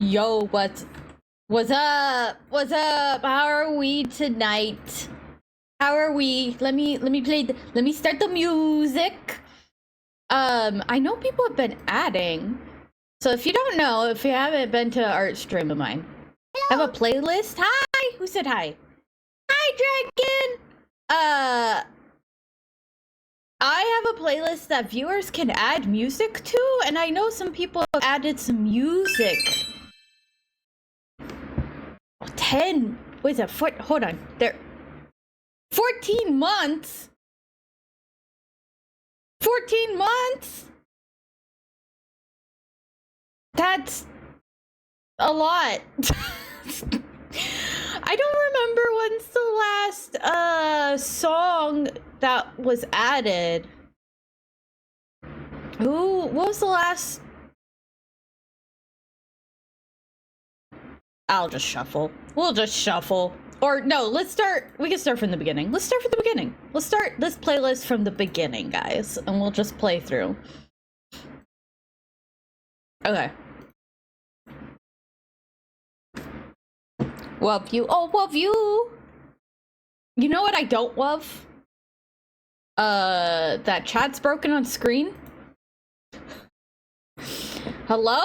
Yo, what's up? What's up? How are we tonight? How are we? Let me let me start the music. I know people have been adding. So if you don't know, if you haven't been to an art stream of mine, I have a playlist. Hi! Who said hi? Hi, Dragon! I have a playlist that viewers can add music to, and I know some people have added some music. 10, what is that, hold on, there, 14 months? 14 months? That's a lot. I don't remember when's the last, song that was added. What was the last? I'll just shuffle. We'll just shuffle. Or no, we can start from the beginning. Let's start from the beginning. Let's start this playlist from the beginning, guys. And we'll just play through. Okay. Love you. Oh, love you. You know what I don't love? That chat's broken on screen. Hello?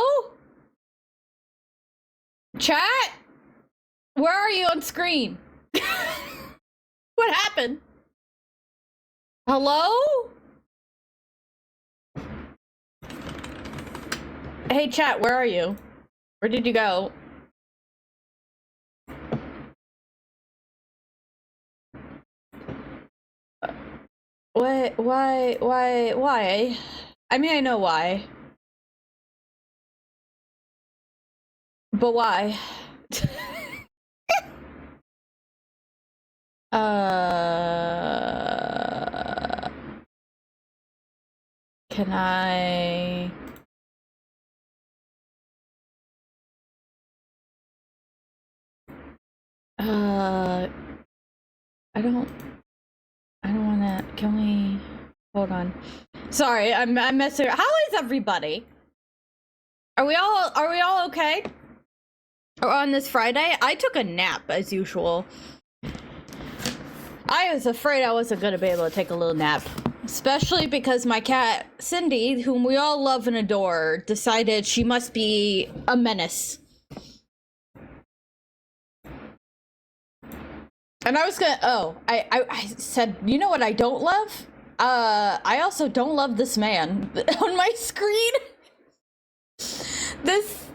Chat? Where are you on screen? What happened? Hello? Hey chat, where are you? Where did you go? Why? I mean, I know why. But why? Can I... I don't wanna, can we, hold on. Sorry, I'm messing, how is everybody? Are we all okay? Or on this Friday? I took a nap, as usual. I was afraid I wasn't gonna be able to take a little nap. Especially because my cat, Cindy, whom we all love and adore, decided she must be a menace. And I was gonna, I said, you know what I don't love? I also don't love this man on my screen. This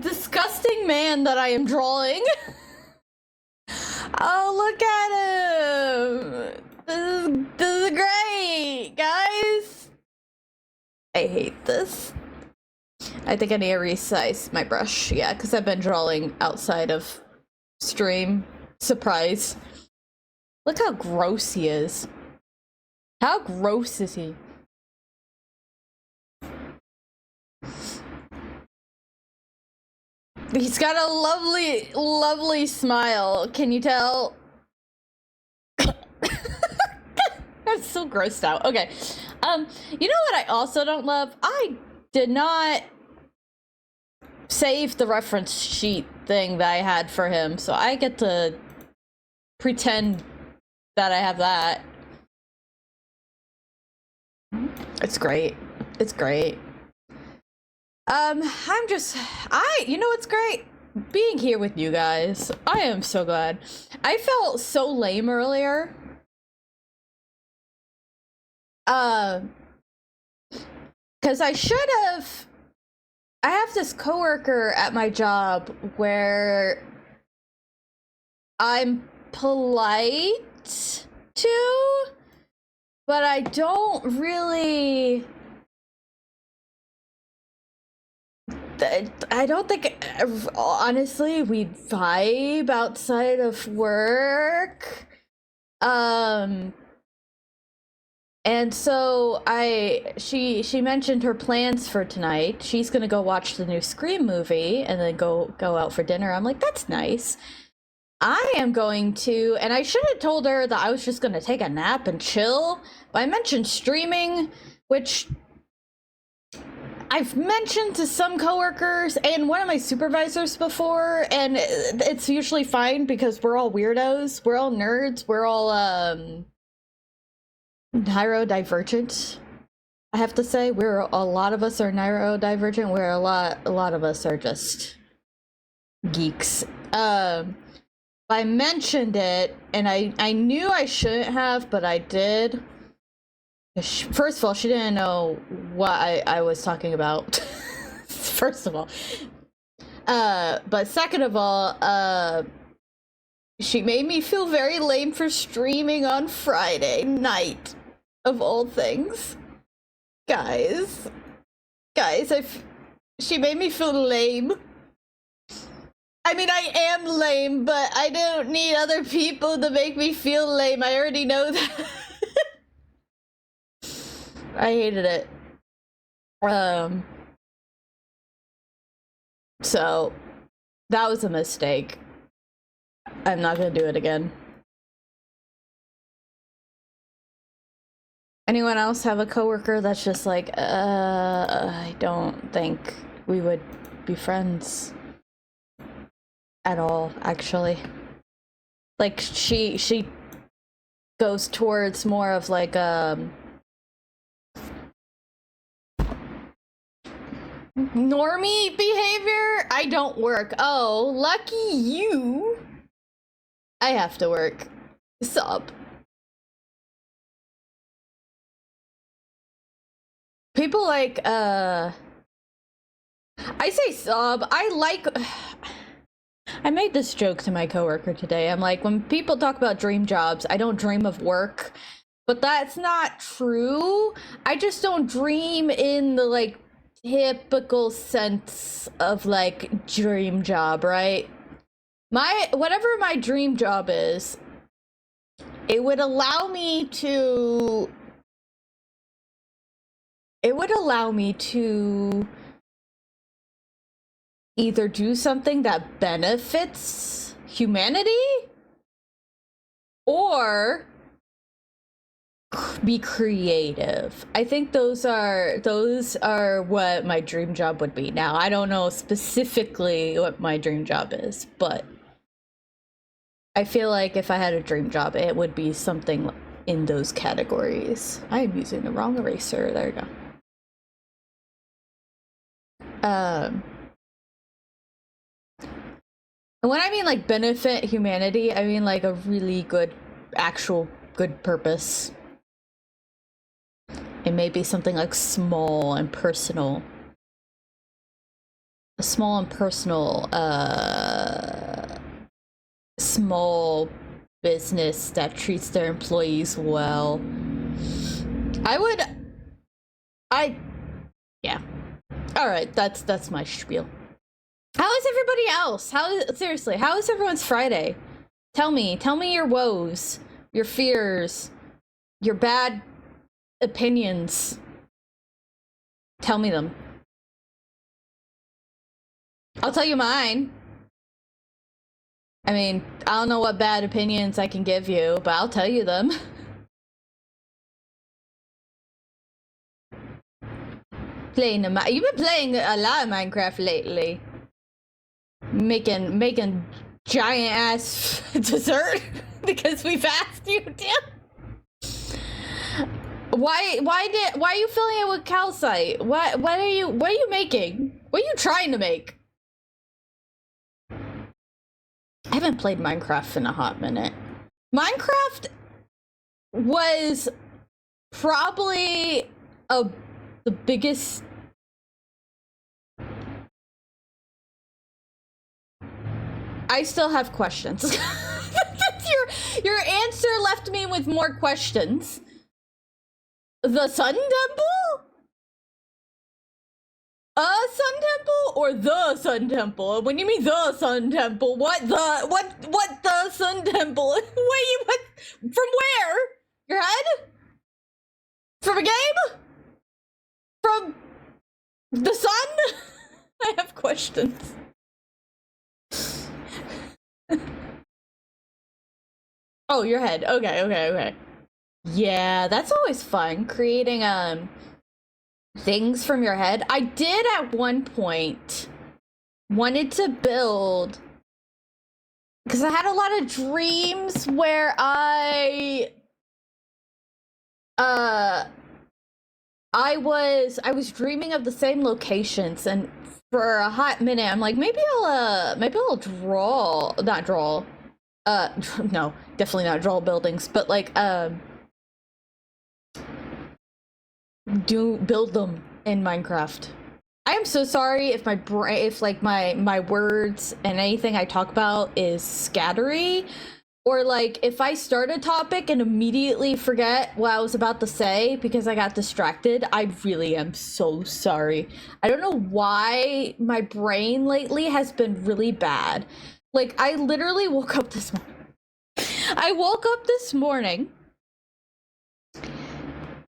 disgusting man that I am drawing. Oh, look at him. This is great, guys. I hate this. I think I need to resize my brush. Yeah, because I've been drawing outside of stream. Surprise. Look how gross he is. How gross is he? He's got a lovely, lovely smile. Can you tell? I'm so grossed out. Okay. You know what I also don't love? I did not save the reference sheet thing that I had for him, so I get to pretend that I have that. It's great. It's great. You know what's great? Being here with you guys. I am so glad. I felt so lame earlier. Because I have this coworker at my job where I'm polite to, but I don't really... I don't think, honestly, we vibe outside of work. And so she mentioned her plans for tonight. She's gonna go watch the new Scream movie and then go out for dinner. I'm like, that's nice. I am going to, and I should have told her that I was just gonna take a nap and chill, but I mentioned streaming, which I've mentioned to some coworkers and one of my supervisors before, and it's usually fine because we're all weirdos, we're all nerds, we're all neurodivergent. I have to say, a lot of us are neurodivergent, where a lot of us are just geeks. I mentioned it, and I knew I shouldn't have, but I did. First of all, she didn't know what I was talking about. First of all. But second of all, she made me feel very lame for streaming on Friday night, of all things. Guys, she made me feel lame. I mean, I am lame, but I don't need other people to make me feel lame. I already know that. I hated it. So that was a mistake. I'm not gonna do it again. Anyone else have a coworker that's just like, I don't think we would be friends at all, actually. Like, she goes towards more of like, normie behavior. I don't work. Oh, lucky you. I have to work. Sup. People like, I say sub. I made this joke to my coworker today. I'm like, when people talk about dream jobs, I don't dream of work. But that's not true. I just don't dream in the, like, typical sense of, like, dream job, right? Whatever my dream job is, it would allow me to either do something that benefits humanity or be creative. I think those are what my dream job would be. Now, I don't know specifically what my dream job is, but I feel like if I had a dream job, it would be something in those categories. I am using the wrong eraser. There you go. And when I mean like benefit humanity, I mean like a really good, actual good purpose. It may be something like small and personal. A small and personal, small business that treats their employees well. Yeah. All right, that's my spiel. How is everybody else? Seriously, how is everyone's Friday? Tell me your woes, your fears, your bad opinions. Tell me them. I'll tell you mine. I mean, I don't know what bad opinions I can give you, but I'll tell you them. You've been playing a lot of Minecraft lately. Making giant ass dessert because we've asked you to. Why are you filling it with calcite? What are you making? What are you trying to make? I haven't played Minecraft in a hot minute. Minecraft was probably the biggest. I still have questions. Your answer left me with more questions. The Sun Temple? A Sun Temple or the Sun Temple? When you mean the Sun Temple, what the Sun Temple? What? From where? Your head? From a game? From the sun? I have questions. Oh, your head. Okay. Yeah, that's always fun. Creating things from your head. I did at one point wanted to build, because I had a lot of dreams where I was dreaming of the same locations, and for a hot minute I'm like, maybe I'll not draw, no, definitely not draw buildings, but like build them in Minecraft. I am so sorry if my brain, if like my words and anything I talk about is scattery, or like if I start a topic and immediately forget what I was about to say because I got distracted. I really am so sorry. I don't know why my brain lately has been really bad. Like, I literally woke up this morning. I woke up this morning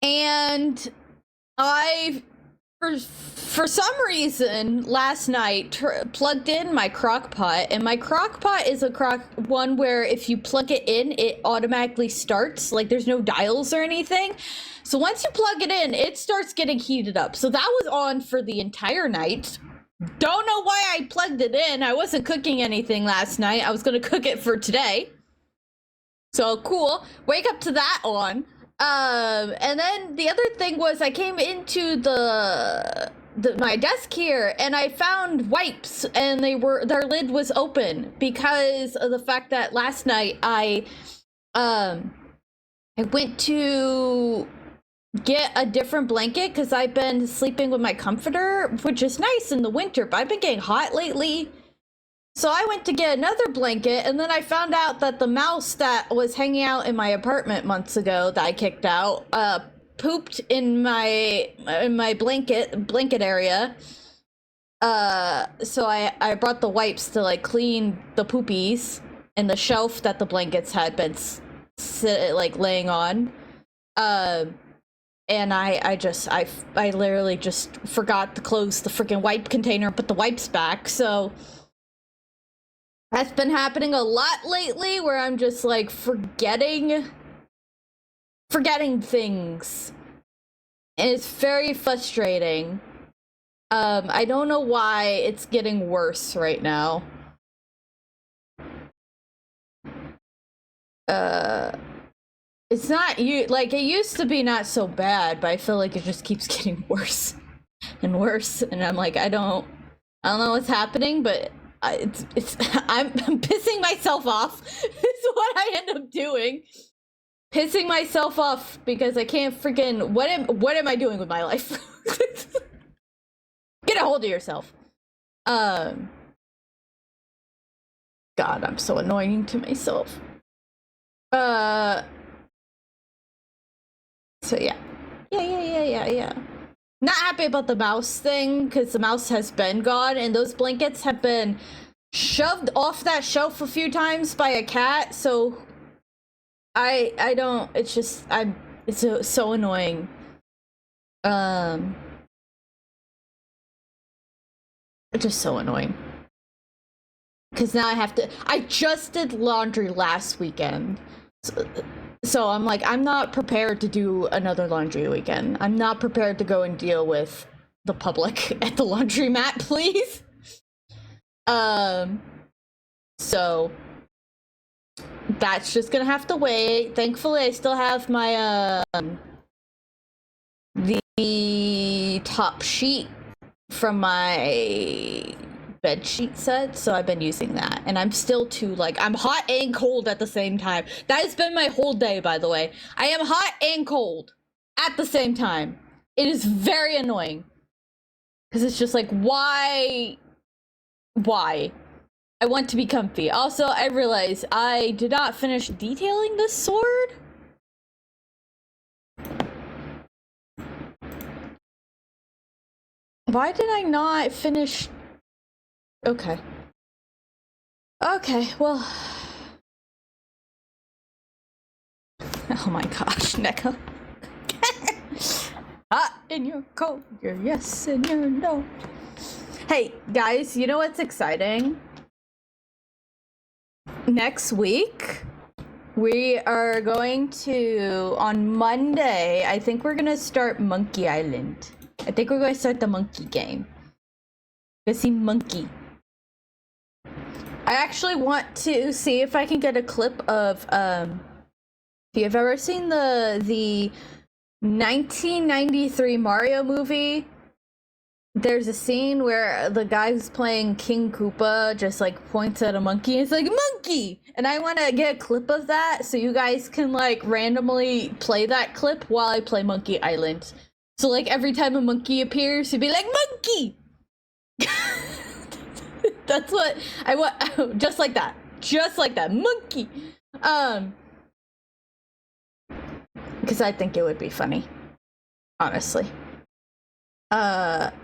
and for some reason last night plugged in my crock pot, and my crock pot is a one where if you plug it in it automatically starts, like there's no dials or anything. So once you plug it in it starts getting heated up. So that was on for the entire night. Don't know why I plugged it in. I wasn't cooking anything last night. I was gonna cook it for today. So cool. Wake up to that on. And then the other thing was I came into my desk here and I found wipes, and their lid was open because of the fact that last night I went to get a different blanket because I've been sleeping with my comforter, which is nice in the winter, but I've been getting hot lately. So I went to get another blanket, and then I found out that the mouse that was hanging out in my apartment months ago that I kicked out, pooped in my blanket area. So I brought the wipes to like clean the poopies and the shelf that the blankets had been like laying on. And I literally just forgot to close the freaking wipe container and put the wipes back. So that's been happening a lot lately, where I'm just like forgetting things. And it's very frustrating. I don't know why it's getting worse right now. It's not like it used to be not so bad, but I feel like it just keeps getting worse and worse. And I'm like, I don't know what's happening, but I'm pissing myself off. Is what I end up doing. Pissing myself off because I can't freaking what am I doing with my life? Get a hold of yourself. God, I'm so annoying to myself. So yeah. Not happy about the mouse thing, because the mouse has been gone, and those blankets have been shoved off that shelf a few times by a cat, so I don't, it's just, it's so annoying. It's just so annoying. Because now I just did laundry last weekend. So I'm like, I'm not prepared to do another laundry weekend. I'm not prepared to go and deal with the public at the laundromat, please. So that's just gonna have to wait. Thankfully, I still have my the top sheet from my bed sheet set, so I've been using that, and I'm still I'm hot and cold at the same time. That has been my whole day, by the way. I am hot and cold at the same time. It is very annoying, because it's just like, why I want to be comfy. Also, I realize I did not finish detailing this sword. Why did I not finish? Okay, well. Oh my gosh, Neko. Hot and you're cold, you're yes and you're no. Hey, guys, you know what's exciting? Next week, we are going to, on Monday, I think we're gonna start Monkey Island. I think we're going to start the monkey game. Let's see monkey. I actually want to see if I can get a clip of, if you've ever seen the 1993 Mario movie, there's a scene where the guy who's playing King Koopa just like points at a monkey and it's like, monkey! And I want to get a clip of that so you guys can like randomly play that clip while I play Monkey Island. So like every time a monkey appears, you'd be like, monkey! That's what I want. Just like that, monkey. Because I think it would be funny, honestly. But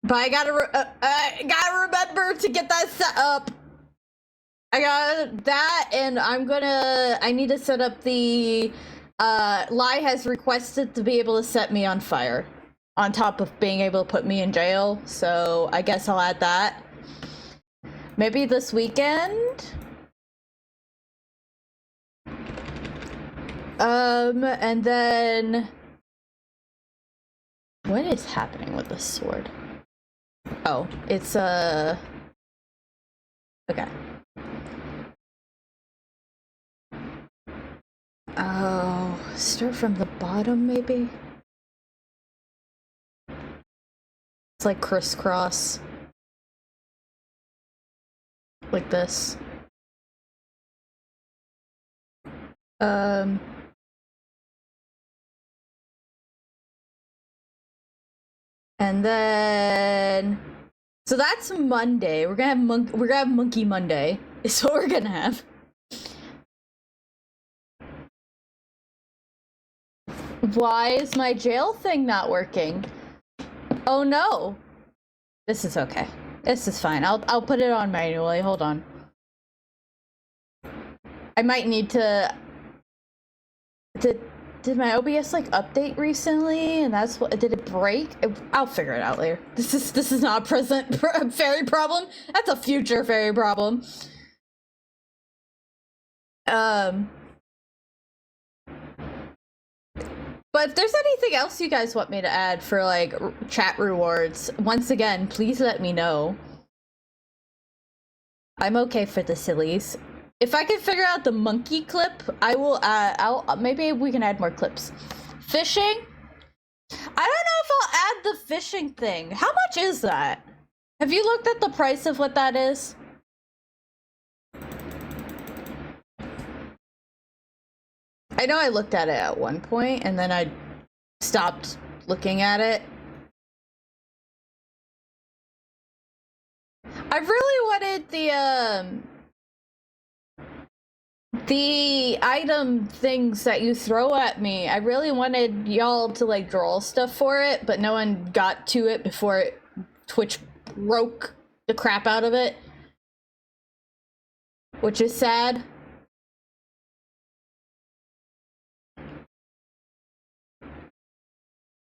I gotta remember to get that set up. I got that, and I need to set up the, Lai has requested to be able to set me on fire, on top of being able to put me in jail, so I guess I'll add that. Maybe this weekend? And then... What is happening with this sword? Oh, it's, okay. Oh, start from the bottom, maybe? It's like crisscross. Like this. And then, so that's Monday. We're gonna have Monkey Monday. Is what we're gonna have. Why is my jail thing not working? Oh no. This is okay. This is fine. I'll put it on manually. Hold on. I might need to. Did my OBS like update recently, and that's what did it break? I'll figure it out later. This is not a present fairy problem. That's a future fairy problem. But if there's anything else you guys want me to add for like chat rewards, once again, please let me know. I'm okay for the sillies. If I can figure out the monkey clip, I will maybe we can add more clips. Fishing? I don't know if I'll add the fishing thing. How much is that? Have you looked at the price of what that is? I know I looked at it at one point and then I stopped looking at it. I really wanted the item things that you throw at me. I really wanted y'all to like draw stuff for it, but no one got to it before Twitch broke the crap out of it, which is sad.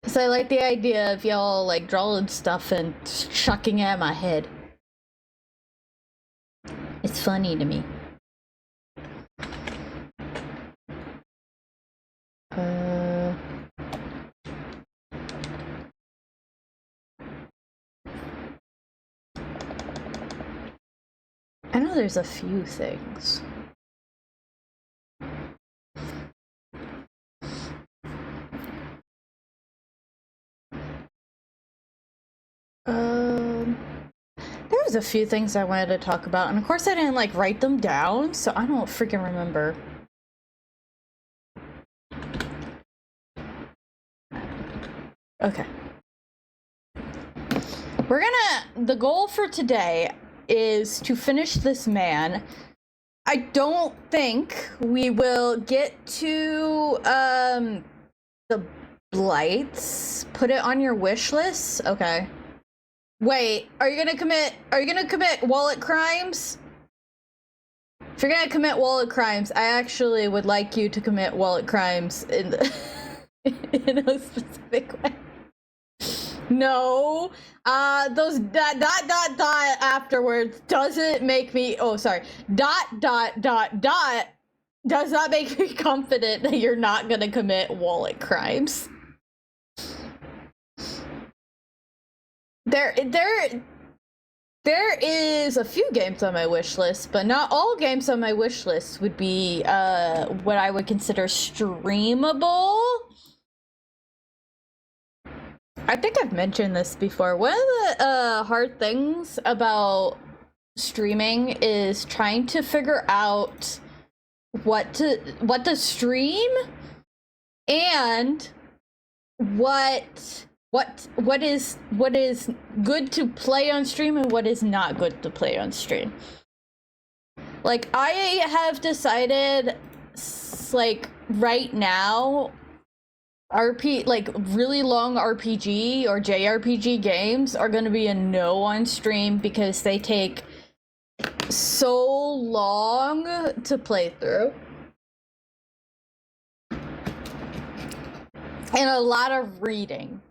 Because I like the idea of y'all like drawing stuff and chucking it at my head. It's funny to me. I know there's a few things. There was a few things I wanted to talk about, and of course I didn't like write them down, so I don't freaking remember. Okay. The goal for today is to finish this man. I don't think we will get to, the blights. Put it on your wish list? Okay. Wait, are you gonna commit wallet crimes? If you're gonna commit wallet crimes, I actually would like you to commit wallet crimes in in a specific way. No, those dot afterwards doesn't make me, oh sorry, dot does not make me confident that you're not gonna commit wallet crimes. There is a few games on my wish list, but not all games on my wish list would be what I would consider streamable. I think I've mentioned this before. One of the hard things about streaming is trying to figure out what to stream and what is good to play on stream and what is not good to play on stream. Like, I have decided, like, right now, like really long RPG or JRPG games are going to be a no on stream because they take so long to play through. And a lot of reading.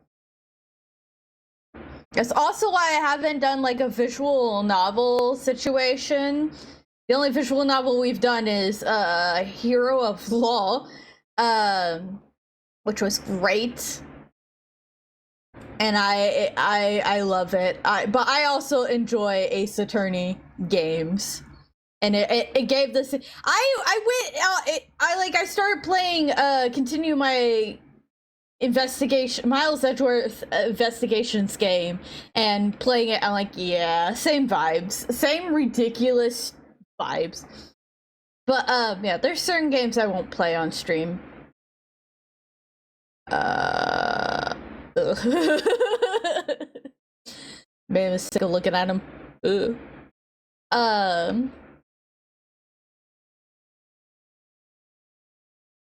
That's also why I haven't done like a visual novel situation. The only visual novel we've done is Hero of Law, which was great. And I love it. But I also enjoy Ace Attorney games. And it gave this I started playing continue my Miles Edgeworth investigations game and playing it. I'm like, yeah, same vibes, same ridiculous vibes. But yeah, there's certain games I won't play on stream. Man, I'm sick of looking at him.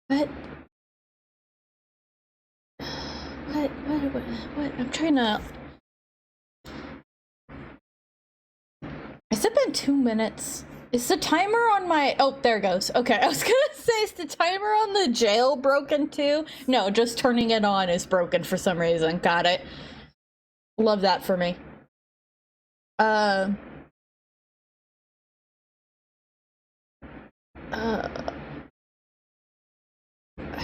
What? I'm trying to... Has it been 2 minutes? Is the timer on my... Oh, there it goes. Okay, I was gonna say, is the timer on the jail broken too? No, just turning it on is broken for some reason. Got it. Love that for me. I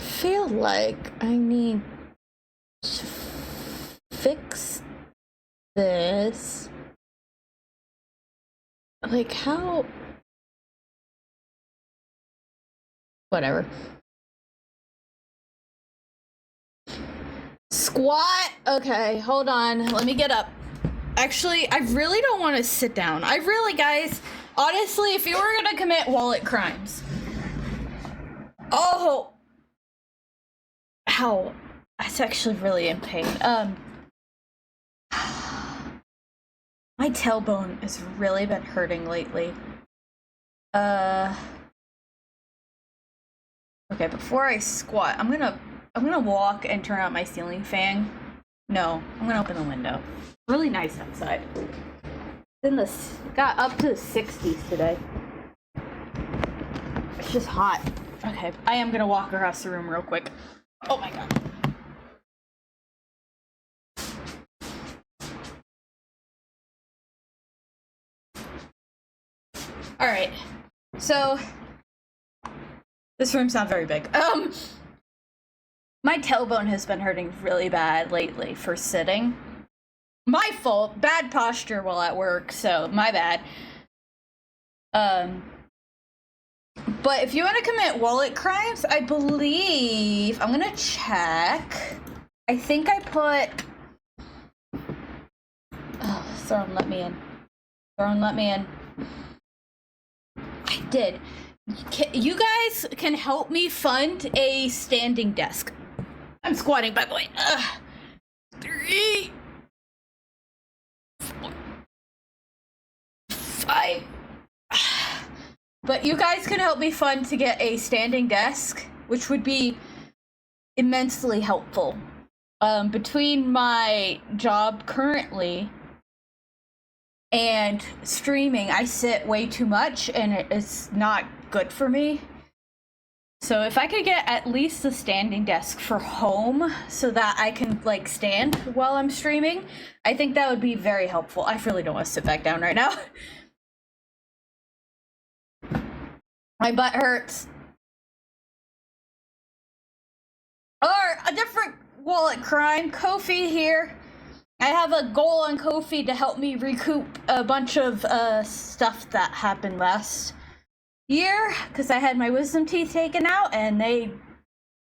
feel like I need to fix this. Like, how... Whatever. Squat! Okay, hold on. Let me get up. Actually, I really don't want to sit down. Guys, honestly, if you were gonna commit wallet crimes... Oh! Ow. That's actually really in pain. My tailbone has really been hurting lately. Okay, before I squat, I'm gonna walk and turn on my ceiling fan. No, I'm gonna open the window. Really nice outside. Got up to the 60s today. It's just hot. Okay, I am gonna walk across the room real quick. Oh my god. Alright, so this room's not very big. My tailbone has been hurting really bad lately for sitting. My fault. Bad posture while at work, so my bad. But if you want to commit wallet crimes, I believe... I'm gonna check. I think I put... Oh, Throne let me in. Throne let me in. I did. You guys can help me fund a standing desk. I'm squatting, by the way. 3, 4, 5. But you guys can help me fund to get a standing desk, which would be immensely helpful. Between my job currently and streaming, I sit way too much, and it's not good for me. So if I could get at least a standing desk for home so that I can, like, stand while I'm streaming, I think that would be very helpful. I really don't want to sit back down right now. My butt hurts. Or a different wallet crime. Kofi here. I have a goal on Ko-fi to help me recoup a bunch of stuff that happened last year, because I had my wisdom teeth taken out and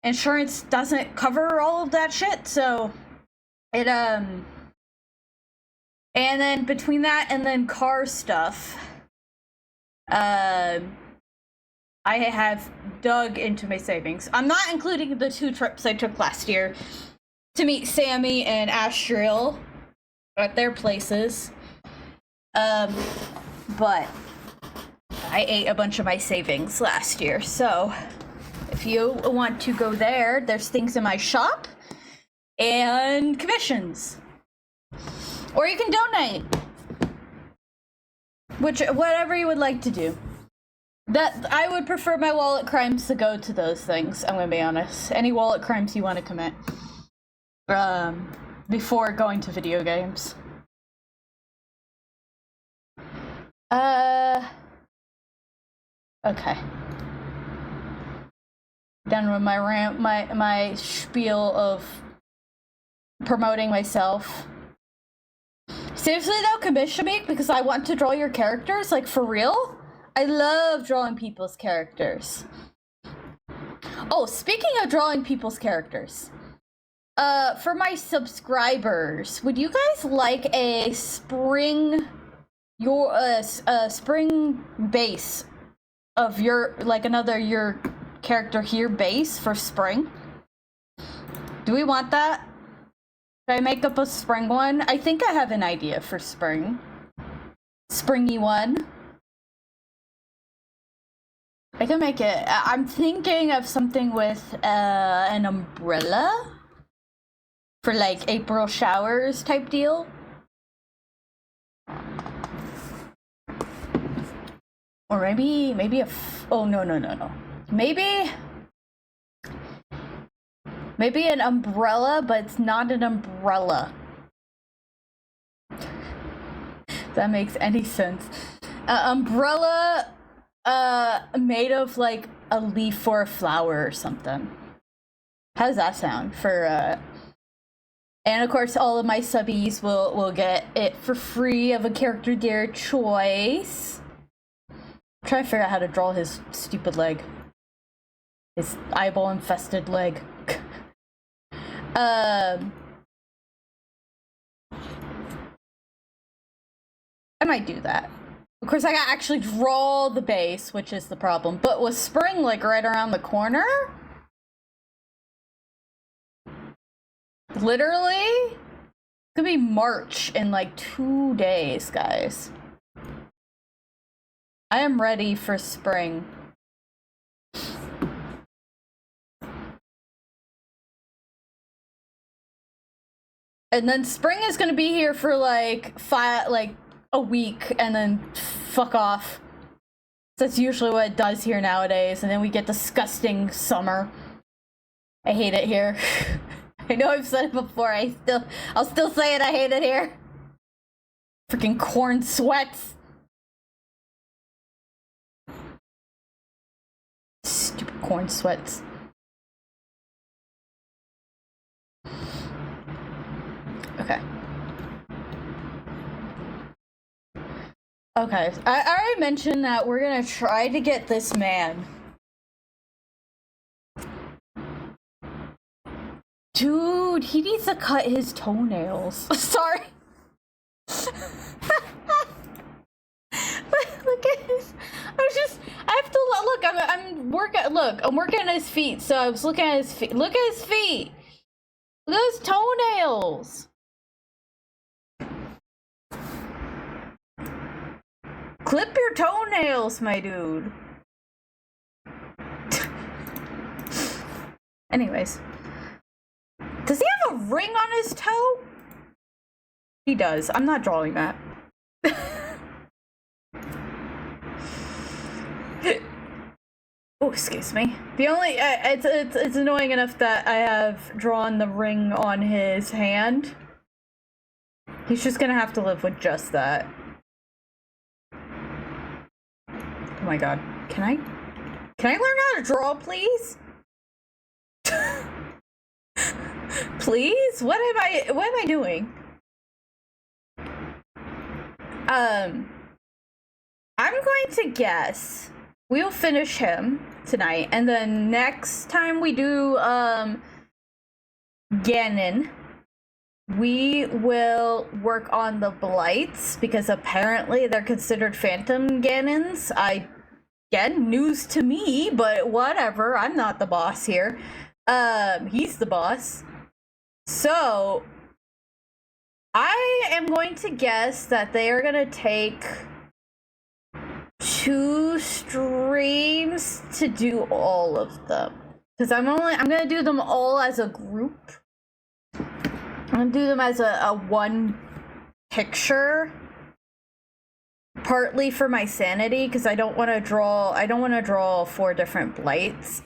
insurance doesn't cover all of that shit, so it and then between that and then car stuff, I have dug into my savings. I'm not including the 2 trips I took last year to meet Sammy and Astriel at their places. But I ate a bunch of my savings last year, so if you want to go there, there's things in my shop and commissions. Or you can donate. Whatever you would like to do. That I would prefer my wallet crimes to go to those things, I'm gonna be honest. Any wallet crimes you want to commit. Before going to video games. Okay. Done with my rant, my spiel of promoting myself. Seriously though, commission me because I want to draw your characters, like for real. I love drawing people's characters. Oh, speaking of drawing people's characters, for my subscribers, would you guys like a spring base of your, like another your character here base for spring? Do we want that? Should I make up a spring one? I think I have an idea for spring. Springy one. I can make it. I'm thinking of something with an umbrella for like April showers type deal. Or maybe oh no. Maybe an umbrella, but it's not an umbrella. If that makes any sense. Umbrella made of like a leaf or a flower or something. How does that sound for and of course all of my subbies will get it for free of a character their choice. I'm trying to figure out how to draw his stupid leg. His eyeball infested leg. I might do that. Of course, I gotta actually draw the base, which is the problem. But with spring, like, right around the corner? Literally? It's gonna be March in, like, 2 days, guys. I am ready for spring. And then spring is gonna be here for, like, a week and then fuck off. That's usually what it does here nowadays, and then we get disgusting summer. I hate it here. I know I've said it before, I'll still say it, I hate it here. Freaking corn sweats. Stupid corn sweats. Okay. Okay, I already mentioned that we're gonna try to get this man. Dude, he needs to cut his toenails. Sorry. Look at his. I have to look. I'm working on his feet. So I was looking at his feet. Look at his feet. Look at his toenails. Clip your toenails, my dude. Anyways. Does he have a ring on his toe? He does. I'm not drawing that. Oh, excuse me. The only it's annoying enough that I have drawn the ring on his hand. He's just gonna have to live with just that. Oh my god. Can I learn how to draw, please? Please? What am I doing? I'm going to guess we'll finish him tonight, and then next time we do Ganon, we will work on the blights, because apparently they're considered phantom Ganons. Again, news to me, but whatever, I'm not the boss here. He's the boss. So I am going to guess that they are gonna take 2 streams to do all of them, because I'm gonna do them all as a group. I'm gonna do them as a one picture, partly for my sanity, because I don't want to draw 4 different blights.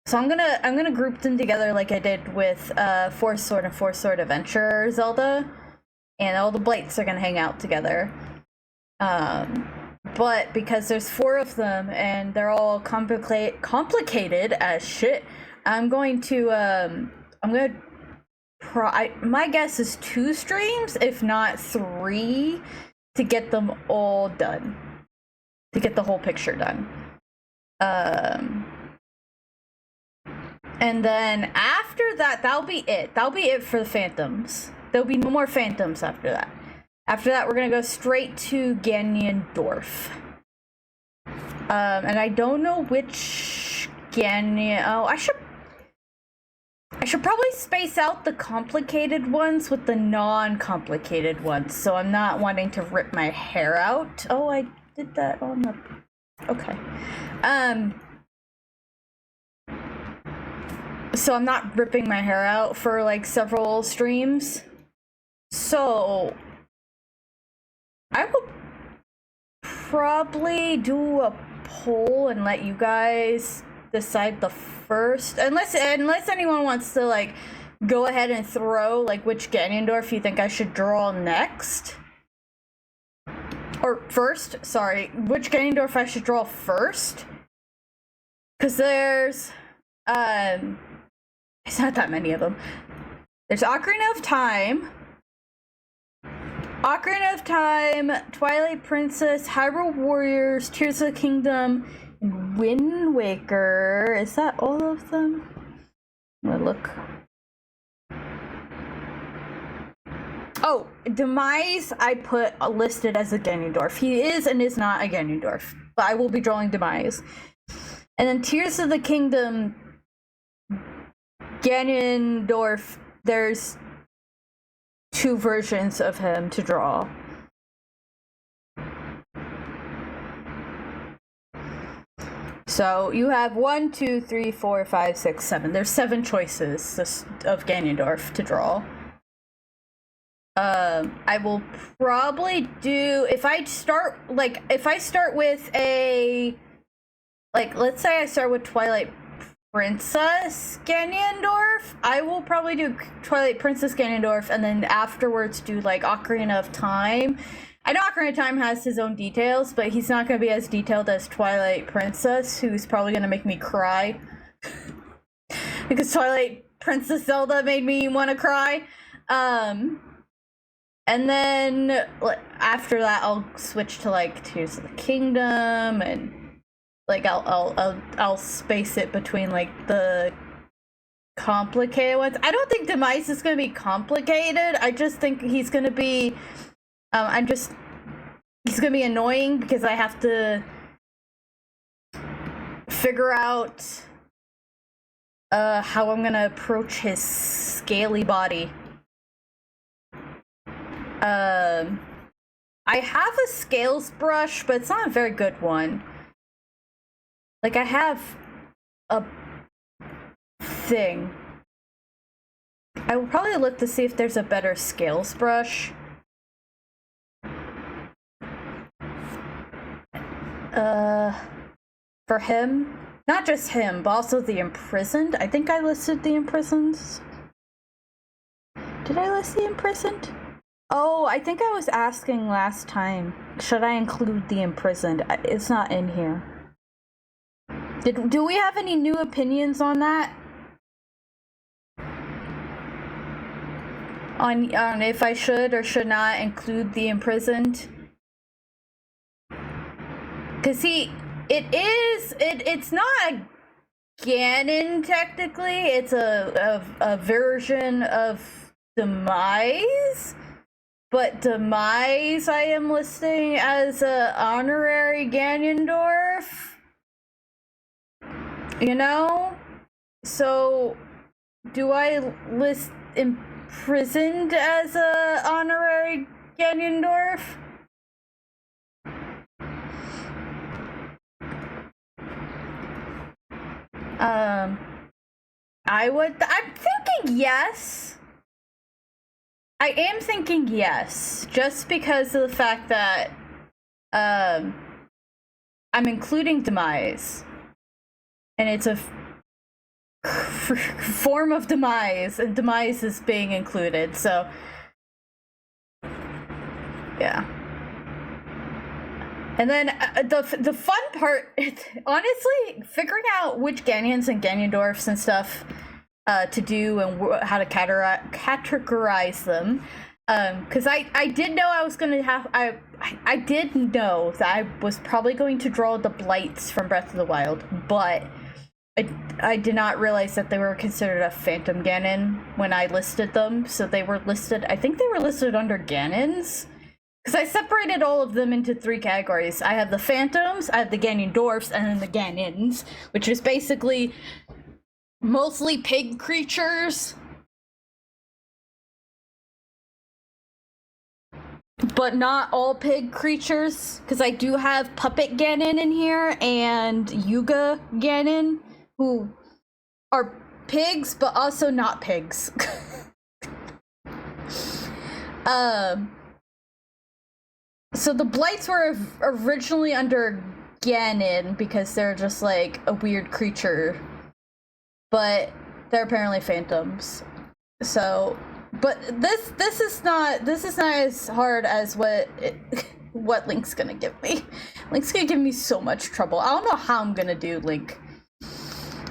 So I'm gonna group them together like I did with Fourth Sword and Fourth Sword Adventure Zelda, and all the blights are gonna hang out together. But because there's 4 of them and they're all complicated as shit, my guess is 2 streams, if not 3, to get them all done, to get the whole picture done. And then after that, that'll be it. That'll be it for the Phantoms. There'll be no more Phantoms after that. After that, we're gonna go straight to Ganondorf. And I don't know which Ganon. Oh, I should probably space out the complicated ones with the non-complicated ones, so I'm not wanting to rip my hair out. Oh, I did that on the... Okay. So I'm not ripping my hair out for like several streams. So I will probably do a poll and let you guys decide the first, unless anyone wants to like go ahead and throw like which Ganondorf you think I should draw next, or first, sorry, which Ganondorf I should draw first, because there's it's not that many of them. There's Ocarina of Time, Twilight Princess, Hyrule Warriors, Tears of the Kingdom, and Wind Waker. Is that all of them? I'm gonna look. Oh, Demise I put listed as a Ganondorf. He is and is not a Ganondorf, but I will be drawing Demise. And then Tears of the Kingdom, Ganondorf, there's 2 versions of him to draw. So you have 1, 2, 3, 4, 5, 6, 7. There's 7 choices of Ganondorf to draw. I will probably do, if I start with a, like, let's say I start with Twilight Princess Ganondorf, I will probably do Twilight Princess Ganondorf, and then afterwards do like Ocarina of Time. I know Ocarina of Time has his own details, but he's not going to be as detailed as Twilight Princess, who's probably going to make me cry. Because Twilight Princess Zelda made me want to cry. And then after that, I'll switch to like Tears of the Kingdom, and like I'll space it between like the complicated ones. I don't think Demise is going to be complicated. I just think he's going to be he's going to be annoying, because I have to figure out how I'm going to approach his scaly body. I have a scales brush, but it's not a very good one. Like, I have a thing. I will probably look to see if there's a better scales brush. For him. Not just him, but also the Imprisoned. I think I listed the Imprisoned. Did I list the Imprisoned? Oh, I think I was asking last time, should I include the Imprisoned? It's not in here. Do we have any new opinions on that? on if I should or should not include the imprisoned. Cause it's not a Ganon technically. It's a version of Demise, but Demise I am listing as a honorary Ganondorf. You know, so do I list imprisoned as a honorary Ganondorf? I'm thinking yes. I am thinking yes, just because of the fact that, I'm including Demise. And it's a form of Demise, and Demise is being included, so... Yeah. And then the fun part, honestly, figuring out which Ganons and Ganondorfs and stuff to do and how to categorize them. Because I did know I was gonna have I did know that I was probably going to draw the Blights from Breath of the Wild, but I did not realize that they were considered a Phantom Ganon when I listed them. So they were listed. I think they were listed under Ganons. Because I separated all of them into 3 categories. I have the Phantoms, I have the Ganondorfs, and then the Ganons, which is basically mostly pig creatures. But not all pig creatures, because I do have Puppet Ganon in here and Yuga Ganon, who are pigs, but also not pigs. So the Blights were originally under Ganon because they're just like a weird creature, but they're apparently phantoms. So, but this is not as hard as what Link's gonna give me. Link's gonna give me so much trouble. I don't know how I'm gonna do Link.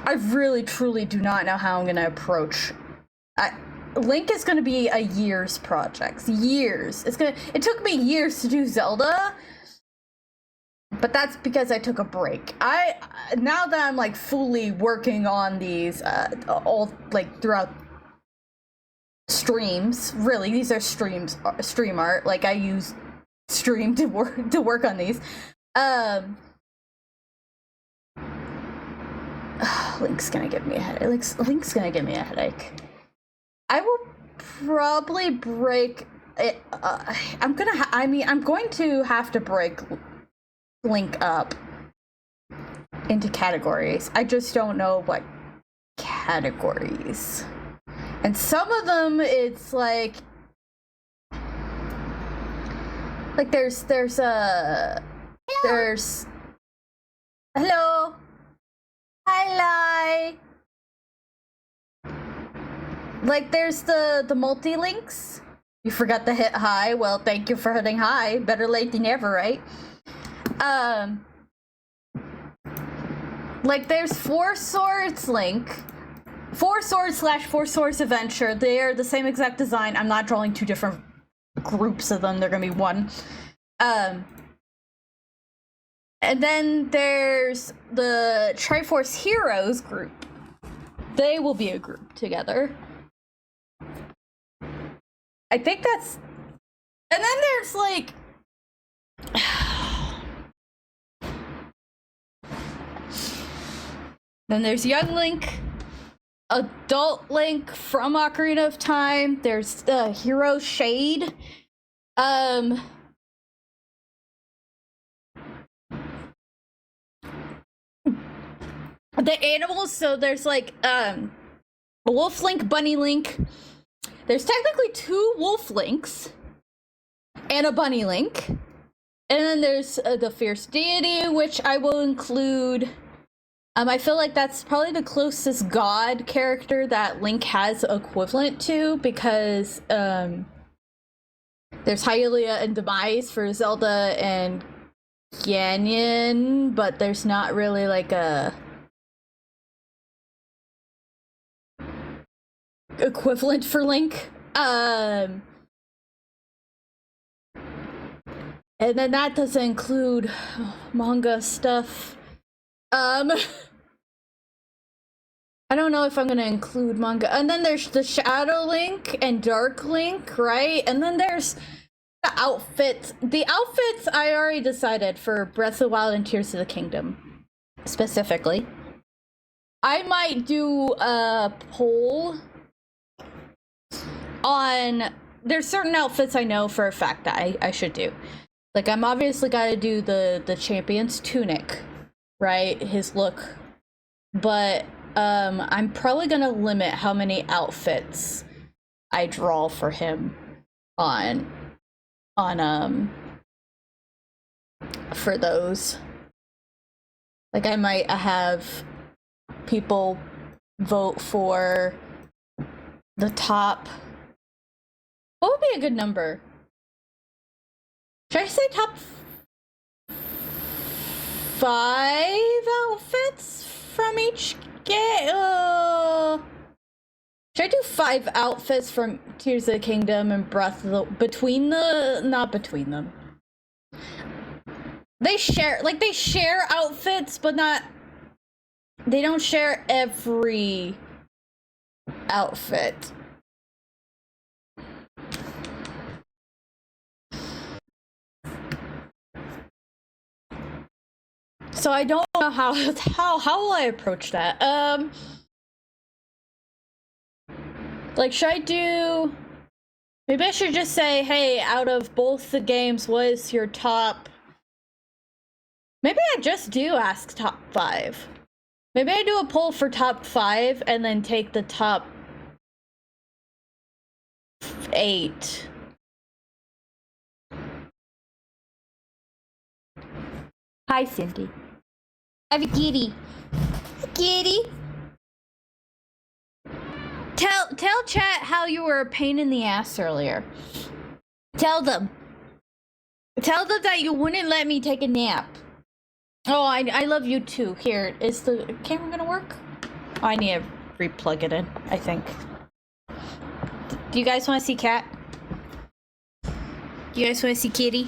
I really truly do not know how I'm gonna approach. Link is going to be a year's project. Years. It took me years to do Zelda, but that's because I took a break. Now that I'm like fully working on these, all like throughout streams, really, these are stream art. Like I use stream to work on these. Link's going to give me a headache. Link's going to give me a headache. I will probably break it. I'm going to have to break Link up into categories. I just don't know what categories. And some of them, it's like there's hello, hi, Lai. Like, there's the multi-links. You forgot to hit hi. Well, thank you for hitting hi. Better late than never, right? Like, there's 4 Swords Link. 4 Swords / 4 Swords Adventure. They are the same exact design. I'm not drawing 2 different groups of them. They're gonna be one. And then there's the Triforce Heroes group. They will be a group together. I think that's... And then there's, like... Then there's Young Link, Adult Link from Ocarina of Time. There's the Hero Shade. The animals, so there's, like, Wolf Link, Bunny Link. There's technically 2 Wolf Links and a Bunny Link. And then there's the Fierce Deity, which I will include. I feel like that's probably the closest god character that Link has equivalent to, because there's Hylia and Demise for Zelda and Ganon, but there's not really like a equivalent for Link. Um, and then that doesn't include manga stuff. I don't know if I'm gonna include manga. And then there's the Shadow Link and Dark Link, right? And then there's the outfits. The outfits I already decided for Breath of the Wild and Tears of the Kingdom, specifically. I might do a poll on... There's certain outfits I know for a fact that I should do. Like, I'm obviously gotta do the champion's tunic, right? His look. But I'm probably gonna limit how many outfits I draw for him on for those. Like, I might have people vote for the top. What would be a good number? Should I say top 5 outfits from each game? Should I do 5 outfits from Tears of the Kingdom and Breath of the... Not between them. They share outfits, but not... They don't share every outfit. So I don't know how will I approach that? Like, should I do... Maybe I should just say, hey, out of both the games, what is your top... Maybe I just do ask top 5. Maybe I do a poll for top 5 and then take the top 8. Hi, Cindy. I have a kitty. Kitty. Tell chat how you were a pain in the ass earlier. Tell them. Tell them that you wouldn't let me take a nap. Oh, I love you too. Here, is the camera gonna work? Oh, I need to re-plug it in, I think. Do you guys want to see Cat? Do you guys want to see Kitty?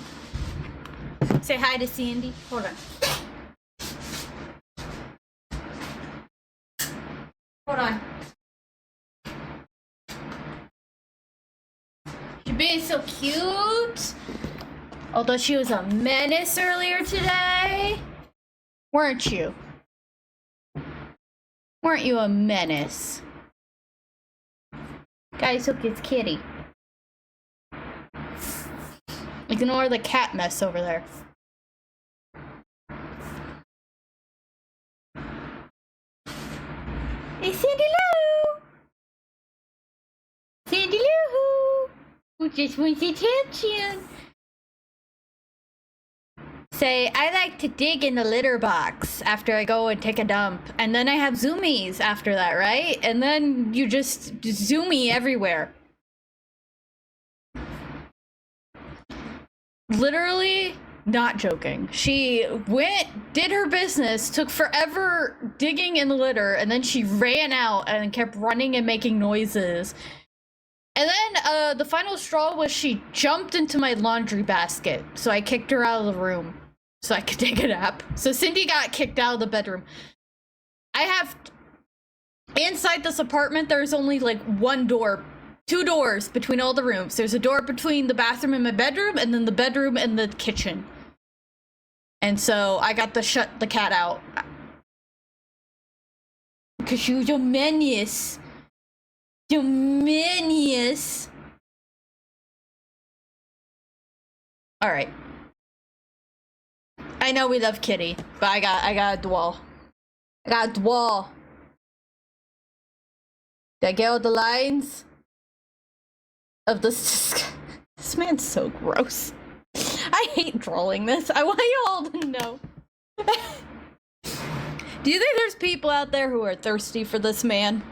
Say hi to Sandy. Hold on. Hold on. She's being so cute. Although she was a menace earlier today. Weren't you? Weren't you a menace? Guys, look, it's Kitty. Ignore the cat mess over there. Hey, Sandy Lou! Sandy Lou! Who just wants attention? Say, I like to dig in the litter box after I go and take a dump. And then I have zoomies after that, right? And then you just zoomy everywhere. Literally, not joking. She went, did her business, took forever digging in the litter, and then she ran out and kept running and making noises. And then the final straw was she jumped into my laundry basket. So I kicked her out of the room so I could take a nap. So Cindy got kicked out of the bedroom. I have, inside this apartment, there's only like one door, 2 doors between all the rooms. There's a door between the bathroom and my bedroom, and then the bedroom and the kitchen. And so I got to shut the cat out. Because she was a menace. The menace. Alright. I know we love Kitty, but I got a dwell. I got a dwell. Did I get all the lines? Of this man's so gross. I hate drawing this. I want you all to know. Do you think there's people out there who are thirsty for this man?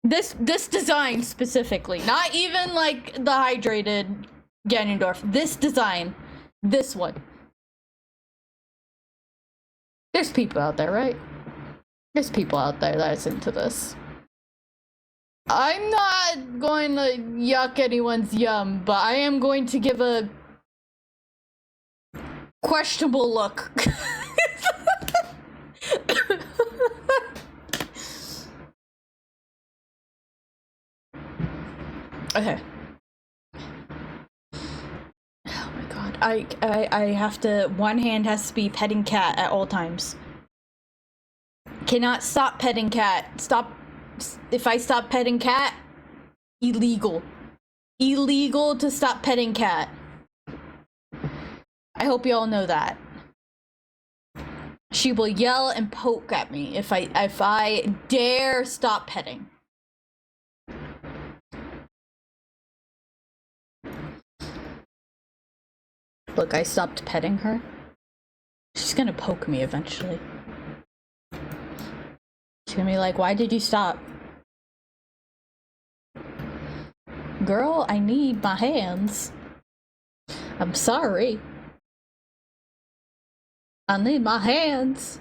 This design specifically, not even like the hydrated Ganondorf. This design, this one. There's people out there, right? There's people out there that's into this. I'm not going to yuck anyone's yum, but I am going to give a questionable look. Okay. Oh my god. I have to, one hand has to be petting cat at all times. Cannot stop petting cat. Stop. If I stop petting cat, illegal. Illegal to stop petting cat. I hope you all know that. She will yell and poke at me if I dare stop petting. Look, I stopped petting her. She's gonna poke me eventually. She's gonna be like, why did you stop? Girl, I need my hands. I'm sorry. I need my hands.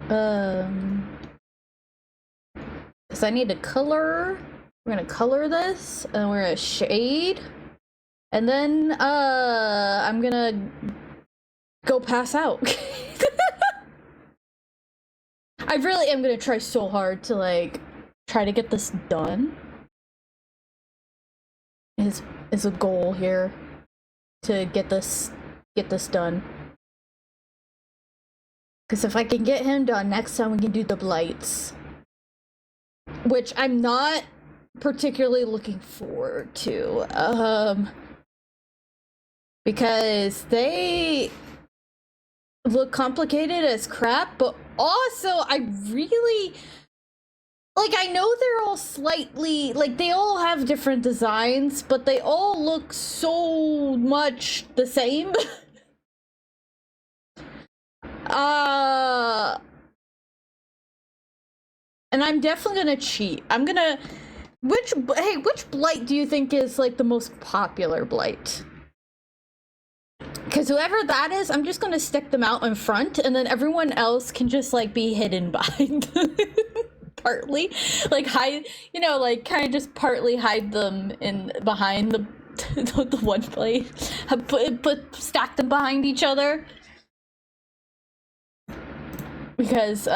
Cause I need to color. We're gonna color this, and we're gonna shade. And then, I'm gonna go pass out. I really am gonna try so hard to, like, try to get this done. Is a goal here. To get this done. Because if I can get him done, next time we can do the blights. Which I'm not particularly looking forward to. Because they look complicated as crap, but also I really, like, I know they're all slightly, like, they all have different designs, but they all look so much the same. And I'm definitely gonna cheat. I'm gonna, which blight do you think is, like, the most popular blight? Because whoever that is, I'm just gonna stick them out in front, and then everyone else can just, like, be hidden behind. Partly, like, hide, you know, like, kind of just partly hide them in behind the one blade. Stack them behind each other. Because,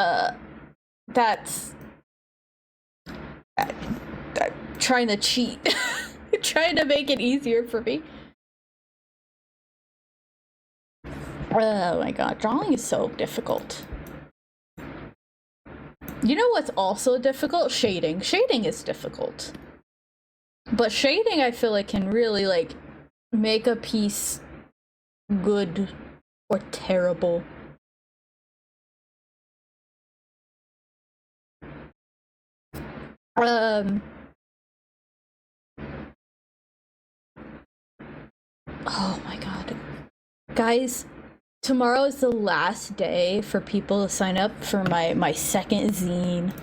that's trying to cheat. Trying to make it easier for me. Oh my god, drawing is so difficult. You know what's also difficult? Shading. Shading is difficult. But shading, I feel like, can really, like, make a piece good or terrible. Oh my god. Guys, tomorrow is the last day for people to sign up for my second zine.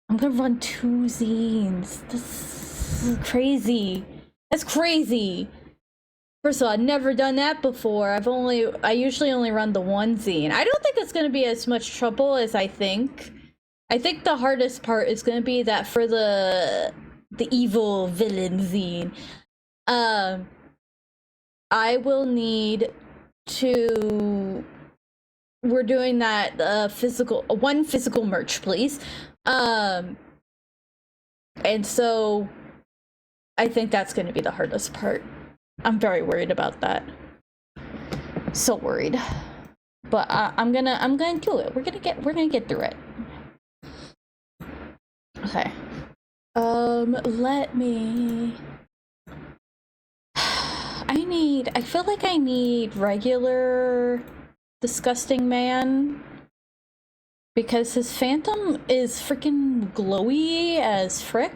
I'm gonna run 2 zines. This is crazy. That's crazy. First of all, I've never done that before. I usually only run the 1 zine. I don't think it's gonna be as much trouble as I think. I think the hardest part is gonna be that for the evil villain zine. I will need to, we're doing that one physical merch, please. And so I think that's going to be the hardest part. I'm very worried about that. So worried. But I'm gonna do it. We're gonna get through it. Okay. Let me, I feel like I need regular disgusting man, because his phantom is freaking glowy as frick.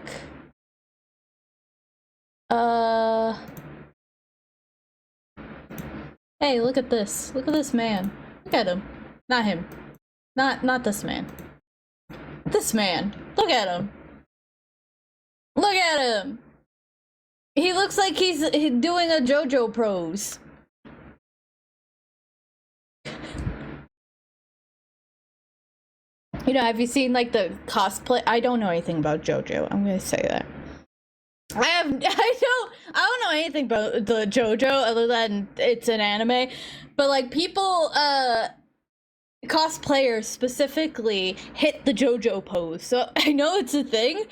Hey, look at this. Look at this man. Look at him. Not him. Not this man. This man. Look at him. Look at him. He looks like he's doing a JoJo pose. You know, have you seen like the cosplay? I don't know anything about JoJo. I'm gonna say that. I don't know anything about the JoJo other than it's an anime. But like people cosplayers specifically hit the JoJo pose. So I know it's a thing.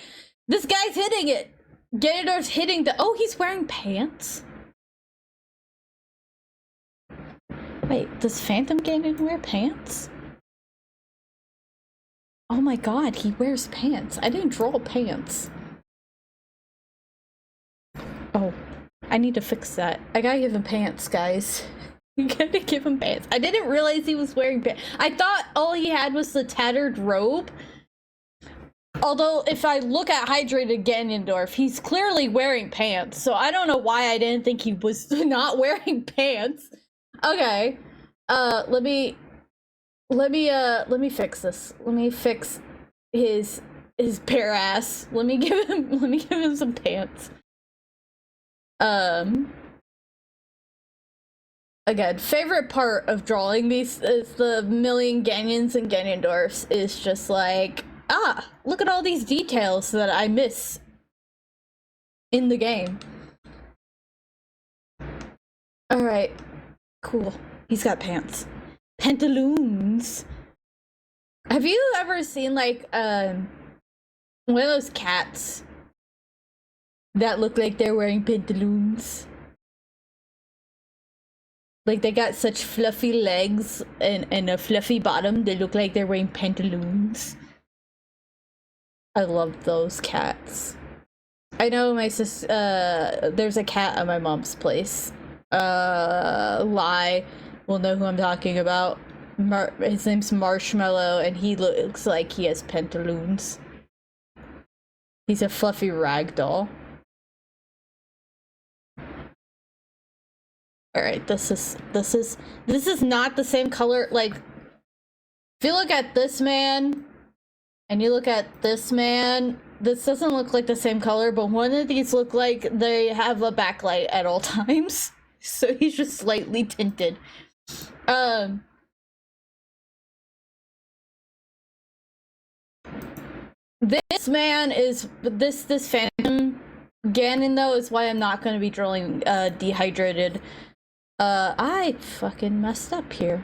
This guy's hitting it. Ganondorf's hitting the he's wearing pants. Wait, does Phantom Ganon wear pants? Oh my god, he wears pants. I didn't draw pants. Oh, I need to fix that. I gotta give him pants, guys. You gotta give him pants. I didn't realize he was wearing pants. I thought all he had was the tattered robe. Although, if I look at Hydrated Ganondorf, he's clearly wearing pants. So I don't know why I didn't think he was not wearing pants. Okay. Let me fix this. Let me fix his bare ass. Let me give him some pants. Again, favorite part of drawing these is the million Ganons and Ganondorfs is just like, look at all these details that I miss in the game. Alright, cool. He's got pants. Pantaloons. Have you ever seen like one of those cats that look like they're wearing pantaloons? Like they got such fluffy legs and a fluffy bottom, they look like they're wearing pantaloons. I love those cats. I know my there's a cat at my mom's place. Lie will know who I'm talking about. His name's Marshmallow, and he looks like he has pantaloons. He's a fluffy ragdoll. Alright, this is not the same color. Like, if you look at this man, and you look at this man, this doesn't look like the same color, but one of these look like they have a backlight at all times. So he's just slightly tinted. This man is this Phantom Ganon though is why I'm not gonna be drawing dehydrated. I fucking messed up here.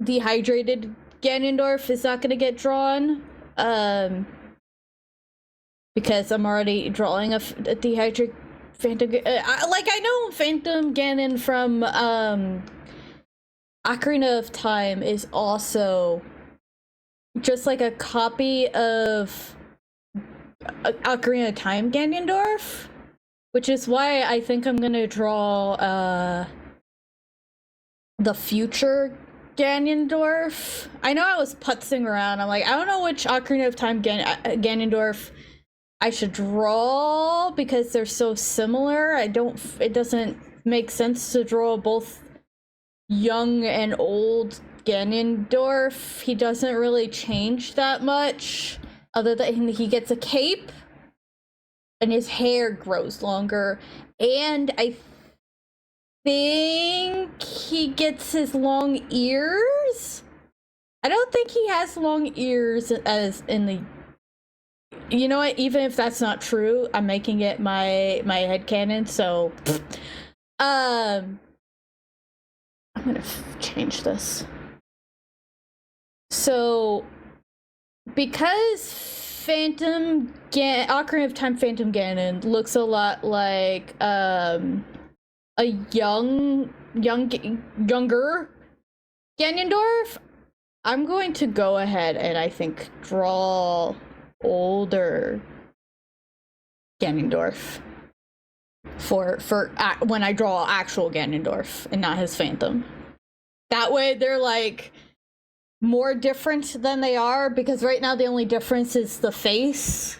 Dehydrated Ganondorf is not gonna get drawn. Because I'm already drawing a dehydrated Phantom. I know Phantom Ganon from Ocarina of Time is also just like a copy of Ocarina of Time Ganondorf, which is why I think I'm gonna draw the future Ganondorf. I know I was putzing around. I'm like, I don't know which Ocarina of Time Ganondorf I should draw because they're so similar. It doesn't make sense to draw both young and old Ganondorf. He doesn't really change that much, other than he gets a cape and his hair grows longer, and I think he gets his long ears. I don't think he has long ears as in the... You know what? Even if that's not true, I'm making it my headcanon, so... I'm gonna change this. So, because Ocarina of Time Phantom Ganon looks a lot like a younger Ganondorf, I'm going to go ahead and I think draw older Ganondorf for when I draw actual Ganondorf and not his Phantom. That way they're like more different than they are, because right now the only difference is the face.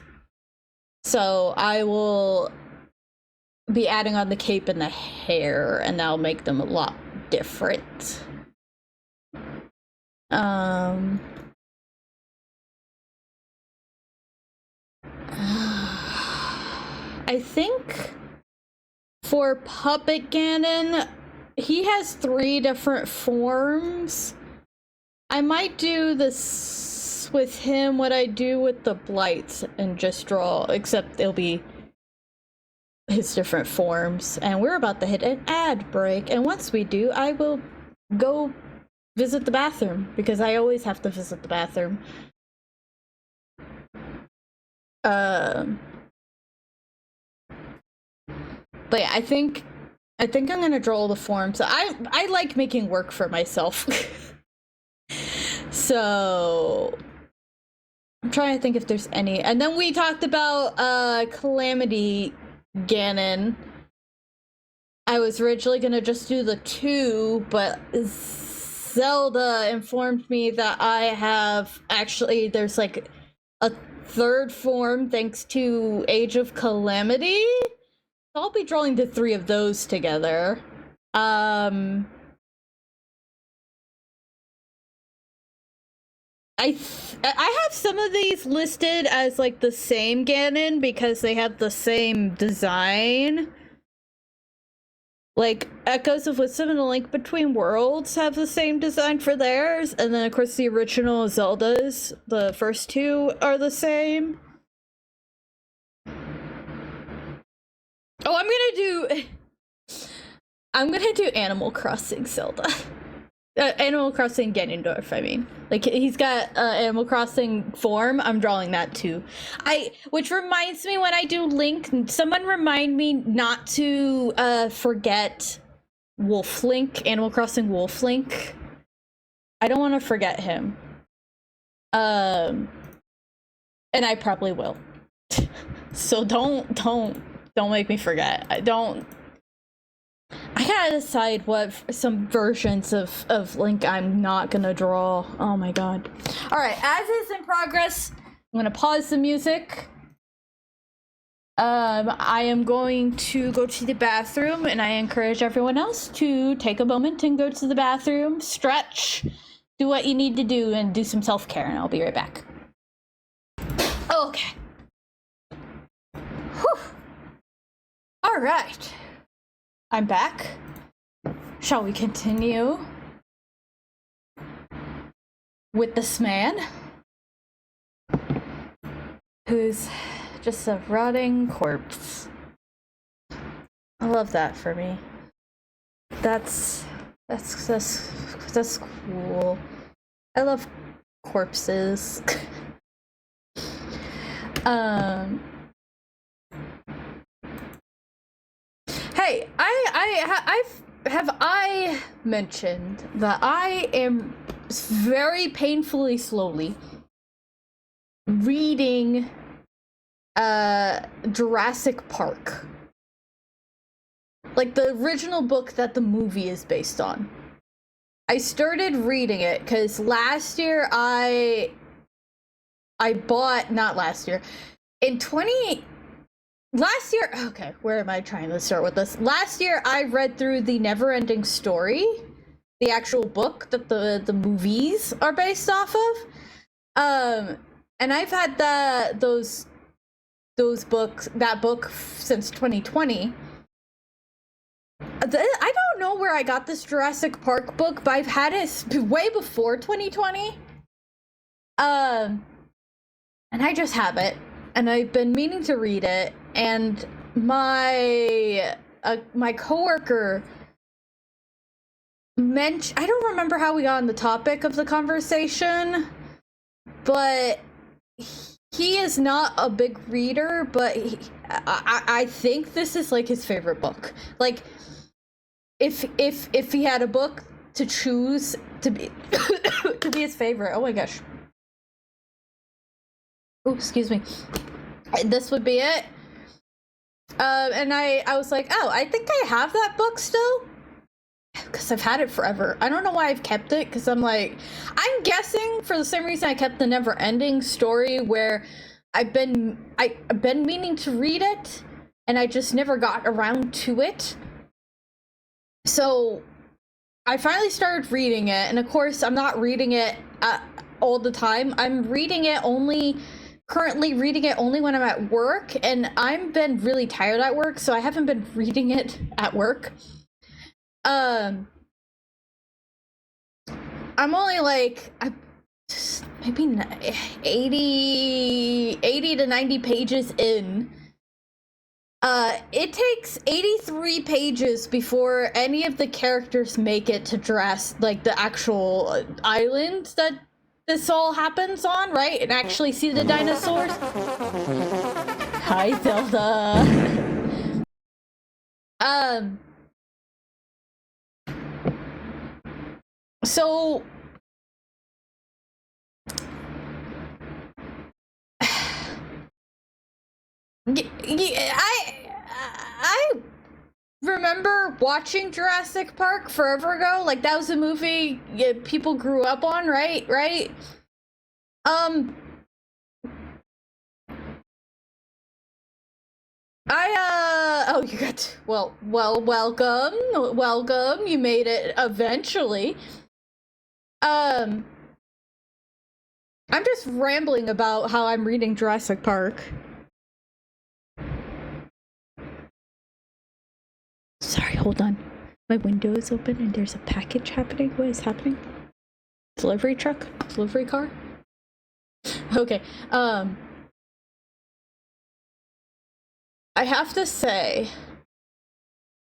So I will be adding on the cape and the hair, and that'll make them a lot different. I think for Puppet Ganon, he has 3 different forms. I might do this with him, what I do with the blights, and just draw, except it'll be his different forms. And we're about to hit an ad break, and once we do, I will go visit the bathroom, because I always have to visit the bathroom. But yeah, I think I'm gonna draw the forms. I like making work for myself. So I'm trying to think if there's any. And then we talked about Calamity Ganon. I was originally gonna just do the 2, but Zelda informed me that I have actually, there's like a 3rd form thanks to Age of Calamity. So I'll be drawing the 3 of those together. I have some of these listed as like the same Ganon because they have the same design. Like Echoes of Wisdom and A Link Between Worlds have the same design for theirs, and then of course the original Zeldas, the first 2, are the same. Oh, I'm gonna do Animal Crossing Zelda. Animal Crossing Ganondorf, I mean. Like, he's got Animal Crossing form. I'm drawing that too. Which reminds me, when I do Link, someone remind me not to forget Wolf Link, Animal Crossing Wolf Link. I don't want to forget him. And I probably will. So don't make me forget. I gotta decide what some versions of Link I'm not gonna draw. Oh my god. Alright, as is in progress, I'm gonna pause the music. I am going to go to the bathroom, and I encourage everyone else to take a moment and go to the bathroom, stretch, do what you need to do, and do some self-care, and I'll be right back. Okay. Whew. Alright. I'm back. Shall we continue with this man who's just a rotting corpse? I love that for me. That's cool. I love corpses. Hey, have I mentioned that I am very painfully slowly reading Jurassic Park, like the original book that the movie is based on. I started reading it because last year I bought, not last year, last year, okay, where am I trying to start with this? Last year, I read through The Never-Ending Story, the actual book that the movies are based off of. And I've had that book since 2020. I don't know where I got this Jurassic Park book, but I've had it way before 2020. And I just have it. And I've been meaning to read it, and my coworker mentioned, I don't remember how we got on the topic of the conversation, but he is not a big reader, but I think this is like his favorite book. Like, if he had a book to choose to be to be his favorite, oh my gosh. Oh, excuse me. This would be it. And I was like, oh, I think I have that book still. Because I've had it forever. I don't know why I've kept it, because I'm guessing for the same reason I kept The Never-Ending Story, where I've been meaning to read it, and I just never got around to it. So I finally started reading it, and of course I'm not reading it all the time. I'm currently reading it only when I'm at work, and I've been really tired at work, so I haven't been reading it at work. I I'm only like, maybe 80 to 90 pages in. It takes 83 pages before any of the characters make it to like the actual island that this all happens on, right? And actually see the dinosaurs. Hi, Zelda. So I remember watching Jurassic Park forever ago. Like, that was a movie people grew up on, right? Oh, you got, welcome. You made it eventually. I'm just rambling about how I'm reading Jurassic Park. Sorry, hold on. My window is open and there's a package happening. What is happening? Delivery truck? Delivery car? Okay, I have to say,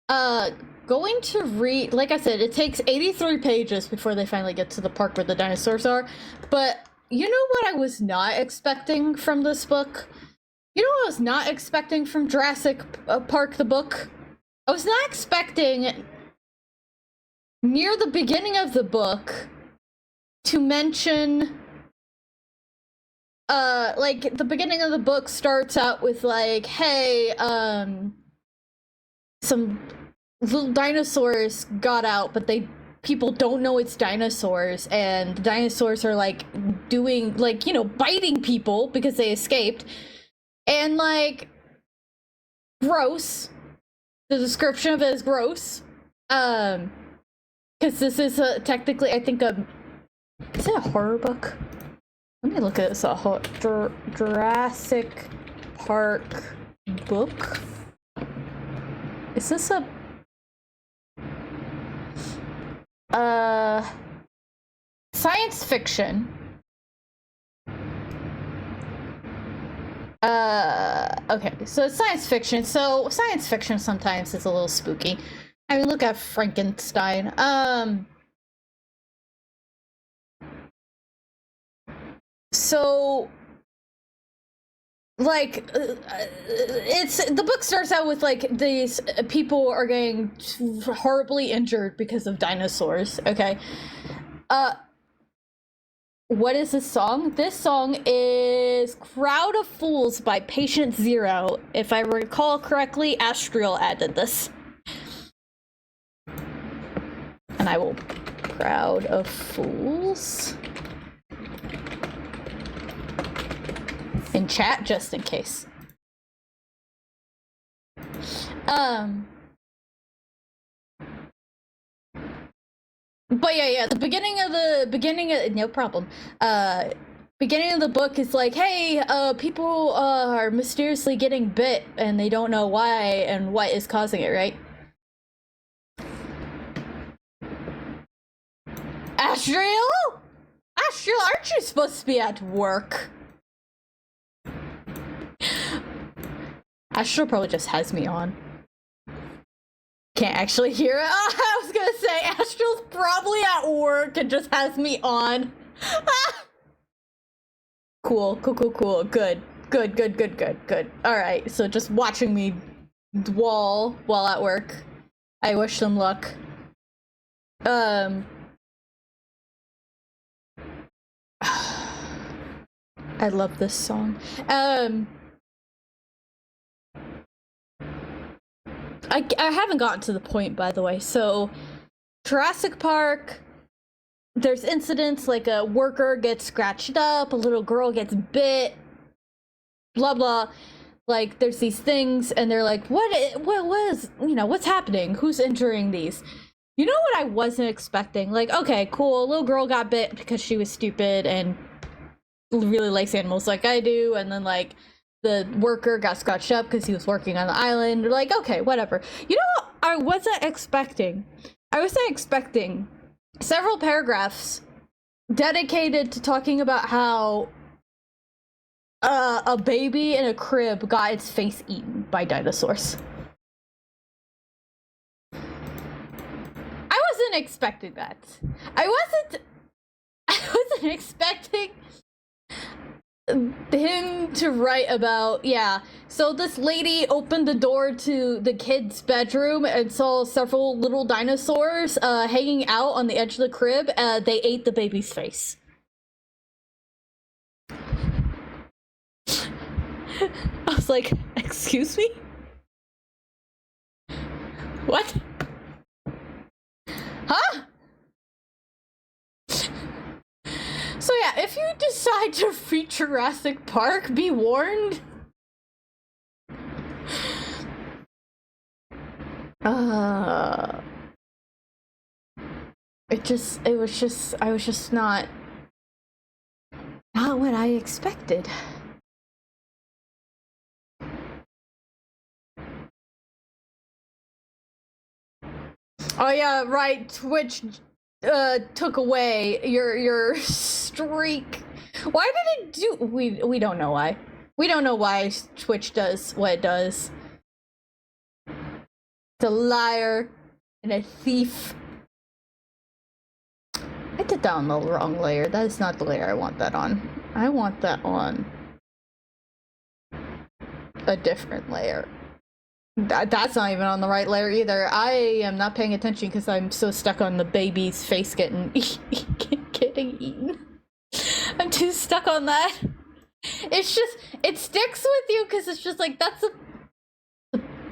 going to read, like I said, it takes 83 pages before they finally get to the park where the dinosaurs are, but you know what I was not expecting from this book? You know what I was not expecting from Jurassic Park, the book? I was not expecting, near the beginning of the book, to mention, like, the beginning of the book starts out with, like, hey, some little dinosaurs got out, but people don't know it's dinosaurs, and the dinosaurs are, like, doing, like, you know, biting people because they escaped, and, like, gross. The description of it is gross. Because this is technically, I think, is it a horror book? Let me look at this. Jurassic Park book. Is this a science fiction? Okay, so it's science fiction. So science fiction sometimes is a little spooky. I mean, look at Frankenstein. So, like, the book starts out with, like, these people are getting horribly injured because of dinosaurs, okay? What is this song? This song is Crowd of Fools by Patient Zero. If I recall correctly, Astriel added this. And I will Crowd of Fools in chat just in case. But yeah, the beginning of no problem. Beginning of the book is like, hey, people are mysteriously getting bit and they don't know why and what is causing it, right? Astriel? Astriel, aren't you supposed to be at work? Astriel probably just has me on. Can't actually hear it. Oh, I was gonna say, Astriel's probably at work and just has me on. Cool. Good. Alright, so just watching me while at work. I wish them luck. I love this song. I haven't gotten to the point, by the way. So, Jurassic Park, there's incidents like a worker gets scratched up, a little girl gets bit, blah blah. Like, there's these things, and they're like, what is, you know, what's happening? Who's injuring these? You know what I wasn't expecting? Like, okay, cool, a little girl got bit because she was stupid and really likes animals like I do, and then, like, the worker got scratched up because he was working on the island. Like, okay, whatever. You know what I wasn't expecting? I wasn't expecting several paragraphs dedicated to talking about how a baby in a crib got its face eaten by dinosaurs. I wasn't expecting that. I wasn't expecting him to write about, yeah, so this lady opened the door to the kid's bedroom and saw several little dinosaurs hanging out on the edge of the crib. They ate the baby's face. I was like, excuse me? What? Huh? So yeah, if you decide to read Jurassic Park, be warned. I was just not what I expected. Oh yeah, right, Twitch took away your streak. Why did it do? We don't know why. We don't know why Twitch does what it does. It's a liar and a thief. I did that on the wrong layer. That is not the layer I want that on. I want that on a different layer. That's not even on the right layer either. I am not paying attention because I'm so stuck on the baby's face getting eaten. I'm too stuck on that. It's just, it sticks with you because it's just like, that's a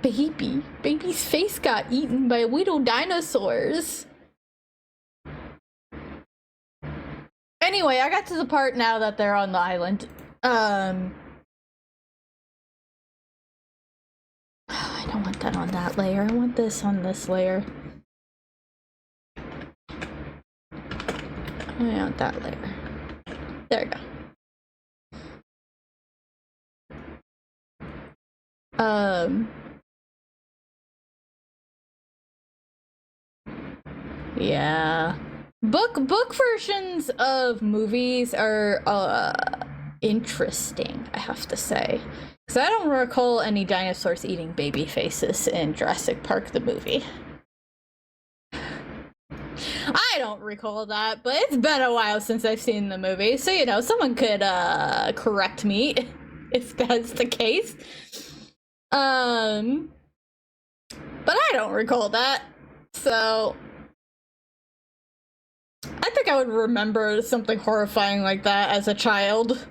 baby. Baby's face got eaten by little dinosaurs. Anyway, I got to the part now that they're on the island. I don't want that on that layer. I want this on this layer. I want that layer. There we go. Yeah. Book versions of movies are interesting, I have to say. Because I don't recall any dinosaurs eating baby faces in Jurassic Park the movie. I don't recall that, but it's been a while since I've seen the movie, so you know, someone could correct me if that's the case. But I don't recall that, so I think I would remember something horrifying like that as a child.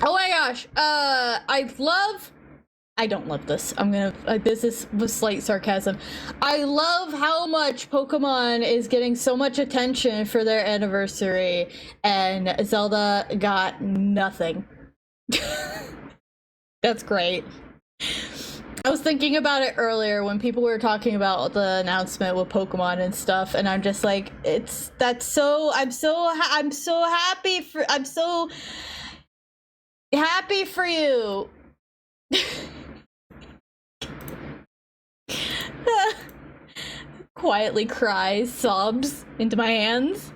Oh my gosh, I don't love this. I'm gonna, this is with slight sarcasm. I love how much Pokemon is getting so much attention for their anniversary, and Zelda got nothing. That's great. I was thinking about it earlier when people were talking about the announcement with Pokemon and stuff, and I'm just like, I'm so happy for you. Quietly cries, sobs into my hands.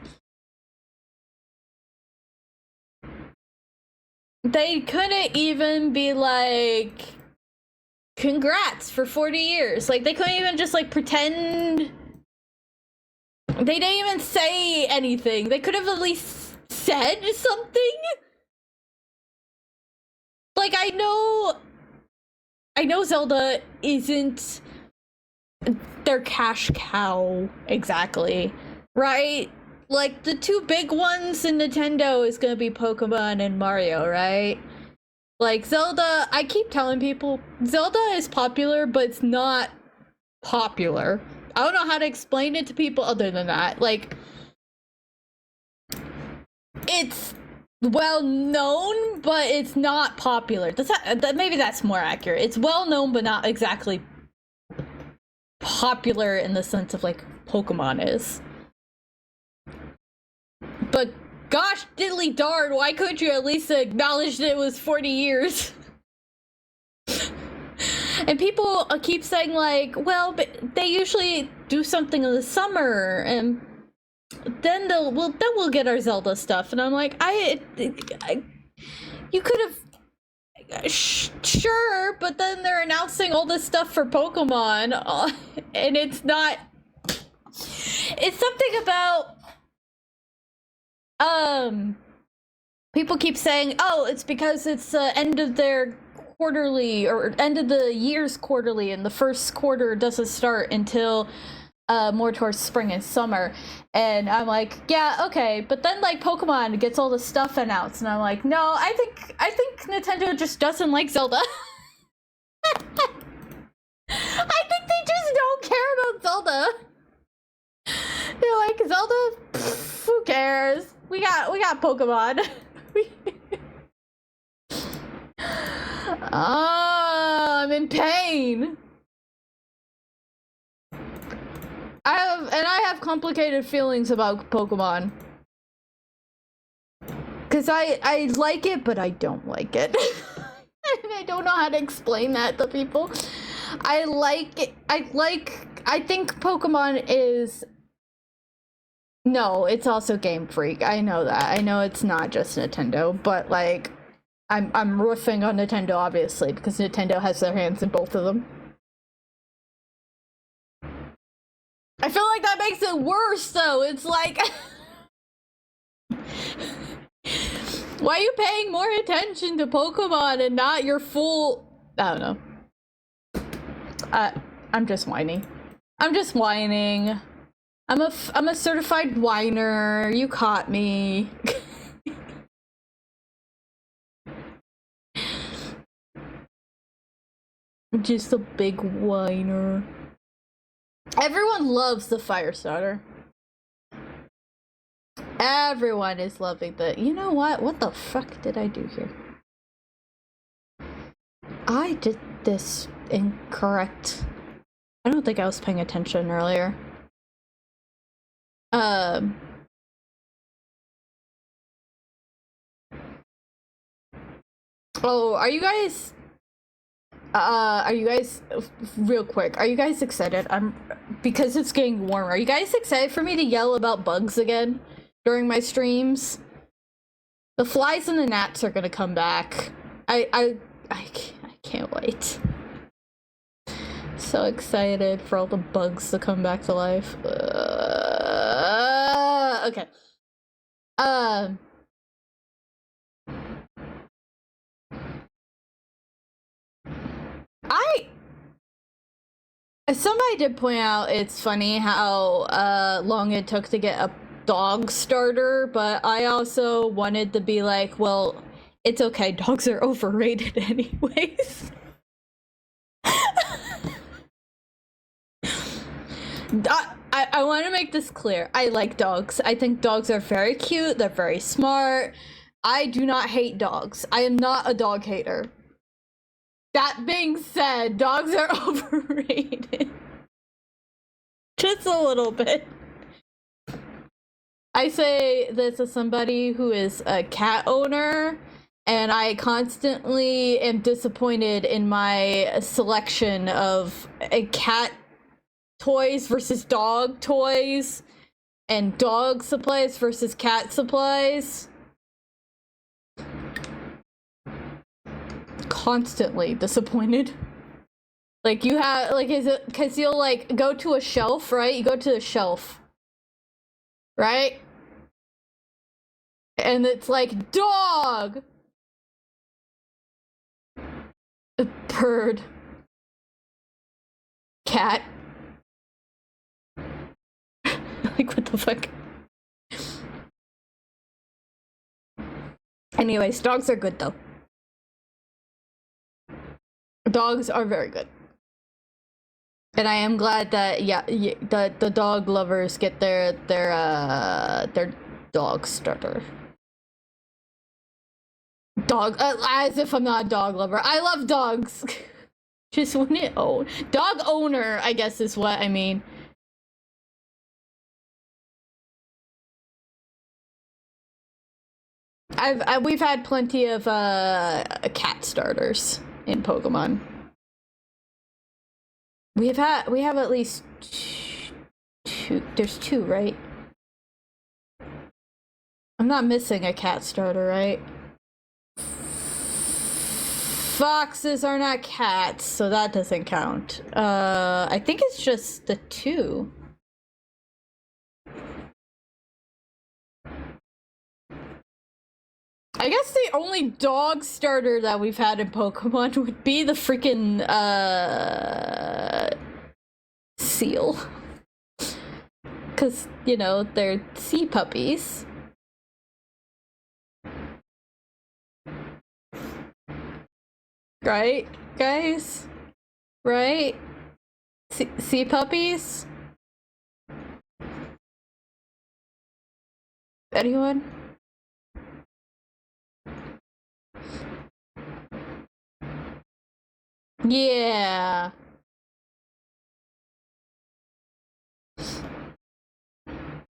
They couldn't even be like, congrats for 40 years. Like, they couldn't even just like pretend. They didn't even say anything. They could have at least said something. Like, I know Zelda isn't their cash cow exactly, right? Like, the two big ones in Nintendo is gonna be Pokemon and Mario, right? Like, Zelda, I keep telling people, Zelda is popular, but it's not popular. I don't know how to explain it to people other than that. Like, it's well known, but it's not popular. Maybe that's more accurate. It's well known, but not exactly popular in the sense of like Pokemon is. But gosh diddly darn, why couldn't you at least acknowledge that it was 40 years? And people keep saying like, well, but they usually do something in the summer, and then we'll get our Zelda stuff. And I'm like, you could have, sure, but then they're announcing all this stuff for Pokemon, and it's not. It's something about people keep saying, oh, it's because it's end of their quarterly or end of the year's quarterly, and the first quarter doesn't start until more towards spring and summer. And I'm like, yeah, okay, but then like Pokemon gets all the stuff announced, and I'm like, no, I think Nintendo just doesn't like Zelda. I think they just don't care about Zelda. They're like, Zelda, pff, who cares? We got Pokemon. Oh, I'm in pain. I have complicated feelings about Pokemon. Cause I like it, but I don't like it. I don't know how to explain that to people. I like it. I think Pokemon is. No, it's also Game Freak. I know that. I know it's not just Nintendo, but like, I'm riffing on Nintendo obviously because Nintendo has their hands in both of them. I feel like that makes it worse though. It's like, why are you paying more attention to Pokemon and not your full? I don't know. I'm just whining. I'm just whining. I'm a certified whiner. You caught me. I'm just a big whiner. Everyone loves the fire starter. Everyone is loving the. You know what? What the fuck did I do here? I did this incorrect. I don't think I was paying attention earlier. Oh, are you guys real quick, are you guys excited? Because it's getting warmer. Are you guys excited for me to yell about bugs again during my streams? The flies and the gnats are gonna come back. I can't wait. So excited for all the bugs to come back to life. Okay. Somebody did point out it's funny how long it took to get a dog starter, but I also wanted to be like, well, it's okay, dogs are overrated anyways. I want to make this clear. I like dogs. I think dogs are very cute. They're very smart. I do not hate dogs. I am not a dog hater. That being said, dogs are overrated. Just a little bit. I say this as somebody who is a cat owner, and I constantly am disappointed in my selection of cat toys versus dog toys, and dog supplies versus cat supplies. Constantly disappointed. Like, you have, like, is it because you'll like go to a shelf, right? You go to the shelf, right? And it's like dog, a bird, cat. Like, what the fuck? Anyways, dogs are good though. Dogs are very good. And I am glad that the dog lovers get their dog starter. Dog, as if I'm not a dog lover. I love dogs. Just want it own. Dog owner, I guess is what I mean. We've had plenty of cat starters in Pokemon. We have at least two. There's two, right? I'm not missing a cat starter, right? Foxes are not cats, so that doesn't count. I think it's just the two. I guess the only dog starter that we've had in Pokemon would be the freaking, seal. Because, you know, they're sea puppies. Right, guys? Right? Sea puppies? Anyone? Yeah.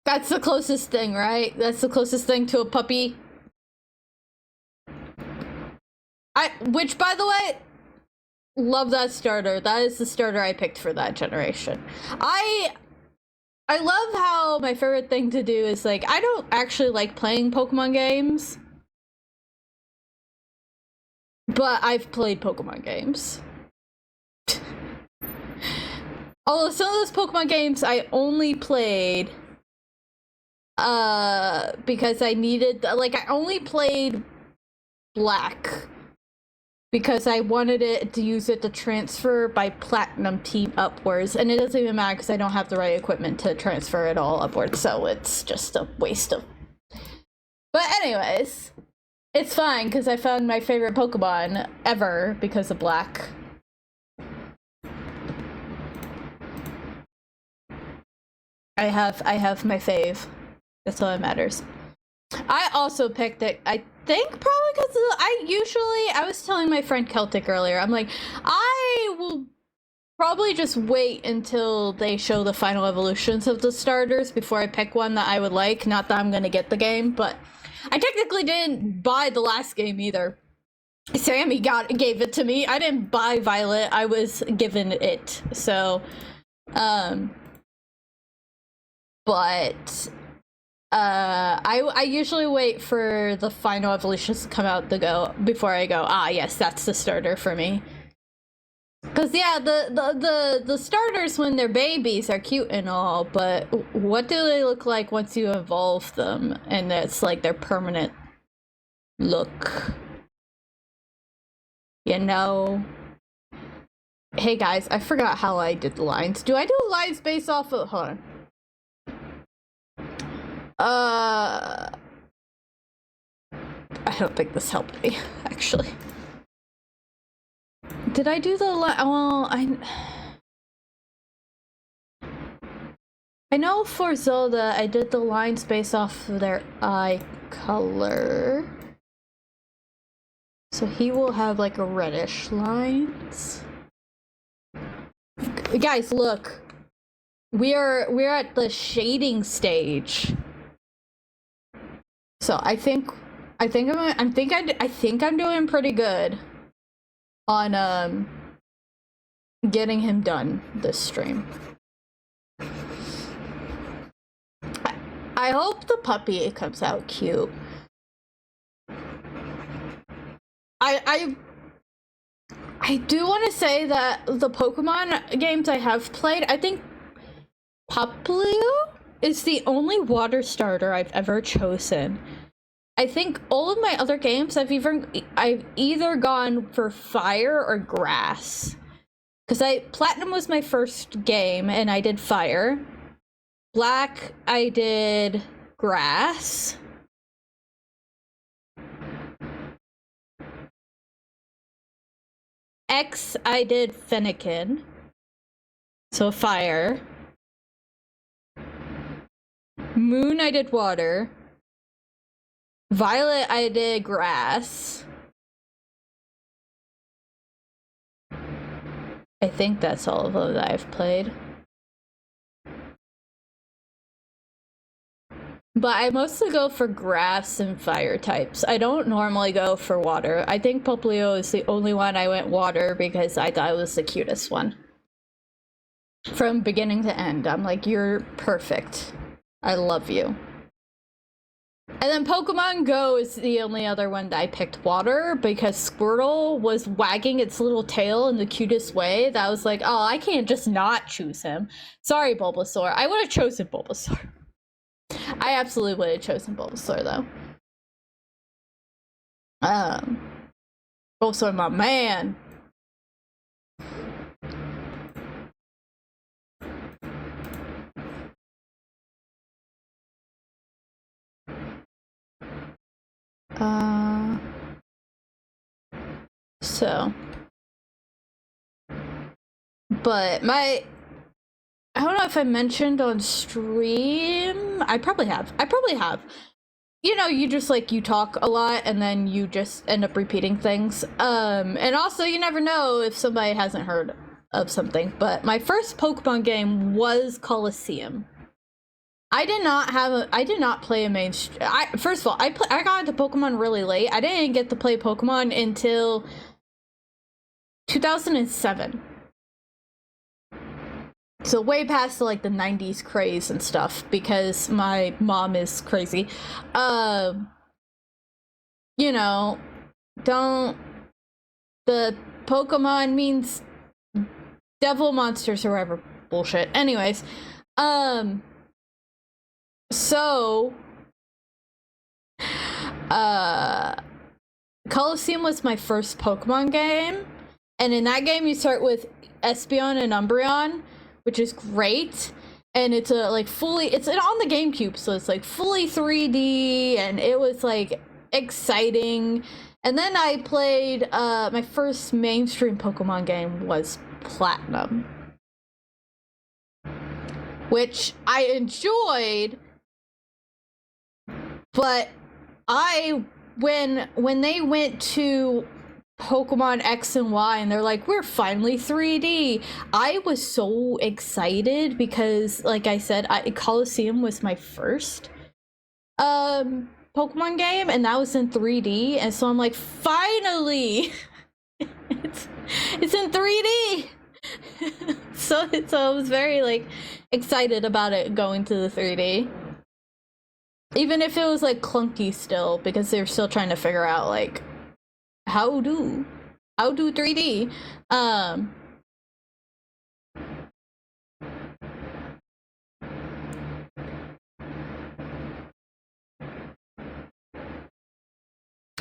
That's the closest thing, right? That's the closest thing to a puppy. Which, by the way, love that starter. That is the starter I picked for that generation. I love how my favorite thing to do is, like, I don't actually like playing Pokemon games, but I've played Pokemon games. Although some of those Pokemon games I only played because I needed, like, I only played Black because I wanted it to use it to transfer by Platinum team upwards, and it doesn't even matter because I don't have the right equipment to transfer it all upwards, so it's just a waste of... But anyways, it's fine because I found my favorite Pokemon ever because of Black. I have my fave. That's all that matters. I also picked it, I think probably because I was telling my friend Celtic earlier, I'm like, I will probably just wait until they show the final evolutions of the starters before I pick one that I would like. Not that I'm gonna get the game, but I technically didn't buy the last game either. Sammy gave it to me. I didn't buy Violet, I was given it. So, but I usually wait for the final evolutions to come out before I go, ah, yes, that's the starter for me. Because, yeah, the starters when they're babies are cute and all, but what do they look like once you evolve them? And it's like their permanent look. You know? Hey guys, I forgot how I did the lines. Do I do lines based off of... Hold on. I don't think this helped me, actually. Did I do the well, I know for Zelda, I did the lines based off of their eye color. So he will have like a reddish lines. Guys, look. We're at the shading stage. So I think I'm doing pretty good on getting him done this stream. I hope the puppy comes out cute. I do want to say that the Pokemon games I have played, I think Popplio is the only water starter I've ever chosen. I think all of my other games I've either gone for fire or grass. Because Platinum was my first game and I did fire. Black, I did grass. X, I did Fennekin. So fire. Moon, I did water. Violet, I did grass. I think that's all of them that I've played. But I mostly go for grass and fire types. I don't normally go for water. I think Popplio is the only one I went water because I thought it was the cutest one. From beginning to end. I'm like, you're perfect. I love you. And then Pokemon Go is the only other one that I picked water because Squirtle was wagging its little tail in the cutest way that I was like, oh, I can't just not choose him. Sorry, Bulbasaur. I would have chosen Bulbasaur. I absolutely would have chosen Bulbasaur, though. Bulbasaur, my man. So. But I don't know if I mentioned on stream. I probably have. You know, you just like, you talk a lot and then you just end up repeating things. And also you never know if somebody hasn't heard of something. But my first Pokemon game was Colosseum. I did not play a mainstream. First of all, I got into Pokemon really late. I didn't get to play Pokemon until 2007. So way past like the 90s craze and stuff because my mom is crazy. You know, the Pokemon means devil, monsters, or whatever bullshit. Anyways, so Colosseum was my first Pokemon game, and in that game you start with Espeon and Umbreon, which is great, and it's on the GameCube, so it's like fully 3D, and it was like exciting. And then I played my first mainstream Pokemon game was Platinum, which I enjoyed, but when they went to Pokemon X and Y and they're like, we're finally 3D, I was so excited because, like I said, Colosseum was my first Pokemon game, and that was in 3D, and so I'm like, finally it's in 3D. so I was very like excited about it going to the 3D, even if it was like clunky still, because they're still trying to figure out like how do 3D.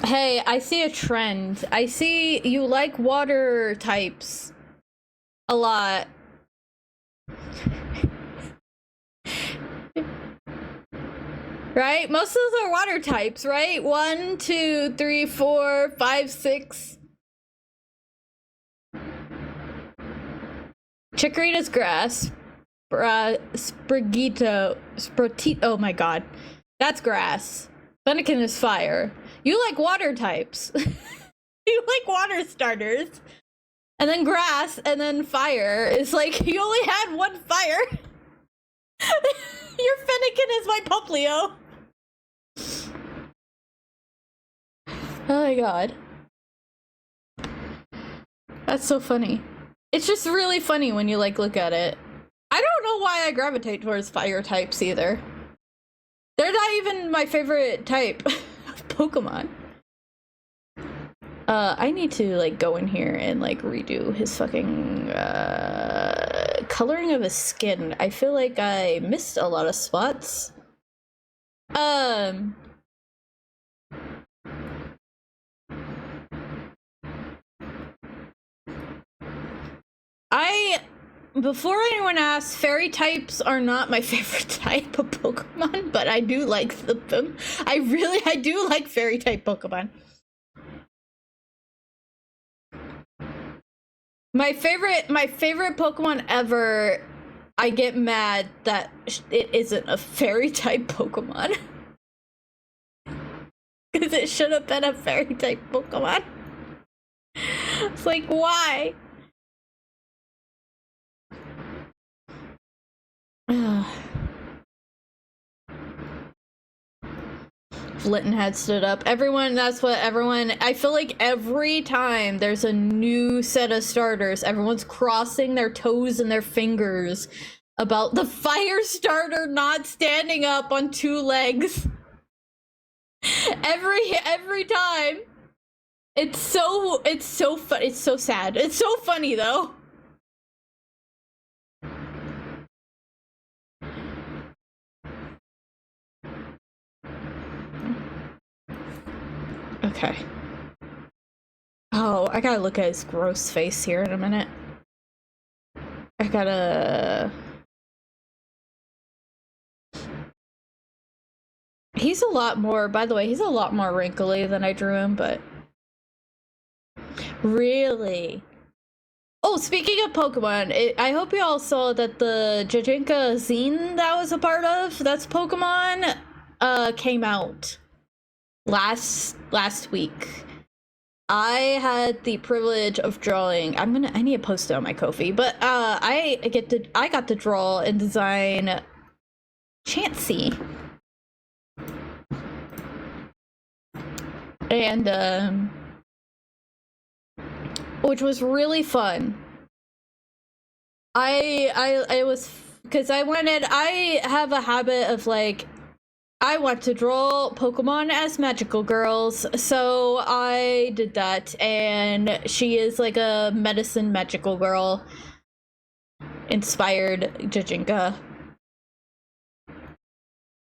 Hey, I see a trend. I see you like water types a lot. Right? Most of those are water types, right? 1, 2, 3, 4, 5, 6. Chikorita's grass. Oh my god. That's grass. Fennekin is fire. You like water types. You like water starters. And then grass, and then fire. It's like, you only had one fire. Your Fennekin is my Poplio. Oh my god. That's so funny. It's just really funny when you like look at it. I don't know why I gravitate towards fire types either. They're not even my favorite type of Pokemon. I need to like go in here and like redo his fucking coloring of his skin. I feel like I missed a lot of spots. Before anyone asks, fairy types are not my favorite type of Pokemon, but I do like them. I do like fairy type Pokemon. My favorite Pokemon ever, I get mad that it isn't a fairy type Pokemon. Because it should have been a fairy type Pokemon. It's like, why? Linton had stood up. Everyone, that's what everyone, I feel like every time there's a new set of starters, everyone's crossing their toes and their fingers about the fire starter not standing up on 2 legs. Every time. It's so fun. It's so sad. It's so funny though. Okay. Oh, I gotta look at his gross face here in a minute. I gotta... He's a lot more, by the way, he's a lot more wrinkly than I drew him, but... Really? Oh, speaking of Pokemon, I hope you all saw that the Jajinka zine that I was a part of, that's Pokemon, came out last week. I had the privilege of drawing. I need to post it on my Ko-fi, but I got to draw and design Chansey. And which was really fun. I was, because I have a habit of like, I want to draw Pokemon as magical girls, so I did that, and she is like a medicine magical girl inspired Jajinka.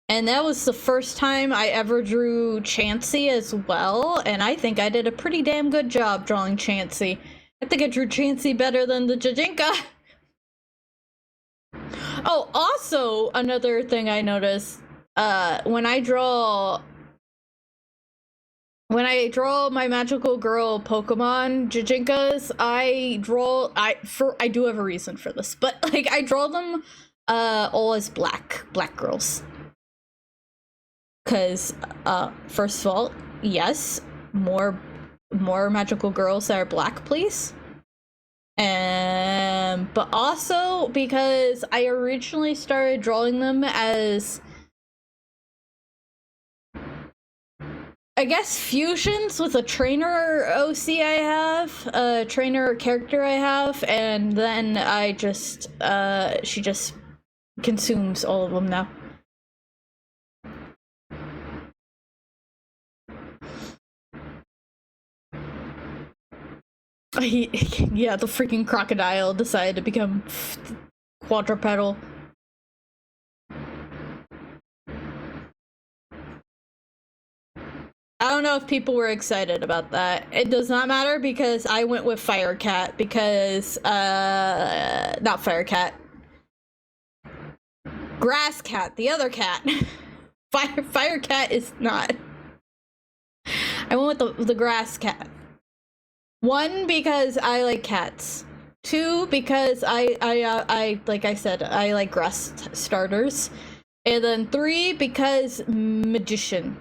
And that was the first time I ever drew Chansey as well, and I think I did a pretty damn good job drawing Chansey. I think I drew Chansey better than the Jajinka. Oh, also, another thing I noticed, when I draw my magical girl Pokemon Jajinkas, I do have a reason for this, but like I draw them all as black girls. Cause first of all, yes, more magical girls that are black, please. But also because I originally started drawing them as, I guess, fusions with a trainer OC I have, a trainer character I have, and then I just, she just consumes all of them now. Yeah, the freaking crocodile decided to become quadrupedal. I don't know if people were excited about that. It does not matter because I went with Fire Cat because, not Fire Cat. Grass Cat, the other cat. Fire Cat is not. I went with the Grass Cat. 1, because I like cats. 2, because I like I said, I like grass starters. And then 3, because magician.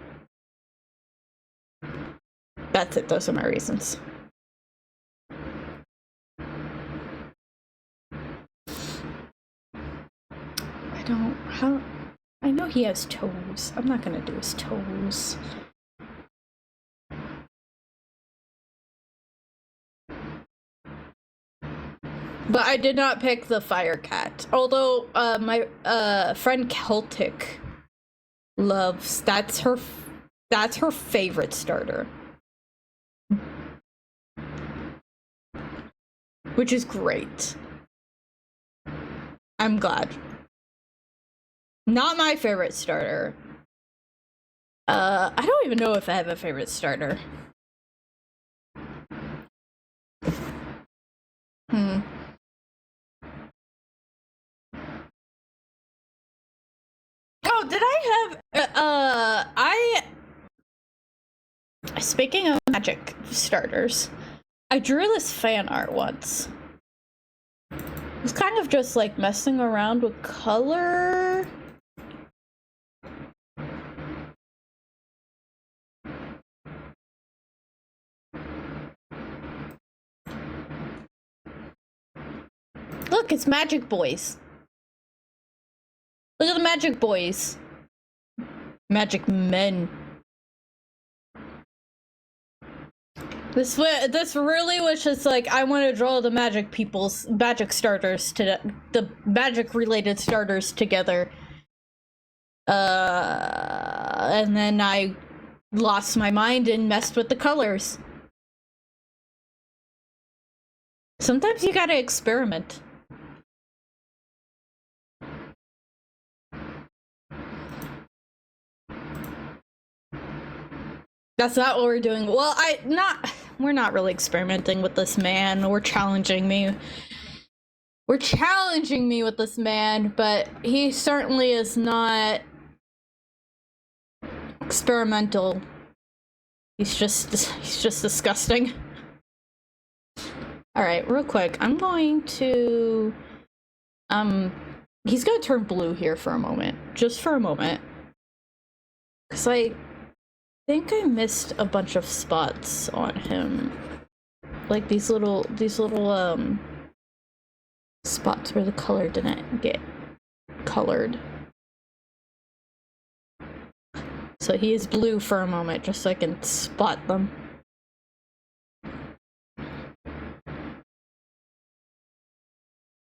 That's it, those are my reasons. I know he has toes. I'm not gonna do his toes. But I did not pick the Fire Cat. Although, my, friend Celtic loves, that's her favorite starter. Which is great. I'm glad. Not my favorite starter. I don't even know if I have a favorite starter. Oh, did I have, speaking of magic starters, I drew this fan art once. It was kind of just like messing around with color. Look, it's Magic Boys. Look at the Magic Boys. Magic Men. This really was just like, I want to draw the magic starters to the magic related starters together. And then I lost my mind and messed with the colors. Sometimes you gotta experiment. That's not what we're doing. Well, we're not really experimenting with this man. We're challenging me. We're challenging me with this man, but he certainly is not experimental. He's just disgusting. All right, real quick. I'm going to he's going to turn blue here for a moment. Just for a moment. Cuz I think I missed a bunch of spots on him. Like these little spots where the color didn't get colored. So he is blue for a moment, just so I can spot them.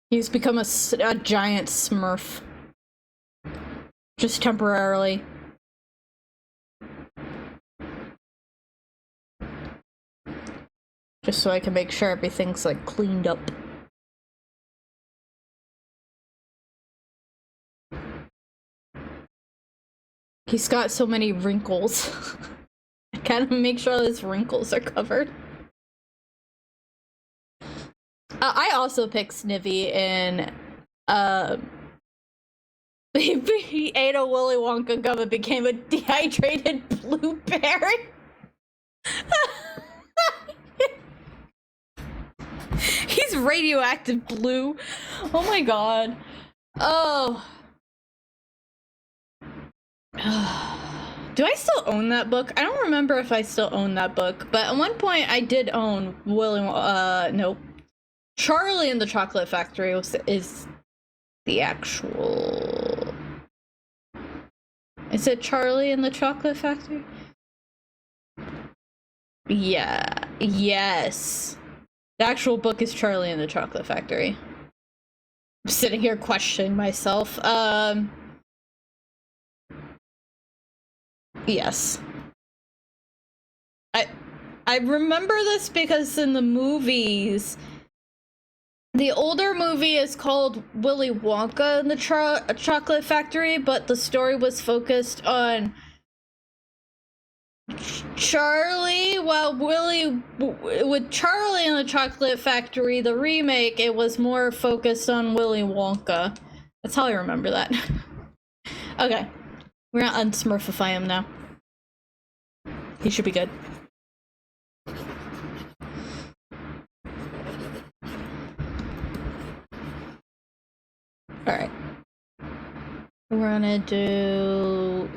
He's become a giant smurf. Just temporarily. Just so I can make sure everything's like cleaned up. He's got so many wrinkles. I gotta make sure his wrinkles are covered. I also picked Snivy in, he ate a Willy Wonka gum and became a dehydrated blueberry. He's radioactive blue. Oh my god. Oh. Do I still own that book? I don't remember if I still own that book, but at one point I did own nope. Charlie and the Chocolate Factory is the actual... Is it Charlie and the Chocolate Factory? Yeah. Yes. The actual book is Charlie and the Chocolate Factory. I'm sitting here questioning myself. Yes. I remember this because in the movies... The older movie is called Willy Wonka and the Chocolate Factory, but the story was focused on Charlie, while with Charlie and the Chocolate Factory, the remake, it was more focused on Willy Wonka. That's how I remember that. Okay. We're gonna unsmurfify him now. He should be good. Alright. We're gonna do...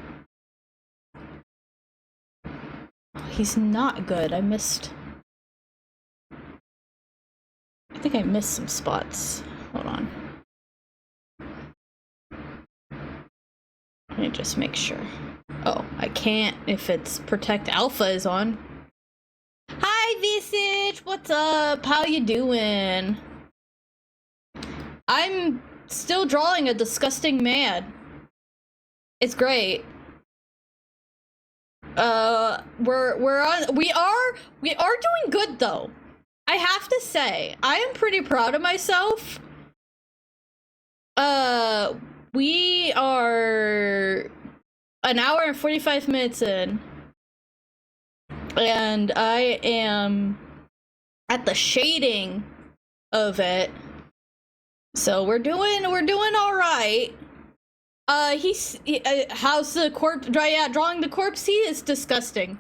He's not good. I think I missed some spots. Hold on. Let me just make sure. Oh, I can't if it's Protect Alpha is on. Hi, Visage! What's up? How you doing? I'm still drawing a disgusting man. It's great. We are doing good though. I have to say, I am pretty proud of myself. We are an hour and 45 minutes in, and I am at the shading of it. So we're doing all right. How's the corpse? Yeah, drawing the corpse. He is disgusting.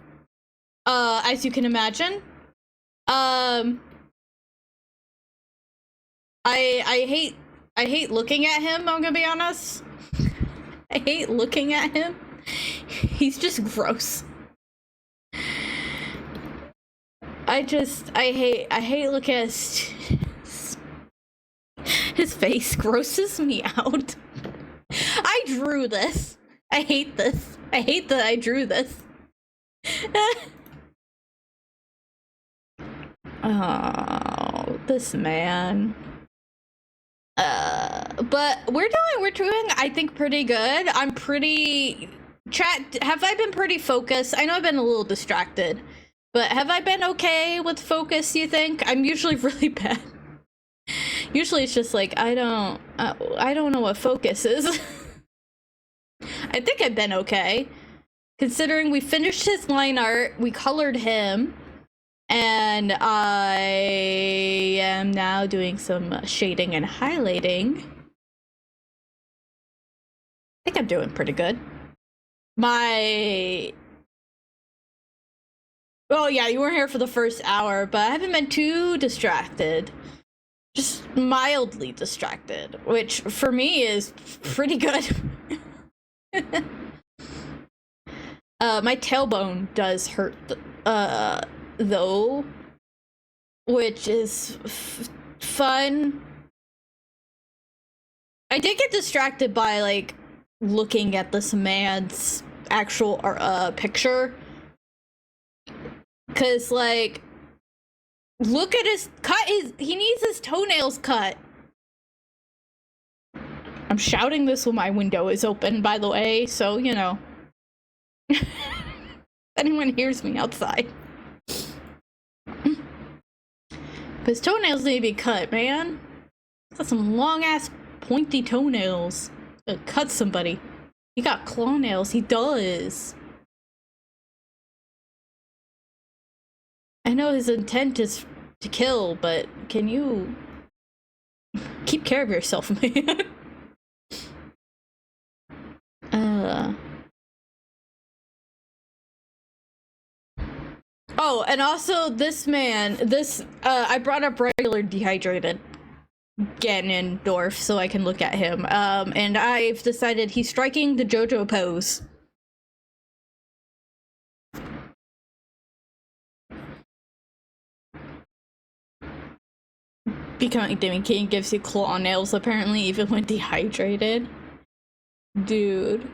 As you can imagine. I hate looking at him. I'm gonna be honest. I hate looking at him. He's just gross. I hate looking at his face. Grosses me out. I drew this. I hate this. I hate that I drew this. Oh, this man. But we're doing, I think, pretty good. I'm pretty... Chat, have I been pretty focused? I know I've been a little distracted, but have I been okay with focus, you think? I'm usually really bad. Usually it's just like, I don't know what focus is. I think I've been okay. Considering we finished his line art, we colored him, and I am now doing some shading and highlighting. I think I'm doing pretty good. Oh yeah, you weren't here for the first hour, but I haven't been too distracted. Just mildly distracted, which for me is pretty good. My tailbone does hurt, though, which is fun. I did get distracted by, like, looking at this man's actual picture. Because, like, look at his cut. He needs his toenails cut. I'm shouting this when my window is open, by the way, so, you know. If anyone hears me outside. His toenails need to be cut, man. He's got some long-ass pointy toenails. Cut somebody. He got claw nails. He does. I know his intent is to kill, but can you keep care of yourself, man? Oh, and also this man, I brought up regular dehydrated Ganon dorf so I can look at him. And I've decided he's striking the JoJo pose. Becoming Demon King gives you claw nails, apparently, even when dehydrated. Dude.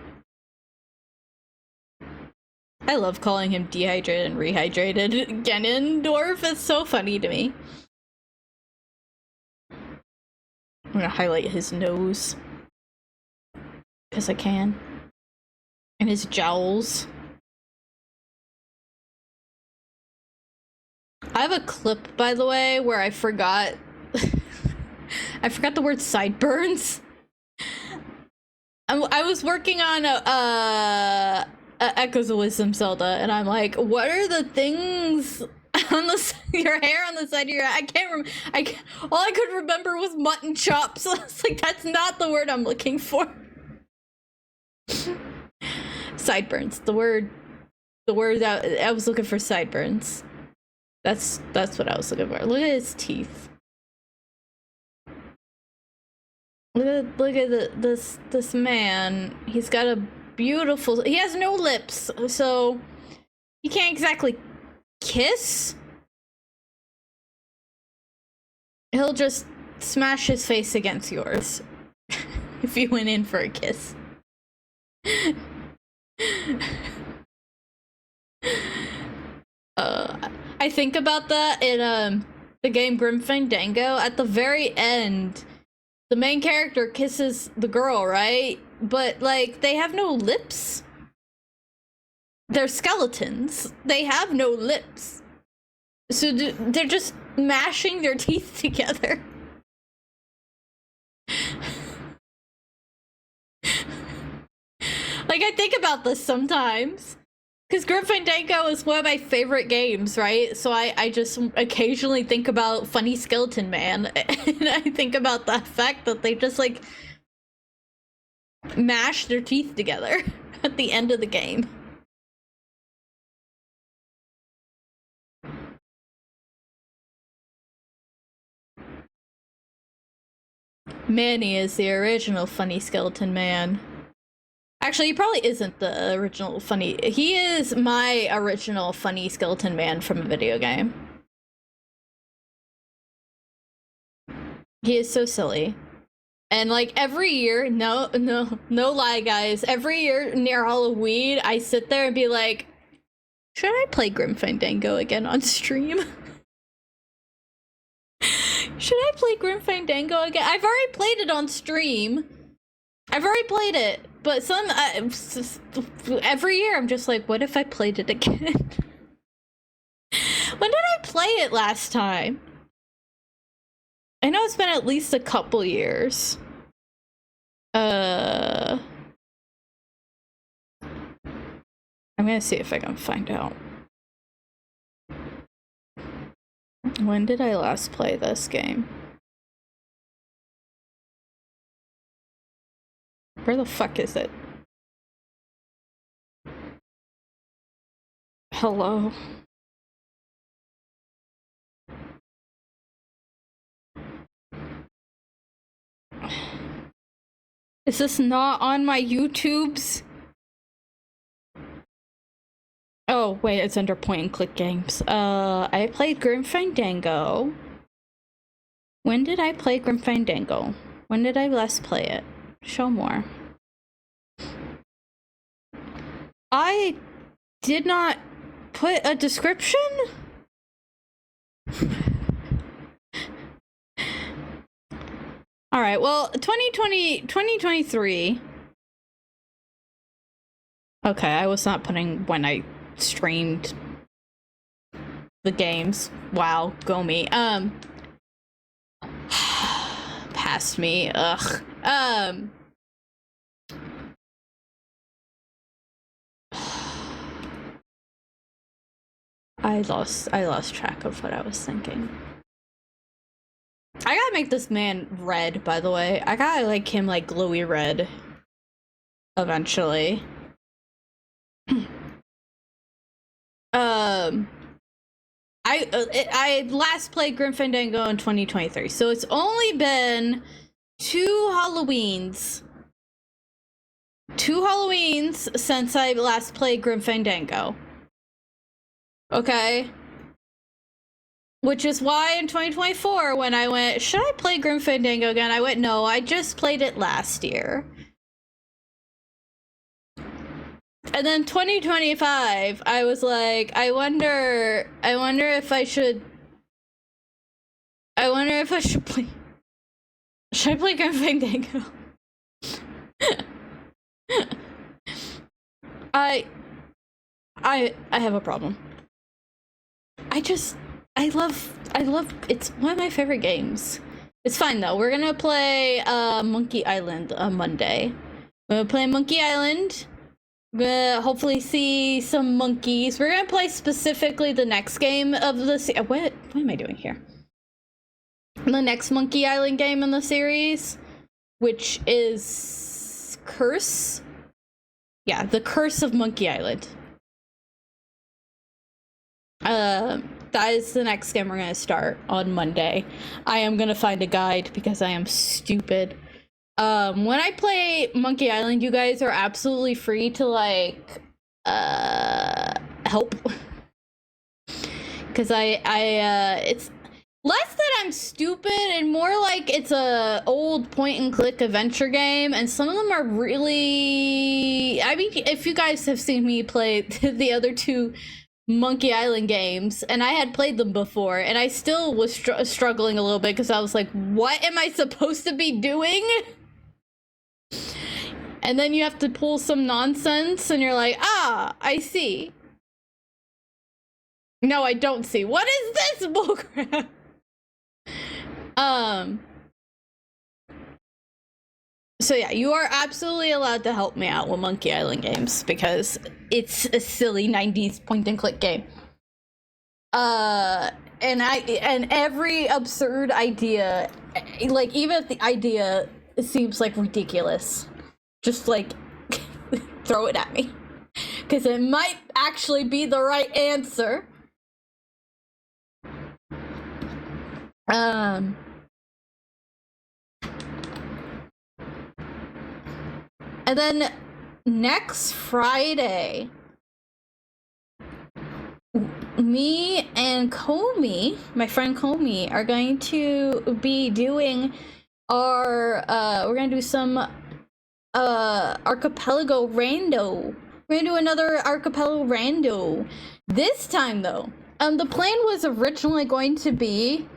I love calling him dehydrated and rehydrated Ganondorf. It's so funny to me. I'm gonna highlight his nose. Because I can. And his jowls. I have a clip, by the way, where I forgot... I forgot the word sideburns. I was working on Echoes of Wisdom Zelda, and I'm like, what are the things on your hair on the side of your head? I can't remember. All I could remember was mutton chops. So I was like, that's not the word I'm looking for. Sideburns. The word I was looking for sideburns. That's what I was looking for. Look at his teeth. Look at this man. He's got a beautiful... He has no lips, so he can't exactly kiss. He'll just smash his face against yours if you went in for a kiss. I think about that in the game Grim Fandango. At the very end, the main character kisses the girl, right? But, like, they have no lips. They're skeletons. They have no lips. So they're just mashing their teeth together. Like, I think about this sometimes. Because Grim Fandango is one of my favorite games, right? So I just occasionally think about Funny Skeleton Man. And I think about the fact that they just, like, mash their teeth together at the end of the game. Manny is the original Funny Skeleton Man. Actually, he probably isn't the original funny. He is my original Funny Skeleton Man from a video game. He is so silly. And, like, every year, no lie, guys, every year near Halloween, I sit there and be like, should I play Grim Fandango again on stream? Should I play Grim Fandango again? I've already played it on stream. I've already played it, but every year I'm just like, what if I played it again? When did I play it last time? I know it's been at least a couple years. I'm gonna see if I can find out. When did I last play this game? Where the fuck is it? Hello? Is this not on my YouTubes? Oh, wait, it's under point and click games. I played Grim Fandango. When did I play Grim Fandango? When did I last play it? Show more. I did not put a description? Alright, well, 2023. Okay, I was not putting when I streamed the games. Wow, go me. Past me, ugh. I lost track of what I was thinking. I gotta make this man red, by the way. I gotta make him like glowy red eventually. I last played Grim Fandango in 2023, so it's only been two Halloweens since I last played Grim Fandango. Okay? Which is why in 2024, when I went, should I play Grim Fandango again? I went, no, I just played it last year. And then 2025, I was like, I wonder if I should play, should I play Grim Fandango? I have a problem. I love, it's one of my favorite games. It's fine though. We're gonna play Monkey Island on Monday. We're gonna play Monkey Island. We're gonna hopefully see some monkeys. We're gonna play specifically the next game of the what am I doing here? The next Monkey Island game in the series, which is Curse. Yeah, the Curse of Monkey Island. That is the next game we're gonna start on Monday. I am gonna find a guide because I am stupid. When I play Monkey Island, you guys are absolutely free to like help. Cause it's less that I'm stupid and more like it's a old point and click adventure game, and some of them are really, I mean, if you guys have seen me play the other two Monkey Island games, and I had played them before, and I still was struggling a little bit because I was like, what am I supposed to be doing? And then you have to pull some nonsense, and you're like, ah, I see. No, I don't see. What is this bullcrap? So yeah, you are absolutely allowed to help me out with Monkey Island games because it's a silly 90s point and click game. And every absurd idea, like even if the idea seems like ridiculous, just like throw it at me because it might actually be the right answer. And then next Friday, me and Comey, my friend Comey, are going to be doing our, we're gonna do some archipelago rando. We're gonna do another archipelago rando. This time though, the plan was originally going to be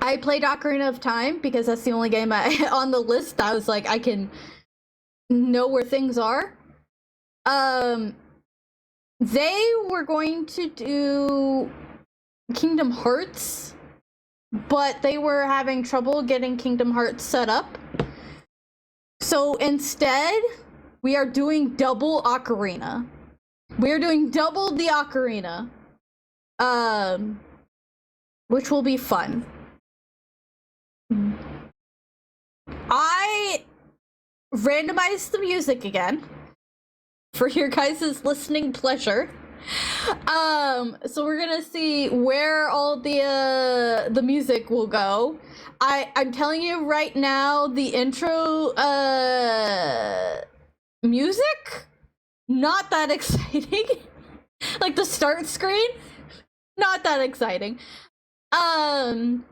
I played Ocarina of Time because that's the only game on the list I was like, I can know where things are. They were going to do Kingdom Hearts, but they were having trouble getting Kingdom Hearts set up. So instead, we are doing double Ocarina. We are doing double the Ocarina. Which will be fun. I randomized the music again for your guys' listening pleasure. So we're gonna see where all the music will go. I'm telling you right now, the intro music, not that exciting. Like the start screen, not that exciting. And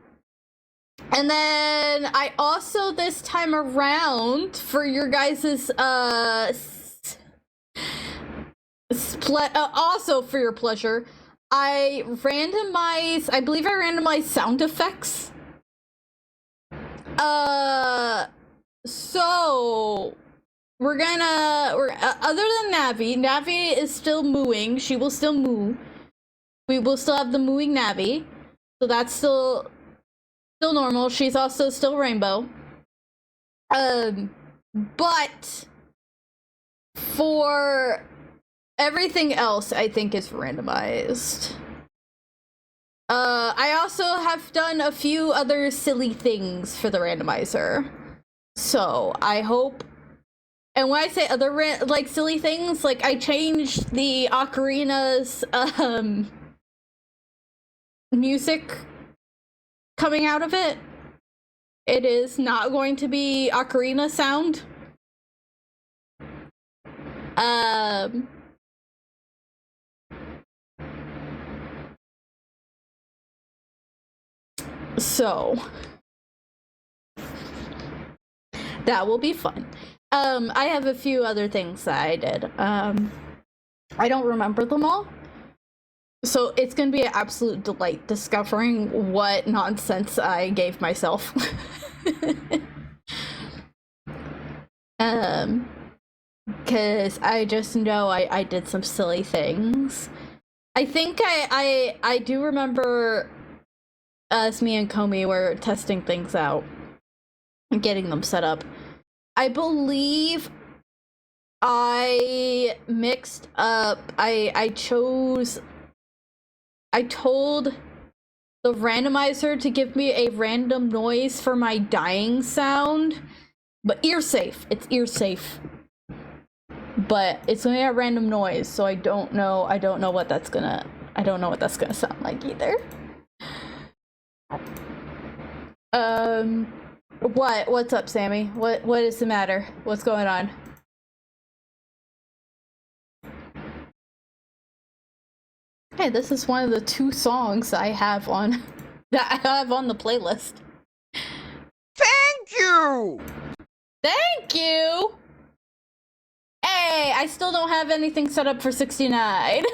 then I also this time around for your guys's also for your pleasure, I believe I randomized sound effects. So we're other than Navi is still mooing. She will still moo. We will still have the mooing Navi. So that's still normal. She's also still rainbow. But for everything else, I think is randomized. I also have done a few other silly things for the randomizer. So I hope, and when I say other like silly things, like I changed the Ocarina's music coming out of it. It is not going to be Ocarina sound. So that will be fun. I have a few other things that I did. I don't remember them all. So it's gonna be an absolute delight discovering what nonsense I gave myself. Because I just know I did some silly things. I think I do remember us, me and Comey were testing things out and getting them set up. I believe I mixed up, I told the randomizer to give me a random noise for my dying sound, but ear safe. It's ear safe. But it's gonna be a random noise, so I don't know what that's gonna sound like either. What's up, Sammy? What is the matter? What's going on? Hey, this is one of the 2 songs I have on the playlist. Thank you! Thank you! Hey, I still don't have anything set up for 69.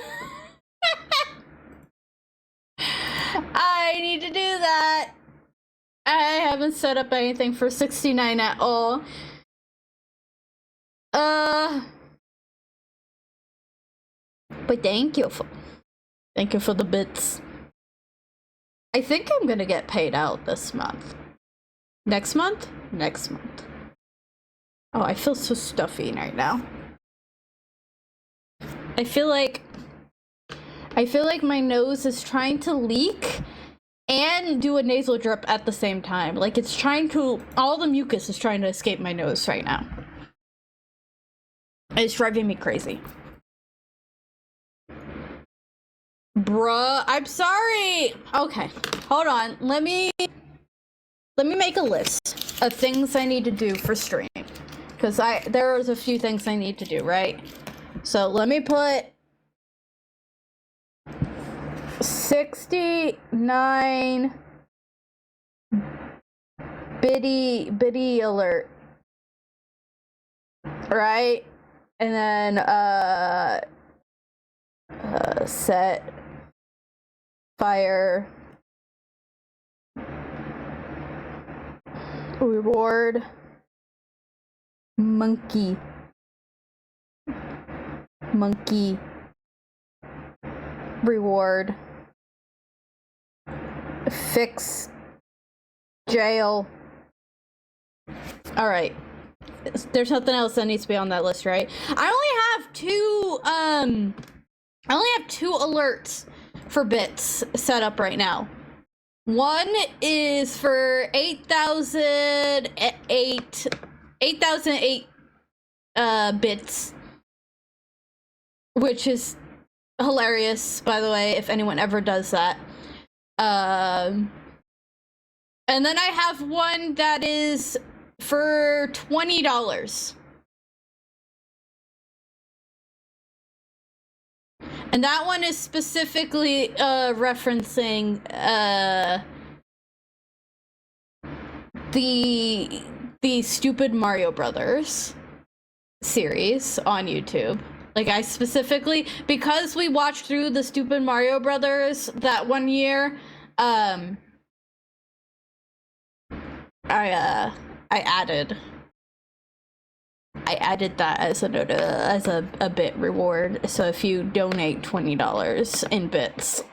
I need to do that. I haven't set up anything for 69 at all. But thank you for the bits. I think I'm gonna get paid out this month. Next month? Next month. Oh, I feel so stuffy right now. I feel like my nose is trying to leak and do a nasal drip at the same time. Like it's trying to, all the mucus is trying to escape my nose right now. It's driving me crazy. Bruh, I'm sorry. Okay, hold on. Let me make a list of things I need to do for stream. Because there's a few things I need to do, right? So let me put 69 biddy alert. Right? And then set fire Reward. Monkey. Monkey. Reward. Fix. Jail. Alright. There's nothing else that needs to be on that list, right? I only have two alerts for bits set up right now. One is for 8,008 bits, which is hilarious, by the way, if anyone ever does that. And then I have one that is for $20. And that one is specifically referencing the stupid Mario Brothers series on YouTube. Like, I specifically, because we watched through the stupid Mario Brothers that one year, I added that as a bit reward. So if you donate $20 in bits,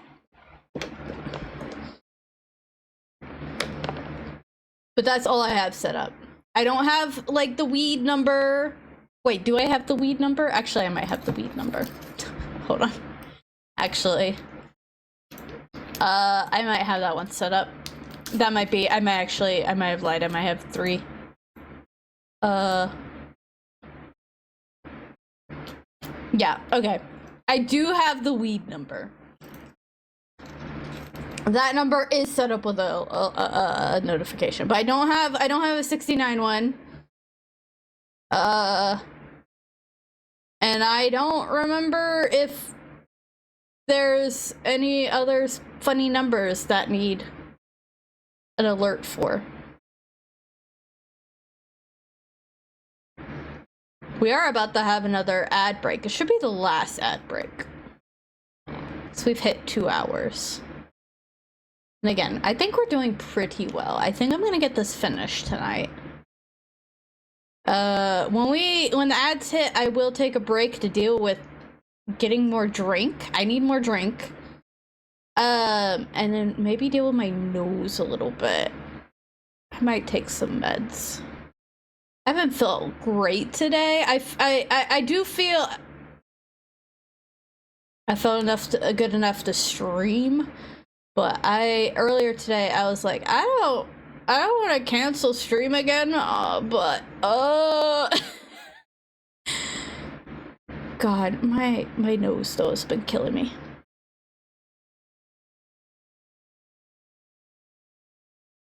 but that's all I have set up. I don't have like the weed number. Wait, do I have the weed number? Actually, I might have the weed number. Hold on. Actually, I might have that one set up. That might be. I might have lied. I might have 3. Yeah, okay. I do have the weed number. That number is set up with a notification, but I don't have a 69 one. And I don't remember if there's any other funny numbers that need an alert for. We are about to have another ad break. It should be the last ad break. So we've hit 2 hours. And again, I think we're doing pretty well. I think I'm gonna get this finished tonight. When the ads hit, I will take a break to deal with getting more drink. I need more drink. And then maybe deal with my nose a little bit. I might take some meds. I haven't felt great today. I do feel I felt good enough to stream, but earlier today I was like, I don't want to cancel stream again, but God, my nose though has been killing me.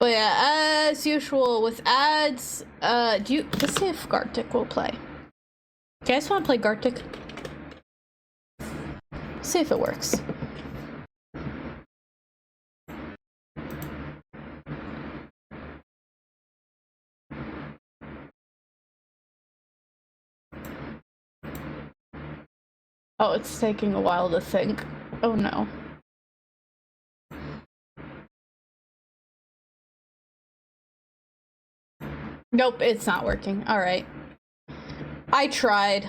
But yeah, as usual with ads, let's see if Gartic will play. You guys want to play Gartic? See if it works. Oh, it's taking a while to think. Oh no. Nope, it's not working. Alright. I tried.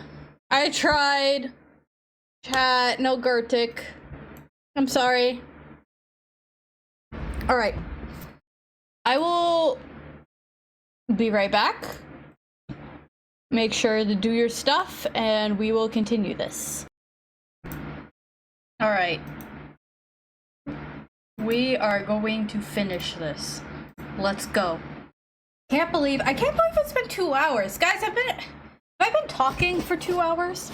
Chat, no Gertic. I'm sorry. Alright. I will be right back. Make sure to do your stuff, and we will continue this. Alright. We are going to finish this. Let's go. I can't believe it's been 2 hours. Guys, have I been talking for 2 hours?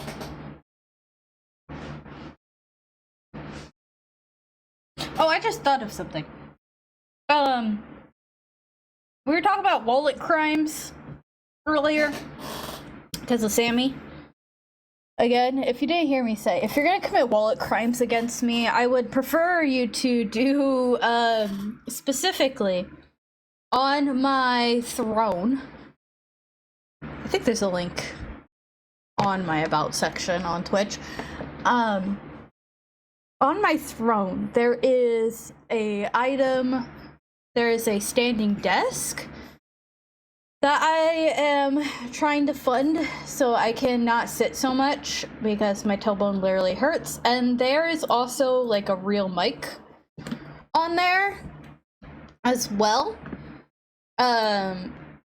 Oh, I just thought of something. We were talking about wallet crimes earlier because of Sammy. Again, if you didn't hear me say, if you're gonna commit wallet crimes against me, I would prefer you to do, specifically on my throne. I think there's a link on my about section on Twitch. On my throne, there is a standing desk that I am trying to fund so I cannot sit so much because my tailbone literally hurts. And there is also like a real mic on there as well.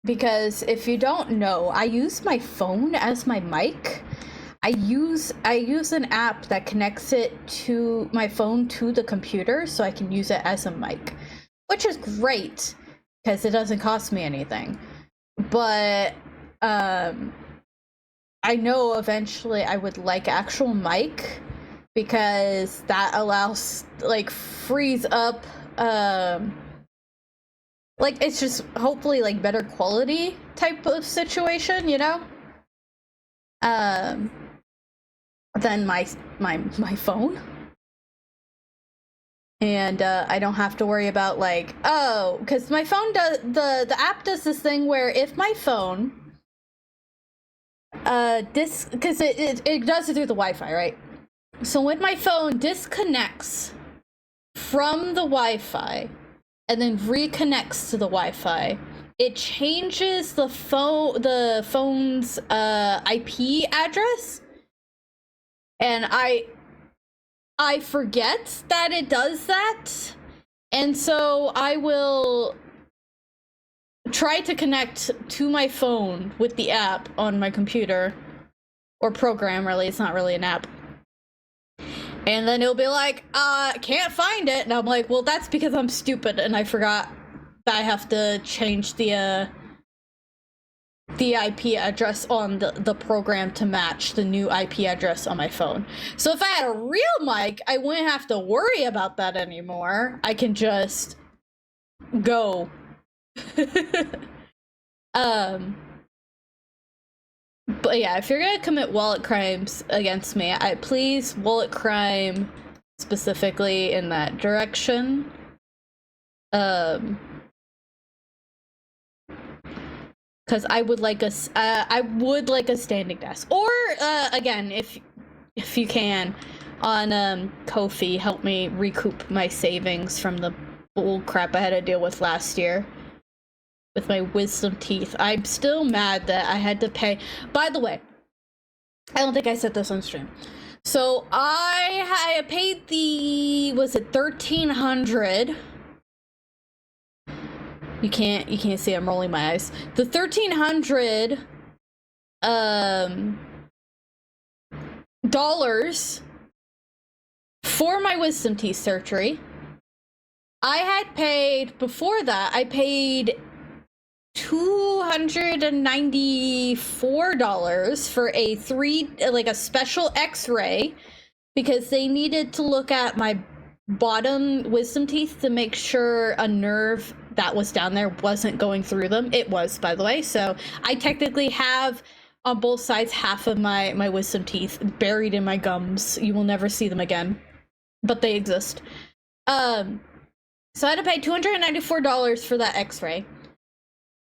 Because if you don't know, I use my phone as my mic. I use an app that connects it to my phone to the computer so I can use it as a mic, which is great because it doesn't cost me anything. But I know eventually I would like actual mic because that allows, like, frees up, like, it's just hopefully like better quality type of situation, you know? Than my phone. And I don't have to worry about, like, oh, because my phone does, the app does this thing where if my phone because it does it through the Wi-Fi, right? So when my phone disconnects from the Wi-Fi and then reconnects to the Wi-Fi, it changes the phone's IP address, and I forget that it does that, and so I will try to connect to my phone with the app on my computer, or program, really, it's not really an app. And then it'll be like, can't find it, and I'm like, well, that's because I'm stupid and I forgot that I have to change the IP address on the program to match the new IP address on my phone. So if I had a real mic, I wouldn't have to worry about that anymore. I can just go. But yeah, if you're gonna commit wallet crimes against me, please wallet crime specifically in that direction. Because I would like a standing desk, or again, if you can, on Ko-fi, help me recoup my savings from the bull crap I had to deal with last year with my wisdom teeth. I'm still mad that I had to pay. By the way, I don't think I said this on stream. So I paid the, was it $1,300? You can't see, I'm rolling my eyes. The $1,300 dollars for my wisdom teeth surgery. I had paid, before that, I paid $294 for a special x-ray, because they needed to look at my bottom wisdom teeth to make sure a nerve that was down there wasn't going through them. It was, by the way. So I technically have on both sides half of my wisdom teeth buried in my gums. You will never see them again, but they exist. So I had to pay $294 for that x-ray.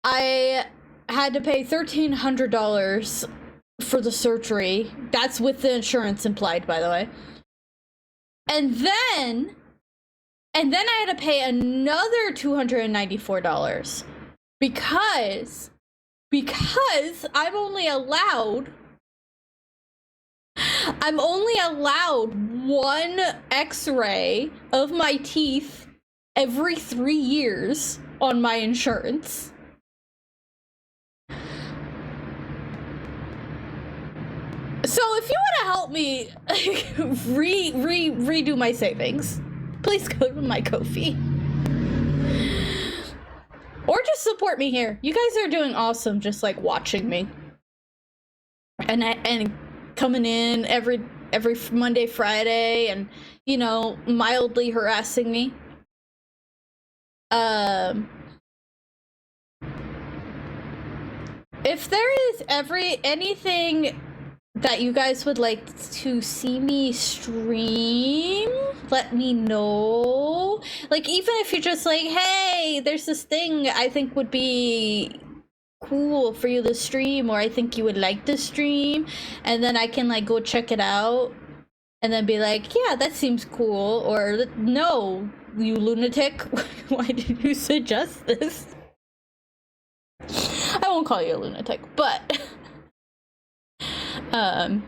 I had to pay $1,300 for the surgery. That's with the insurance implied, by the way. And then I had to pay another $294 because I'm only allowed one x-ray of my teeth every 3 years on my insurance. So if you want to help me redo my savings, please go to my Ko-fi. Or just support me here. You guys are doing awesome, just like watching me. And coming in every Monday, Friday, and, you know, mildly harassing me. If there is anything that you guys would like to see me stream, let me know. Like, even if you're just like, hey, there's this thing I think would be cool for you to stream, or I think you would like to stream, and then I can, like, go check it out and then be like, yeah, that seems cool, or no, you lunatic, why did you suggest this? I won't call you a lunatic, but yeah.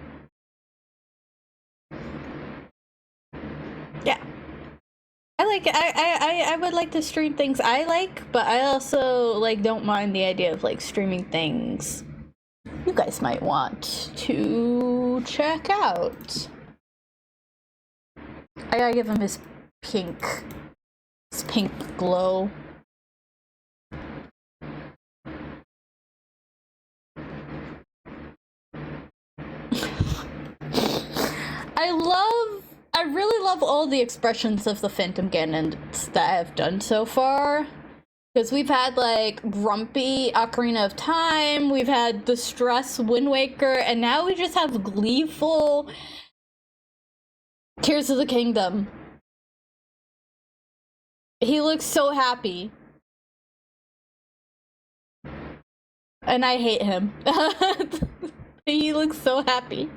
I would like to stream things I like, but I also like don't mind the idea of like streaming things you guys might want to check out. I gotta give him his pink glow. I really love all the expressions of the Phantom Ganons that I've done so far. Because we've had, like, Grumpy Ocarina of Time, we've had Distress Wind Waker, and now we just have Gleeful Tears of the Kingdom. He looks so happy. And I hate him. He looks so happy.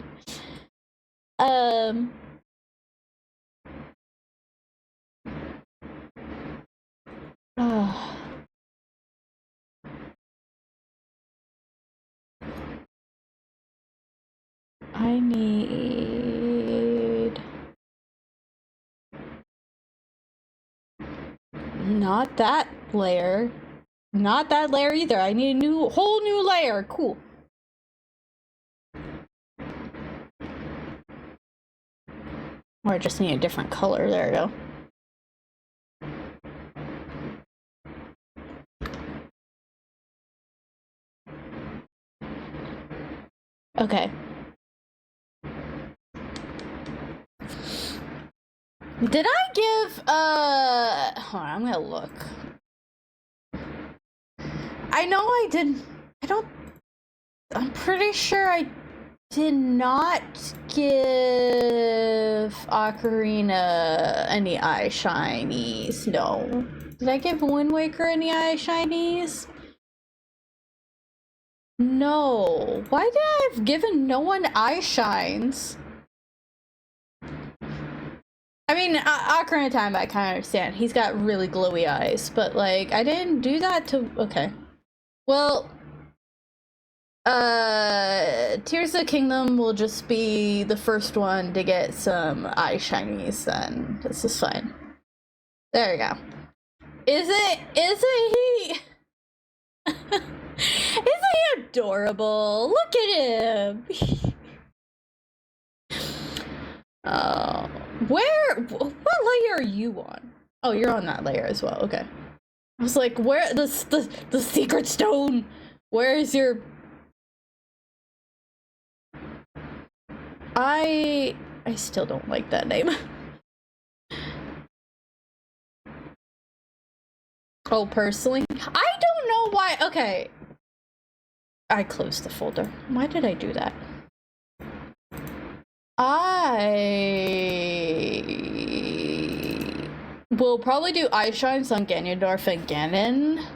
I need... Not that layer. Not that layer either. I need a whole new layer. Cool. Or I just need a different color. There we go. Okay. Did I give, hold on, I'm gonna look. I know I did, I'm pretty sure I did not give Ocarina any eye shinies, no. Did I give Wind Waker any eye shinies? No. Why did I have given no one eye shines? I mean, Ocarina of Time, I kind of understand. He's got really glowy eyes, but, like, I didn't do that to... Okay. Well, Tears of the Kingdom will just be the first one to get some eye shinies, then. This is fine. There we go. Isn't he... Isn't he adorable? Look at him! Oh... what layer are you on? Oh, you're on that layer as well. Okay. I was like, where the secret stone? Where is your? I still don't like that name. Oh, personally, I don't know why. Okay. I closed the folder. Why did I do that? I will probably do eye shines on Ganondorf and Ganon,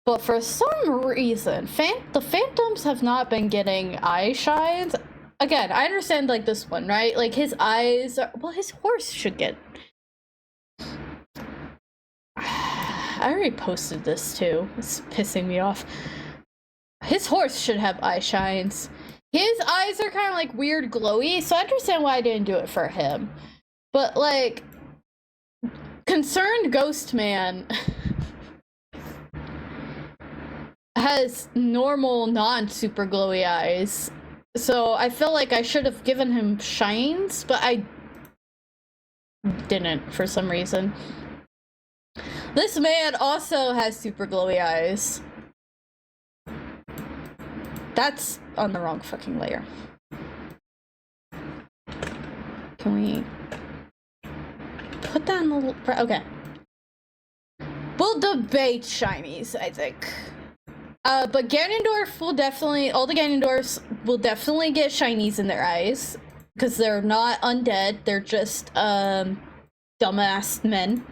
but for some reason, the Phantoms have not been getting eye shines. Again, I understand, like, this one, right? Like, his eyes are... Well, his horse should get... I already posted this, too. It's pissing me off. His horse should have eye shines. His eyes are kind of like weird glowy, so I understand why I didn't do it for him. But like, Concerned Ghost Man has normal, non-super glowy eyes. So I feel like I should have given him shines, but I didn't for some reason. This man also has super glowy eyes. That's on the wrong fucking layer. Can we put that in the... Okay. We'll debate shinies, I think. But Ganondorf will definitely... All the Ganondorfs will definitely get shinies in their eyes. Because they're not undead. They're just, dumbass men.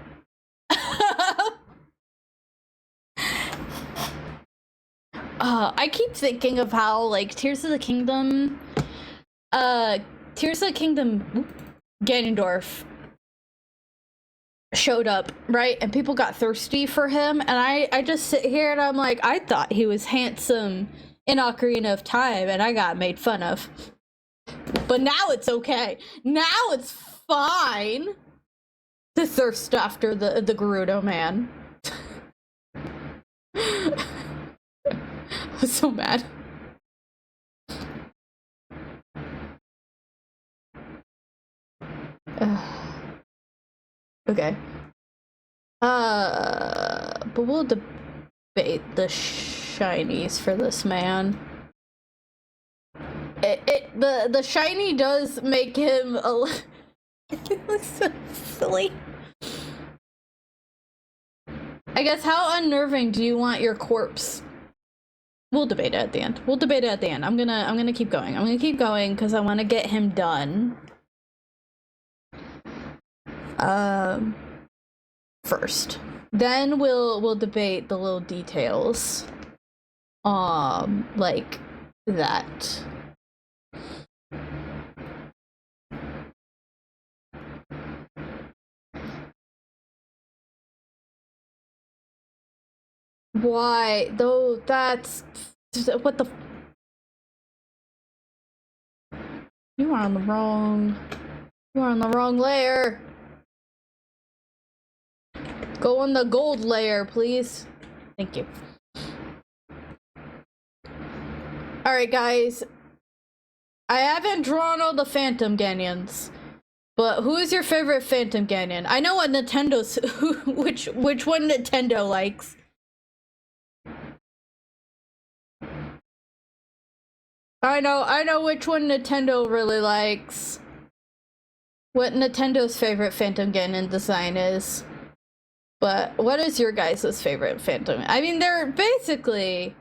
I keep thinking of how, like, Tears of the Kingdom, Ganondorf showed up, right? And people got thirsty for him, and I just sit here and I'm like, I thought he was handsome in Ocarina of Time, and I got made fun of. But now it's okay. Now it's fine to thirst after the Gerudo man. I was so mad. Okay. But we'll debate the shinies for this man. The shiny does make him a it looks so silly. I guess, how unnerving do you want your corpse? We'll debate it at the end. We'll debate it at the end. I'm gonna keep going. I'm gonna keep going because I want to get him done. First. Then we'll debate the little details. Like that. Why? Though that's what the You are on the wrong layer. Go on the gold layer, please. Thank you. Alright, guys. I haven't drawn all the Phantom Ganons. But who is your favorite Phantom Ganon? I know what Nintendo's which one Nintendo likes. I know which one Nintendo really likes. What Nintendo's favorite Phantom Ganon design is. But what is your guys' favorite Phantom? I mean, they're basically...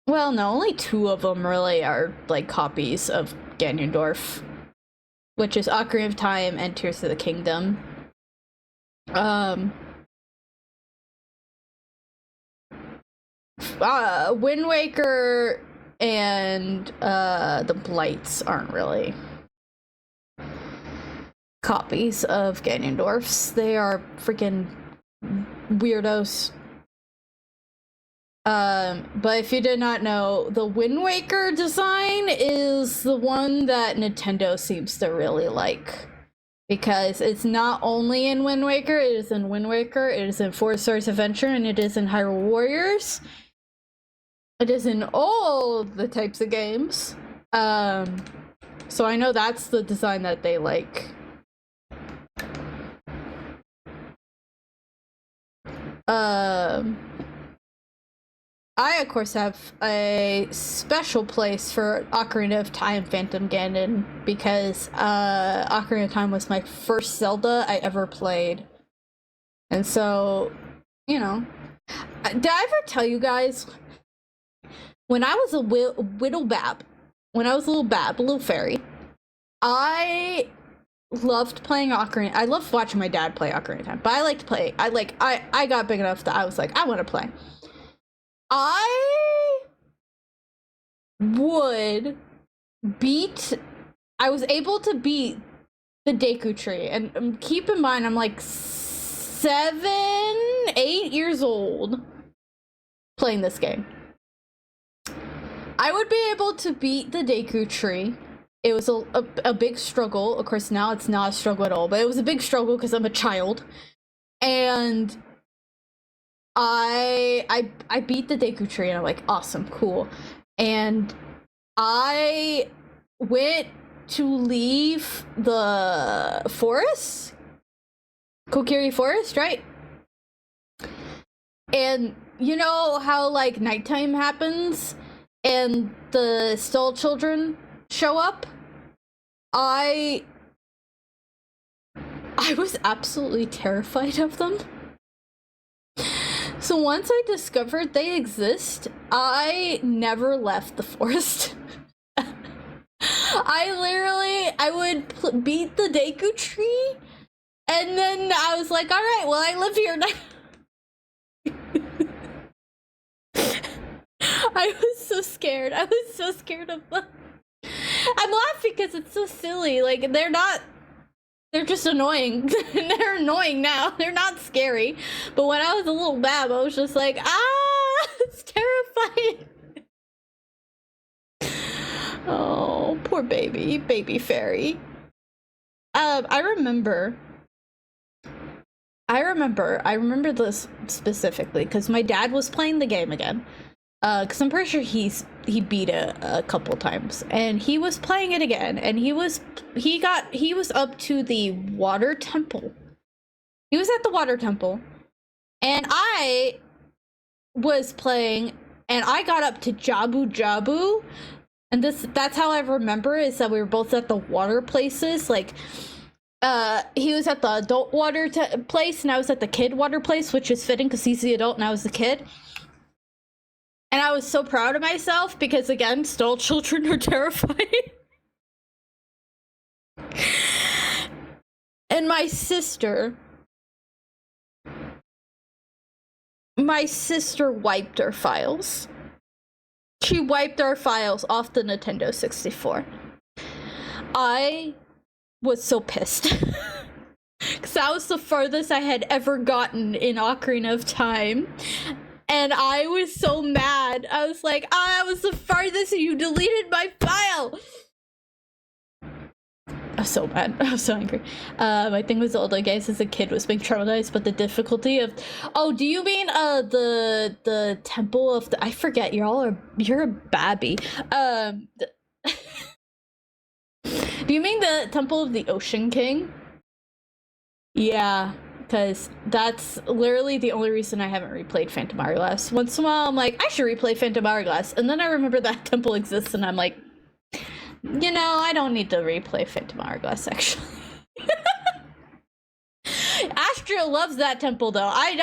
Well, no, only two of them really are, like, copies of Ganondorf. Which is Ocarina of Time and Tears of the Kingdom. Wind Waker and the Blights aren't really copies of Ganondorfs. They are freaking weirdos. But if you did not know, the Wind Waker design is the one that Nintendo seems to really like. Because it's not only in Wind Waker, it is in Wind Waker, it is in Four Swords Adventure, and it is in Hyrule Warriors. It is in all the types of games. So I know that's the design that they like. I, of course, have a special place for Ocarina of Time Phantom Ganon because Ocarina of Time was my first Zelda I ever played. And so, you know. Did I ever tell you guys, when I was a little bab, when I was a little fairy, I loved playing Ocarina. I loved watching my dad play Ocarina of Time, but I liked to play. I got big enough that I was like, I want to play. I was able to beat the Deku Tree, and keep in mind, I'm like 7, 8 years old playing this game. I would be able to beat the Deku Tree. It was a big struggle. Of course, now it's not a struggle at all, but it was a big struggle because I'm a child. And I beat the Deku Tree, and I'm like, awesome, cool. And I went to leave the forest, Kokiri Forest, right? And you know how, like, nighttime happens and the Stall Children show up? I was absolutely terrified of them. So once I discovered they exist, I never left the forest. I would beat the Deku Tree, and then I was like, alright, well, I live here now. I was so scared. I was so scared of them. I'm laughing because it's so silly. Like, they're not They're just annoying. They're annoying now. They're not scary. But when I was a little bab, I was just like, it's terrifying. Oh, poor baby fairy. I remember this specifically because my dad was playing the game again. Because I'm pretty sure he beat it a couple times, and he was playing it again, and he was up to the water temple. He was at the water temple, and I was playing, and I got up to Jabu Jabu, and that's how I remember is that we were both at the water places. Like, he was at the adult water place, and I was at the kid water place, which is fitting because he's the adult and I was the kid. And I was so proud of myself because, again, still children are terrifying. And my sister wiped our files. She wiped our files off the Nintendo 64. I was so pissed. Because that was the farthest I had ever gotten in Ocarina of Time. And I was so mad. I was like, that was the farthest and you deleted my file! I was so mad. I was so angry. My thing was All the Ganon as a kid was being traumatized, but the difficulty of... Oh, do you mean the temple of the... I forget, you're a babby. Do you mean the temple of the Ocean King? Yeah. Because that's literally the only reason I haven't replayed Phantom Hourglass. Once in a while, I'm like, I should replay Phantom Hourglass. And then I remember that temple exists, and I'm like, you know, I don't need to replay Phantom Hourglass, actually. Astriel loves that temple, though. I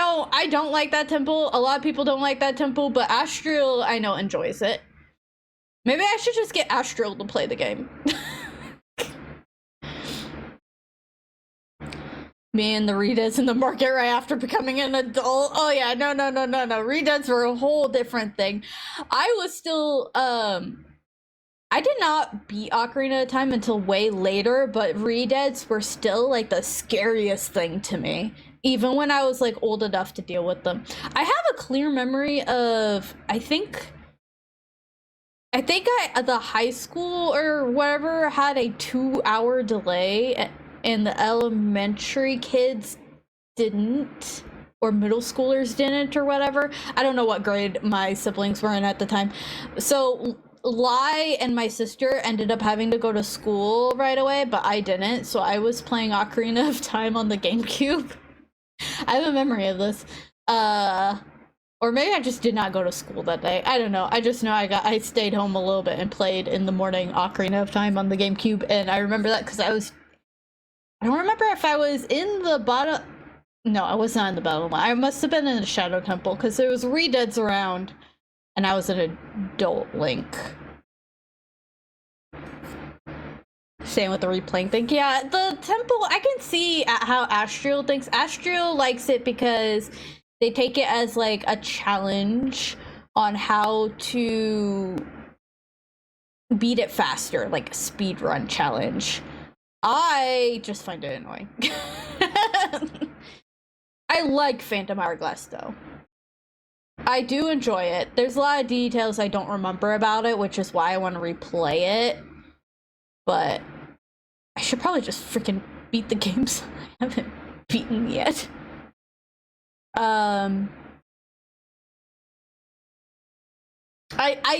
don't like that temple. A lot of people don't like that temple, but Astriel, I know, enjoys it. Maybe I should just get Astriel to play the game. Me and the Redeads in the market right after becoming an adult. Oh yeah, no. Redeads were a whole different thing. I was still, I did not beat Ocarina of Time until way later, but Redeads were still like the scariest thing to me. Even when I was like old enough to deal with them. I have a clear memory of, I think the high school or whatever had a 2-hour delay, and the elementary kids didn't, or middle schoolers didn't, or whatever. I don't know what grade my siblings were in at the time. So Lai and my sister ended up having to go to school right away, but I didn't. So I was playing Ocarina of Time on the GameCube. I have a memory of this. Or maybe I just did not go to school that day. I don't know. I just know I stayed home a little bit and played in the morning Ocarina of Time on the GameCube, and I remember that because I don't remember if I was in the bottom... No, I was not in the bottom line. I must have been in the Shadow Temple, because there was Redeads around, and I was an adult Link. Same with the replaying thing. Yeah, the temple, I can see how Astriel thinks. Astriel likes it because they take it as, like, a challenge on how to beat it faster, like a speedrun challenge. I just find it annoying. I like Phantom Hourglass, though. I do enjoy it. There's a lot of details I don't remember about it, which is why I want to replay it. But I should probably just freaking beat the games I haven't beaten yet. I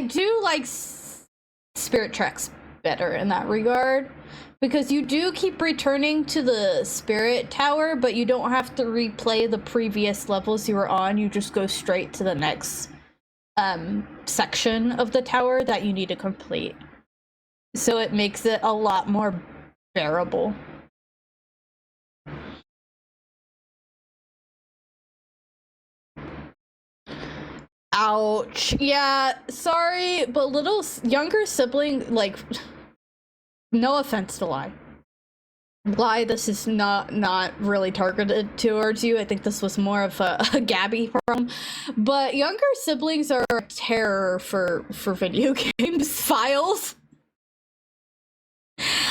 do like Spirit Tracks better in that regard. Because you do keep returning to the Spirit Tower, but you don't have to replay the previous levels you were on. You just go straight to the next section of the tower that you need to complete. So it makes it a lot more bearable. Ouch. Yeah, sorry, but younger sibling, like... No offense to Lai, this is not really targeted towards you. I think this was more of a Gabby problem. But younger siblings are a terror for video games files.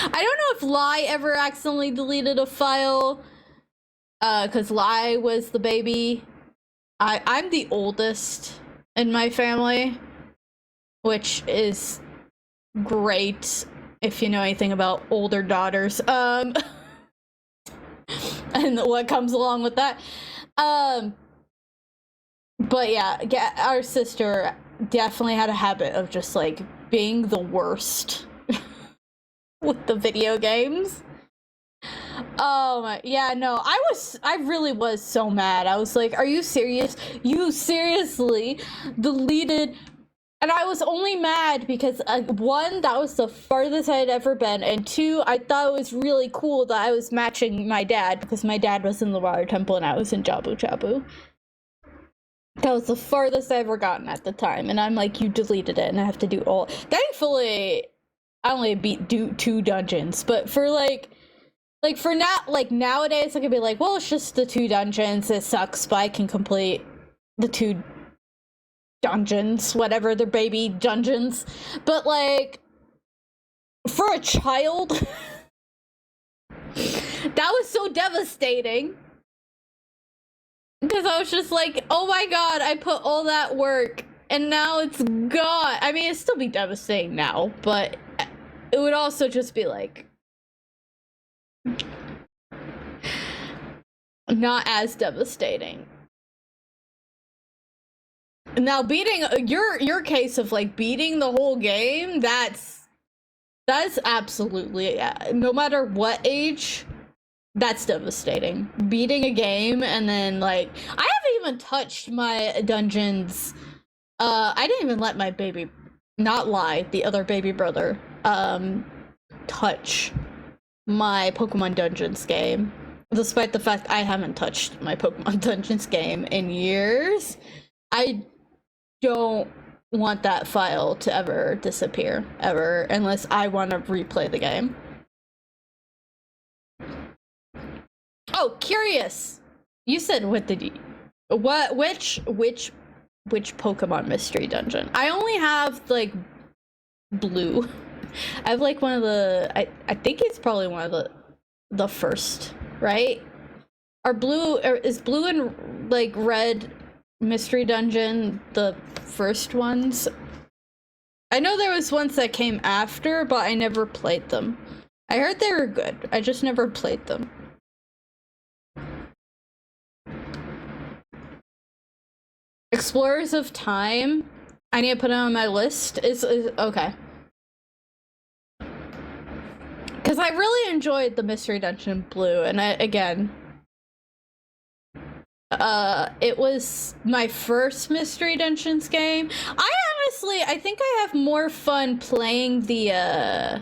I don't know if Lai ever accidentally deleted a file, because Lai was the baby. I'm the oldest in my family, which is great if you know anything about older daughters. And what comes along with that. But yeah, our sister definitely had a habit of just like being the worst with the video games. Yeah, no, I really was so mad. I was like, are you serious? You seriously deleted? And I was only mad because, one, that was the farthest I'd ever been, and two, I thought it was really cool that I was matching my dad, because my dad was in the Water Temple and I was in Jabu Jabu. That was the farthest I ever gotten at the time, and I'm like, you deleted it, and I have to do all. Thankfully, I only beat 2 dungeons, but for for now, like nowadays, I could be like, well, it's just the 2 dungeons. It sucks, but I can complete the 2 dungeons, whatever, they're baby dungeons. But like, for a child, that was so devastating. Because I was just like, oh my god, I put all that work and now it's gone. I mean, it'd still be devastating now, but it would also just be like not as devastating. Now beating your case of like beating the whole game, that's absolutely, no matter what age, that's devastating. Beating a game and then like, I haven't even touched my dungeons. I didn't even let my baby, not lie, the other baby brother, touch my Pokemon Dungeons game, despite the fact I haven't touched my Pokemon Dungeons game in years. I don't want that file to ever disappear, ever, unless I want to replay the game. Oh, curious. You said what did you? What? Which Pokemon mystery dungeon? I only have like blue. I have like one of the. I think it's probably one of the first, right? Is blue and like red mystery dungeon the first ones? I know there was ones that came after, but I never played them. I heard they were good. I just never played them. Explorers of Time. I need to put it on my list. Is okay. Because I really enjoyed the Mystery Dungeon Blue, and it was my first Mystery Dungeons game. I think I have more fun playing the,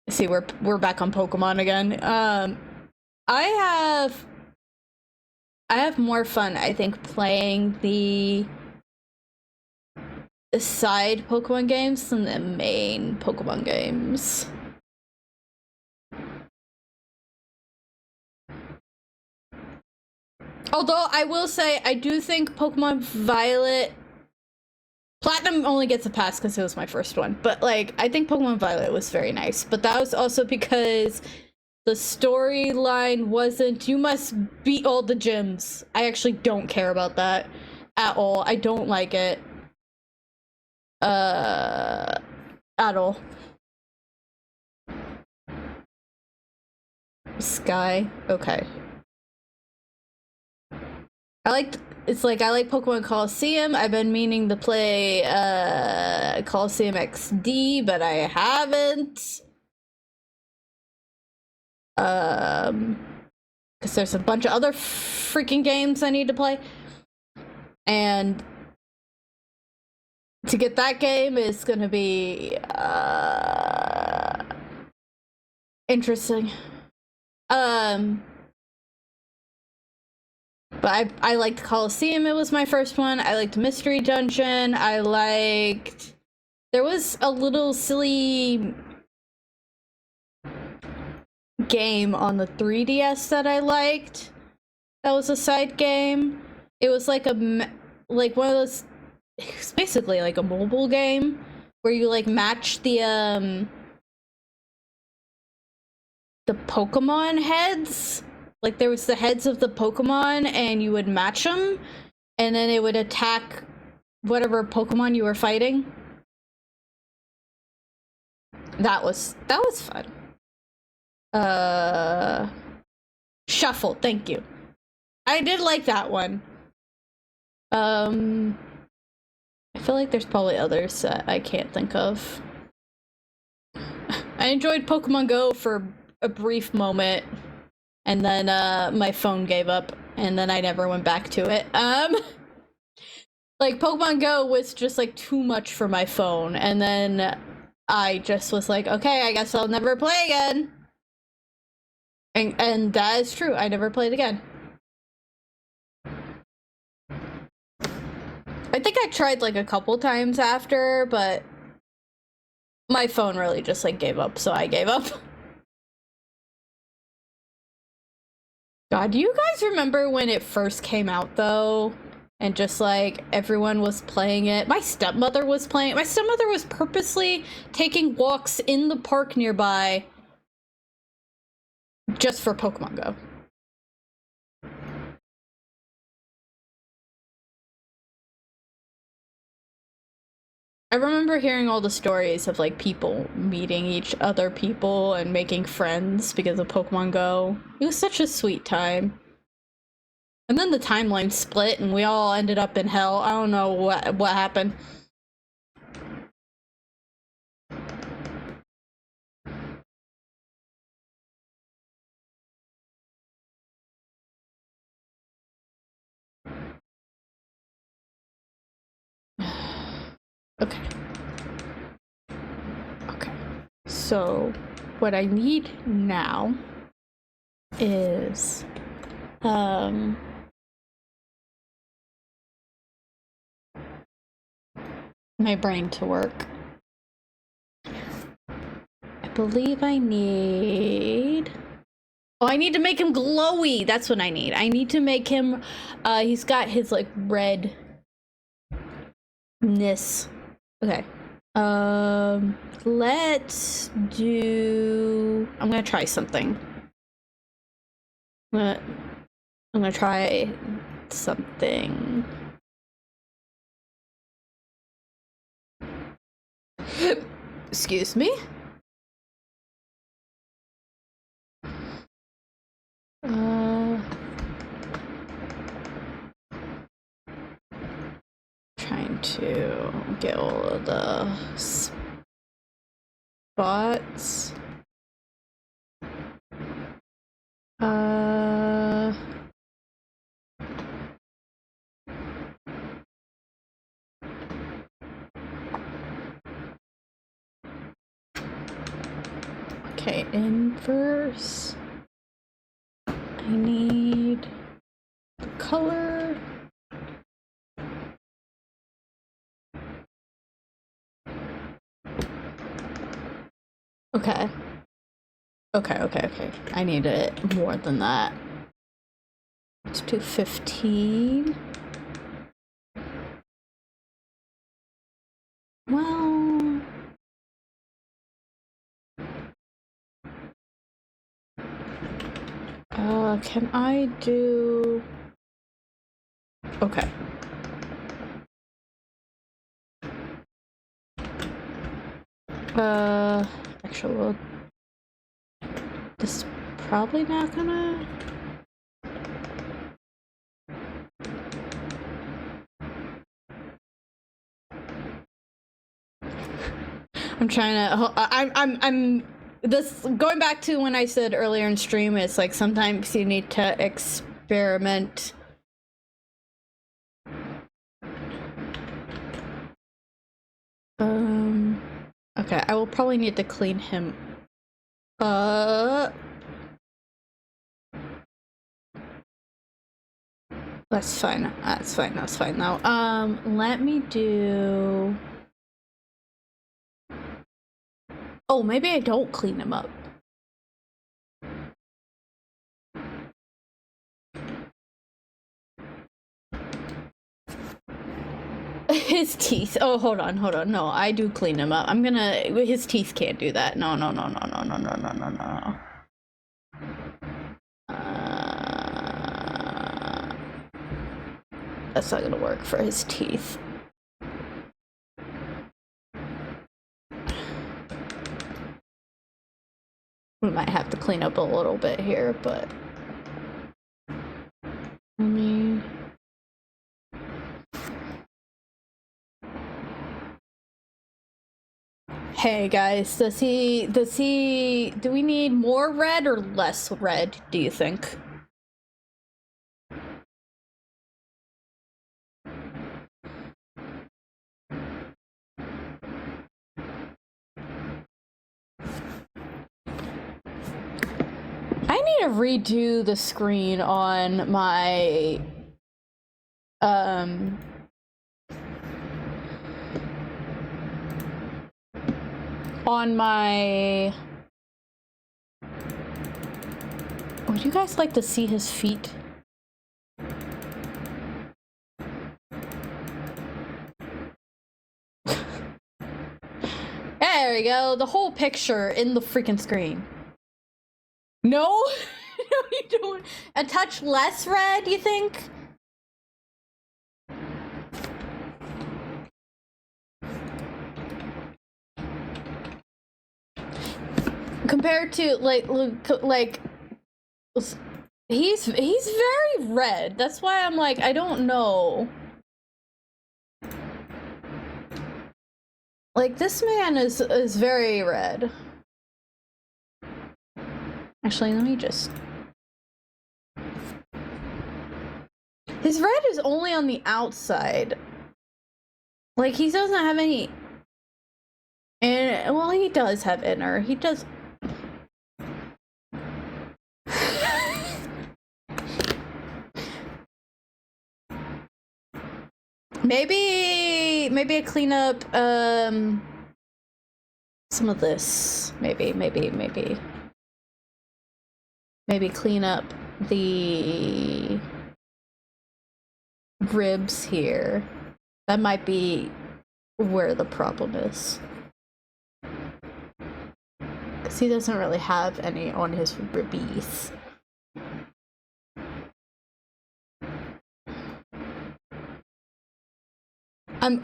see, we're back on Pokemon again. I have more fun, I think, playing the side Pokemon games than the main Pokemon games. Although, I will say, I do think Pokemon Violet... Platinum only gets a pass because it was my first one, but, like, I think Pokemon Violet was very nice. But that was also because the storyline wasn't, you must beat all the gyms. I actually don't care about that at all. I don't like it. At all. Sky? Okay. I like Pokemon Coliseum. I've been meaning to play Coliseum XD, but I haven't. Because there's a bunch of other freaking games I need to play. And to get that game is gonna be interesting. But I liked Coliseum, it was my first one. I liked Mystery Dungeon. There was a little silly game on the 3DS that I liked. That was a side game. It was like one of those, it's basically like a mobile game where you like match the the Pokemon heads. Like, there was the heads of the Pokemon, and you would match them, and then it would attack whatever Pokemon you were fighting. That was fun. Shuffle, thank you. I did like that one. I feel like there's probably others that I can't think of. I enjoyed Pokemon Go for a brief moment, and then my phone gave up, and then I never went back to it. Like, Pokemon Go was just like too much for my phone, and then I just was like, okay, I guess I'll never play again. And that is true. I never played again. I think I tried like a couple times after, but my phone really just like gave up, so I gave up. God, do you guys remember when it first came out though? And just like everyone was playing it. My stepmother was playing it. My stepmother was purposely taking walks in the park nearby just for Pokemon Go. I remember hearing all the stories of like people meeting each other people and making friends because of Pokemon Go. It was such a sweet time. And then the timeline split and we all ended up in hell. I don't know what happened. Okay. Okay. So, what I need now is my brain to work. I believe I need... Oh, I need to make him glowy! That's what I need. I need to make him... he's got his, like, redness. Okay. Let's do... I'm gonna try something. I'm gonna try something. Excuse me? Trying to get all of the spots. Okay, inverse. I need the color. Okay. Okay. I need it more than that. Let's do 15. Well... can I do... Okay. Actually, well... This is probably not gonna... I'm trying to... I'm this, going back to when I said earlier in stream, it's like sometimes you need to experiment. Okay, I will probably need to clean him. That's fine. That's fine now. Let me do... Oh, maybe I don't clean him up. His teeth. Oh, hold on. No, I do clean him up. I'm gonna... His teeth can't do that. No. That's not gonna work for his teeth. We might have to clean up a little bit here, but let me... Hey guys, do we need more red or less red, do you think? I need to redo the screen on my would you guys like to see his feet? There we go, the whole picture in the freaking screen. No? No, you don't. A touch less red, you think? Compared to like he's very red. That's why I'm like, I don't know. Like, this man is very red. Actually, let me just... His red is only on the outside. Like, he doesn't have any... And, well, he does have inner. He does... Maybe I clean up, some of this. Maybe clean up the ribs here. That might be where the problem is. Because he doesn't really have any on his ribbies.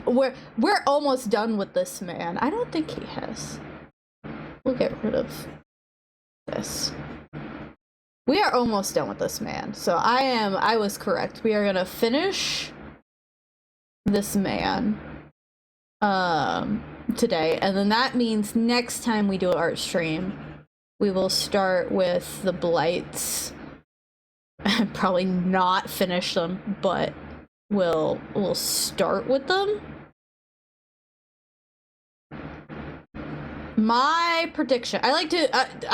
We're almost done with this man. I don't think he has. We'll get rid of this. We are almost done with this man. So I was correct. We are gonna finish this man today, and then that means next time we do an art stream, we will start with the blights. Probably not finish them, but we'll start with them. My prediction. I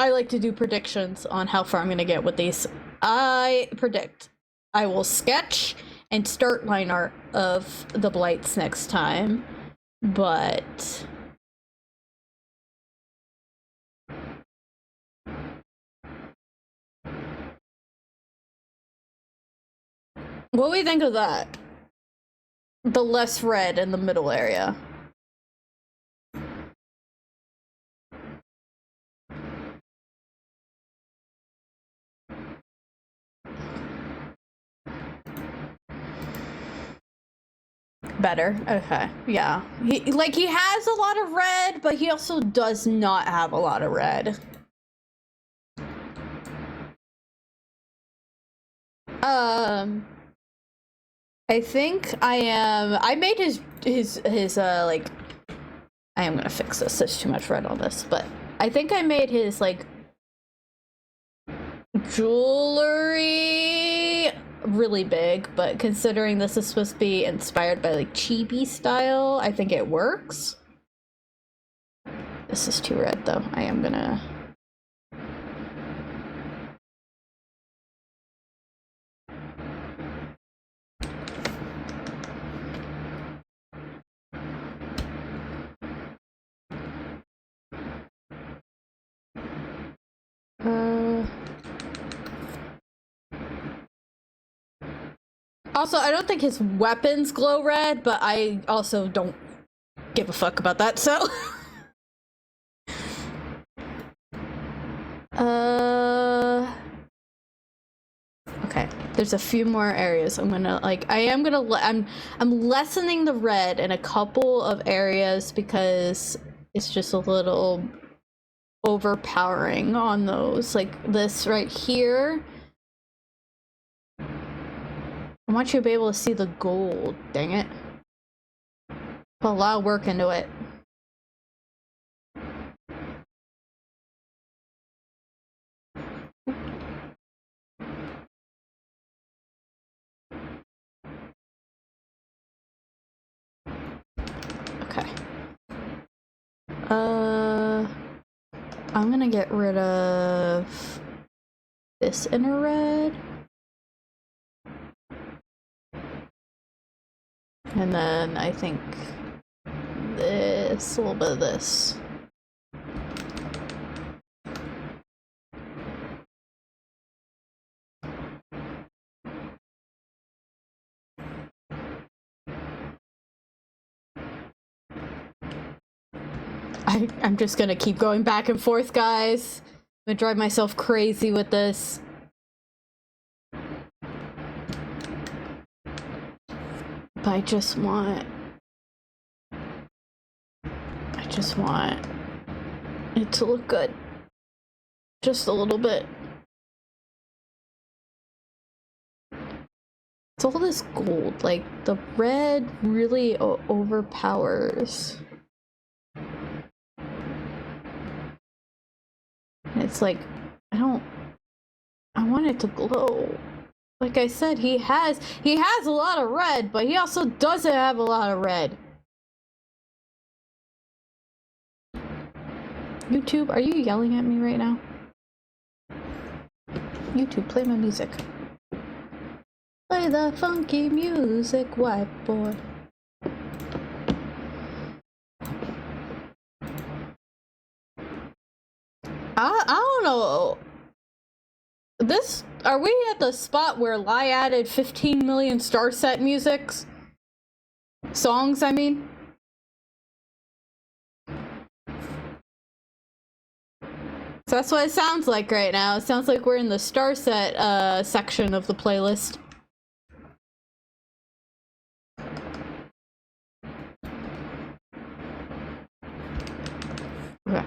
like to do predictions on how far I'm gonna get with these. I predict I will sketch and start line art of the blights next time, but what do we think of that? The less red in the middle area. Better. Okay. Yeah. He has a lot of red, but he also does not have a lot of red. I think I made his like, I am gonna fix this. There's too much red on this, but I think I made his like jewelry really big, but considering this is supposed to be inspired by like chibi style, I think it works. This is too red though. I am gonna... Also, I don't think his weapons glow red, but I also don't give a fuck about that, so... Okay. There's a few more areas I'm gonna I'm lessening the red in a couple of areas because it's just a little overpowering on those. Like this right here. I want you to be able to see the gold, dang it. Put a lot of work into it. Okay. I'm gonna get rid of this inner red. And then I think this, a little bit of this. I'm just gonna keep going back and forth, guys. I'm gonna drive myself crazy with this. But I just want it to look good. Just a little bit. It's all this gold. Like, the red really overpowers. It's like, I want it to glow. Like I said, he has a lot of red, but he also doesn't have a lot of red. YouTube, are you yelling at me right now? YouTube, play my music. Play the funky music, white boy. I don't know. Are we at the spot where Lai added 15 million star set songs, I mean? So that's what it sounds like right now. It sounds like we're in the star set section of the playlist. Okay.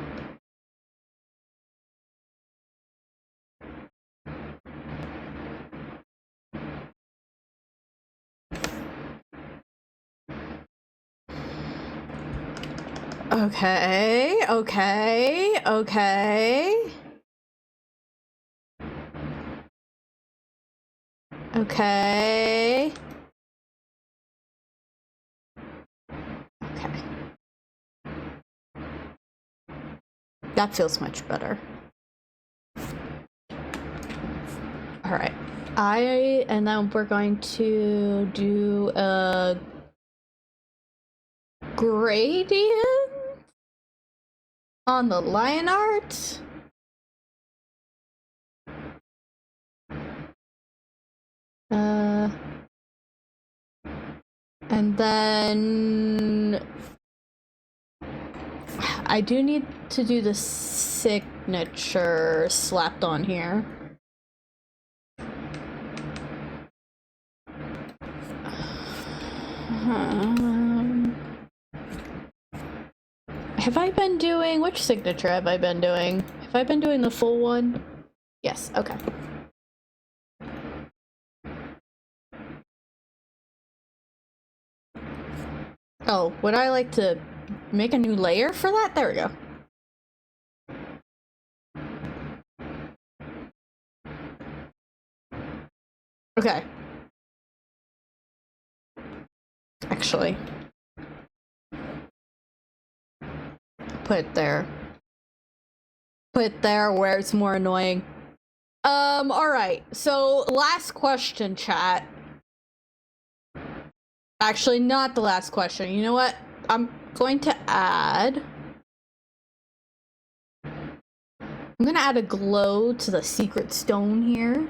Okay, okay, okay. Okay. Okay. That feels much better. Alright. And then we're going to do a gradient on the lion art. And then I do need to do the signature slapped on here. Have I been doing, which signature have I been doing? Have I been doing the full one? Yes, okay. Oh, would I like to make a new layer for that? There we go. Okay. Actually. Put it there. Put it there where it's more annoying. Alright. So, last question, chat. Actually, not the last question. You know what? I'm going to add... I'm gonna add a glow to the secret stone here.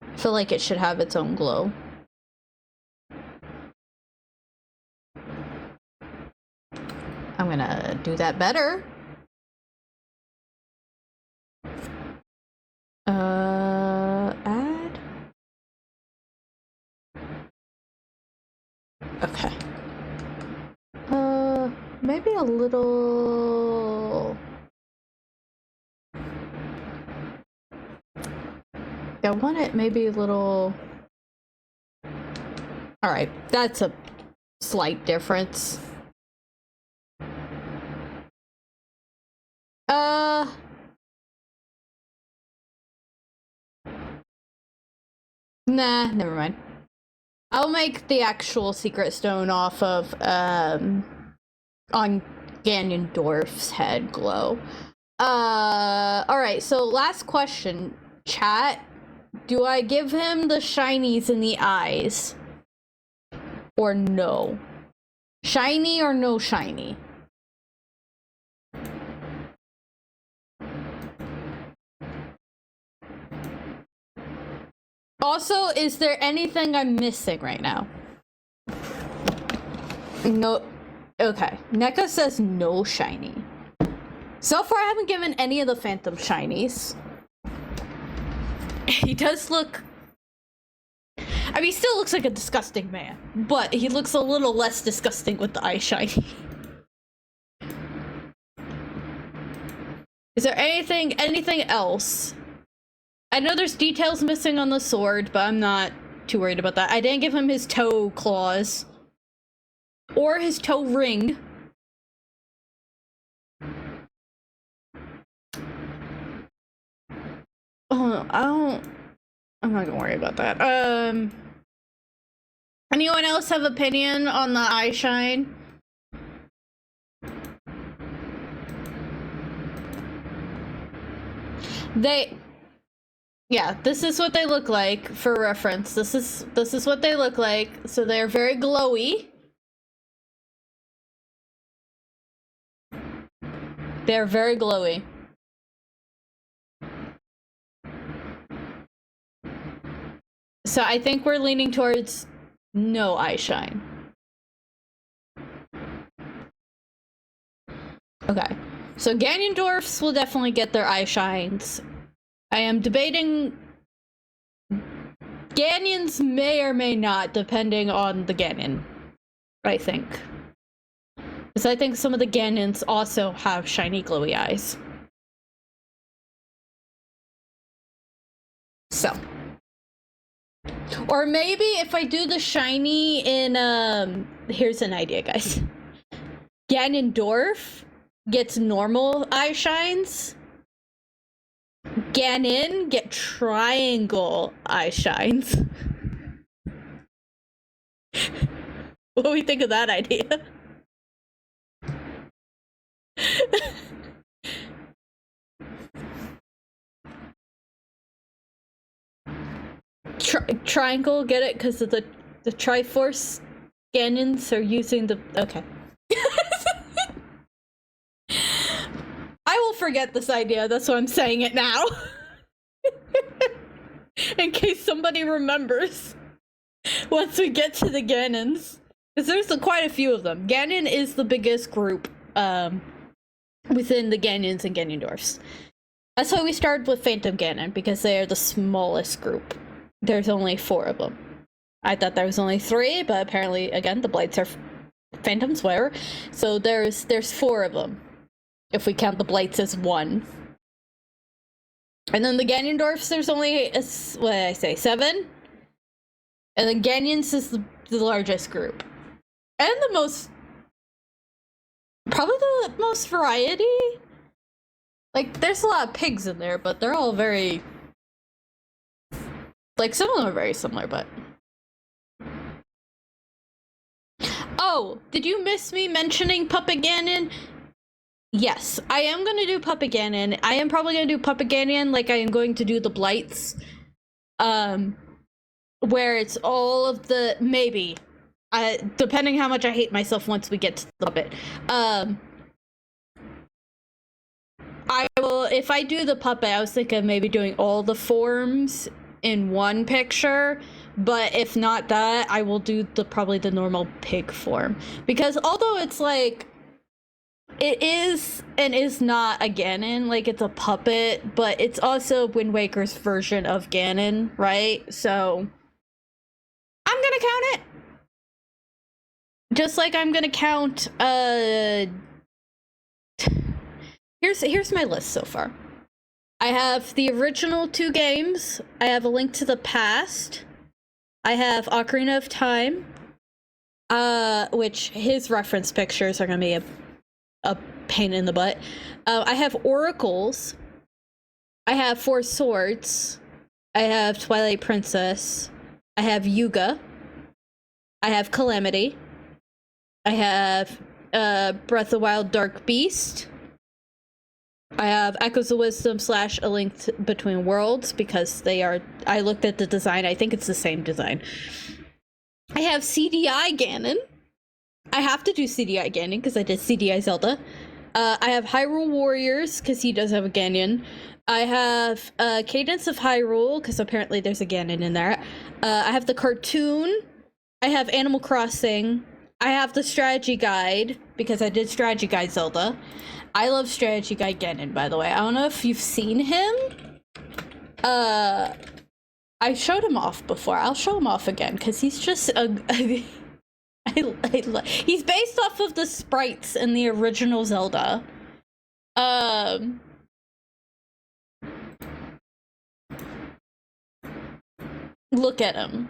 I feel like it should have its own glow. I'm gonna do that better. Add. Okay. Maybe a little... I want it maybe a little... Alright, that's a slight difference. Nah, never mind. I'll make the actual secret stone off of, on Ganondorf's head glow. Alright, so last question, chat. Do I give him the shinies in the eyes? Or no? Shiny or no shiny? Also, is there anything I'm missing right now? No. Okay. NECA says no shiny. So far, I haven't given any of the Phantom shinies. He does look... I mean, he still looks like a disgusting man, but he looks a little less disgusting with the eye shiny. Is there anything else? I know there's details missing on the sword, but I'm not too worried about that. I didn't give him his toe claws. Or his toe ring. Oh, I'm not gonna worry about that. Anyone else have opinion on the eye shine? Yeah, this is what they look like for reference. This is what they look like. So they're very glowy. They're very glowy. So I think we're leaning towards no eye shine. Okay. So Ganondorfs will definitely get their eye shines. I am debating... Ganons may or may not, depending on the Ganon, I think. Because I think some of the Ganons also have shiny glowy eyes. So. Or maybe if I do the shiny in, here's an idea, guys. Ganondorf gets normal eye shines. Ganon get triangle eye shines. What do we think of that idea? Triangle, get it? Because of the Triforce Ganons are using the... Okay. I will forget this idea, that's why I'm saying it now. In case somebody remembers. Once we get to the Ganons. Because there's quite a few of them. Ganon is the biggest group within the Ganons and Ganondorfs. That's why we started with Phantom Ganon, because they are the smallest group. There's only 4 of them. I thought there was only 3, but apparently, again, the Blights are Phantoms, whatever. So there's 4 of them. If we count the Blights as 1. And then the Ganondorfs, there's only, what did I say, 7? And then Ganons is the largest group. And the most... Probably the most variety? Like, there's a lot of pigs in there, but they're all very... Like, some of them are very similar, but... Oh, did you miss me mentioning Puppet Ganon? Yes, I am gonna do Puppet Ganon. I am probably gonna do Puppet Ganon like I am going to do the Blights. Where it's all of the... Maybe. Depending how much I hate myself once we get to the puppet. I will... If I do the puppet, I was thinking of maybe doing all the forms in one picture. But if not that, I will do probably the normal pig form. Because although it's like... It is and is not a Ganon, like it's a puppet, but it's also Wind Waker's version of Ganon, right? So I'm gonna count it. just like I'm gonna count, here's my list so far. I have the original 2 games. I have A Link to the Past. I have Ocarina of Time. Which his reference pictures are gonna be a pain in the butt. I have Oracles. I have 4 Swords. I have Twilight Princess. I have Yuga. I have Calamity. I have Breath of the Wild Dark Beast. I have Echoes of Wisdom / A Link Between Worlds, because they are, I looked at the design, I think it's the same design. I have CDI Ganon. I have to do CDI Ganon because I did CDI Zelda. I have Hyrule Warriors because he does have a Ganon. I have Cadence of Hyrule because apparently there's a Ganon in there. I have the cartoon. I have Animal Crossing. I have the strategy guide because I did strategy guide Zelda. I love strategy guide Ganon, by the way. I don't know if you've seen him. I showed him off before. I'll show him off again because he's just he's based off of the sprites in the original Zelda. Look at him.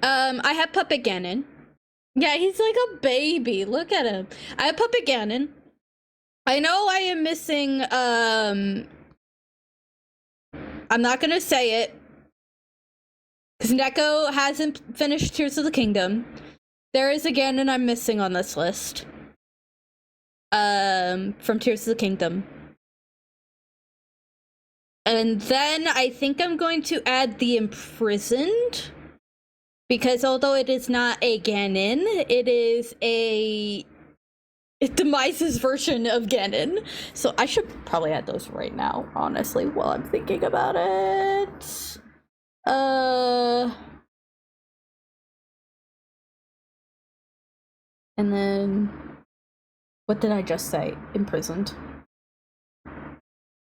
I have Puppet Ganon. Yeah, he's like a baby. Look at him. I have Puppet Ganon. I know I am missing, I'm not gonna say it, because Neko hasn't finished Tears of the Kingdom. There is a Ganon I'm missing on this list. From Tears of the Kingdom. And then I think I'm going to add the Imprisoned. Because although it is not a Ganon, it is a Demise's version of Ganon. So I should probably add those right now, honestly, while I'm thinking about it. And then, what did I just say? Imprisoned.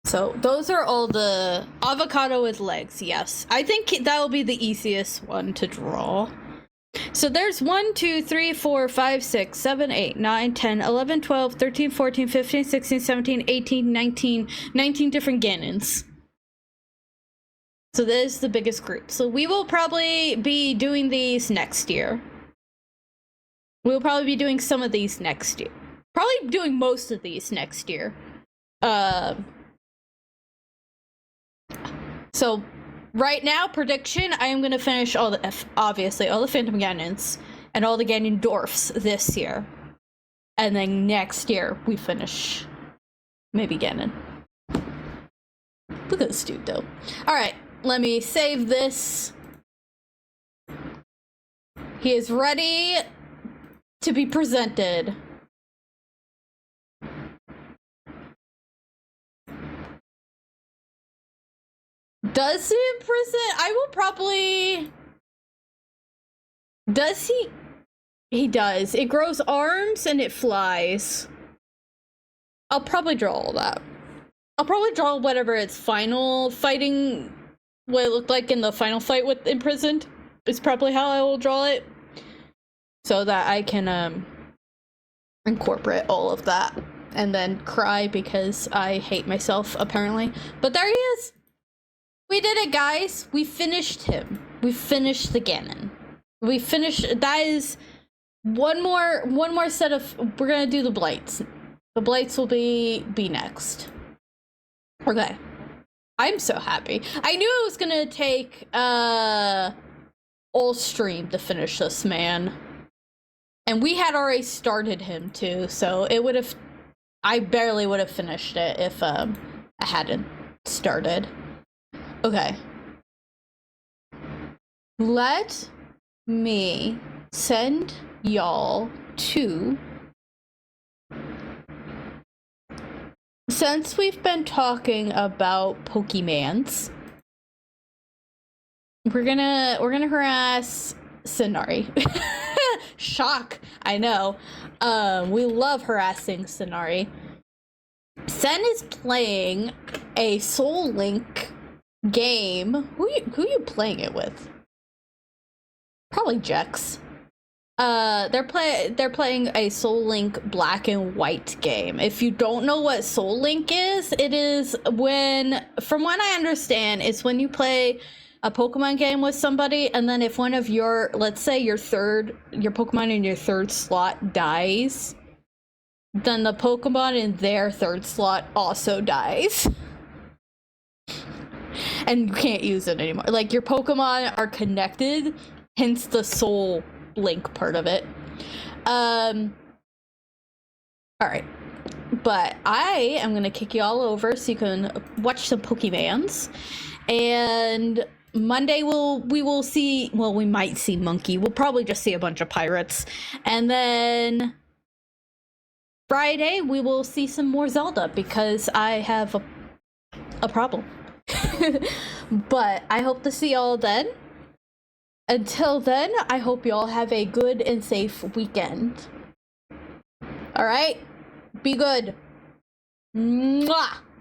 So those are all the avocado with legs, yes. I think that will be the easiest one to draw. So there's 1, 2, 3, 4, 5, 6, 7, 8, 9, 10, 11, 12, 13, 14, 15, 16, 17, 18, 19 different Ganons. So that is the biggest group. So we will probably be doing these next year. We'll probably be doing some of these next year. Probably doing most of these next year. So, right now, prediction, I am going to finish obviously, all the Phantom Ganons and all the Ganon Dorfs this year. And then next year, we finish maybe Ganon. Look at this dude, though. Alright, let me save this. He is ready to be presented. Does he imprison? I will probably... Does he? He does. It grows arms and it flies. I'll probably draw all that. I'll probably draw whatever its final fighting, what it looked like in the final fight with Imprisoned. Is probably how I will draw it. So that I can incorporate all of that. And then cry because I hate myself, apparently. But there he is! We did it, guys. We finished him. We finished the Ganon. We finished. That is one more set of. We're gonna do the blights. The blights will be next. Okay. I'm so happy. I knew it was gonna take all stream to finish this man, and we had already started him too. So it would have. I barely would have finished it if I hadn't started. Okay. Let me send y'all to... Since we've been talking about Pokemans, we're gonna harass Sonari. Shock, I know. We love harassing Sonari. Sen is playing a Soul Link game. Who you playing it with? Probably Jex. They're playing a Soul Link Black and White game. If you don't know what Soul Link is, it is when, from what I understand, it's when you play a Pokemon game with somebody, and then if one of your, let's say your Pokemon in your third slot dies, then the Pokemon in their third slot also dies. And you can't use it anymore. Like, your Pokemon are connected, hence the Soul Link part of it. Alright. But I am gonna kick you all over so you can watch some Pokemans. And Monday we will see, well, we might see Monkey. We'll probably just see a bunch of pirates. And then Friday we will see some more Zelda because I have a problem. But I hope to see y'all then. Until then, I hope y'all have a good and safe weekend. Alright? Be good. Mwah!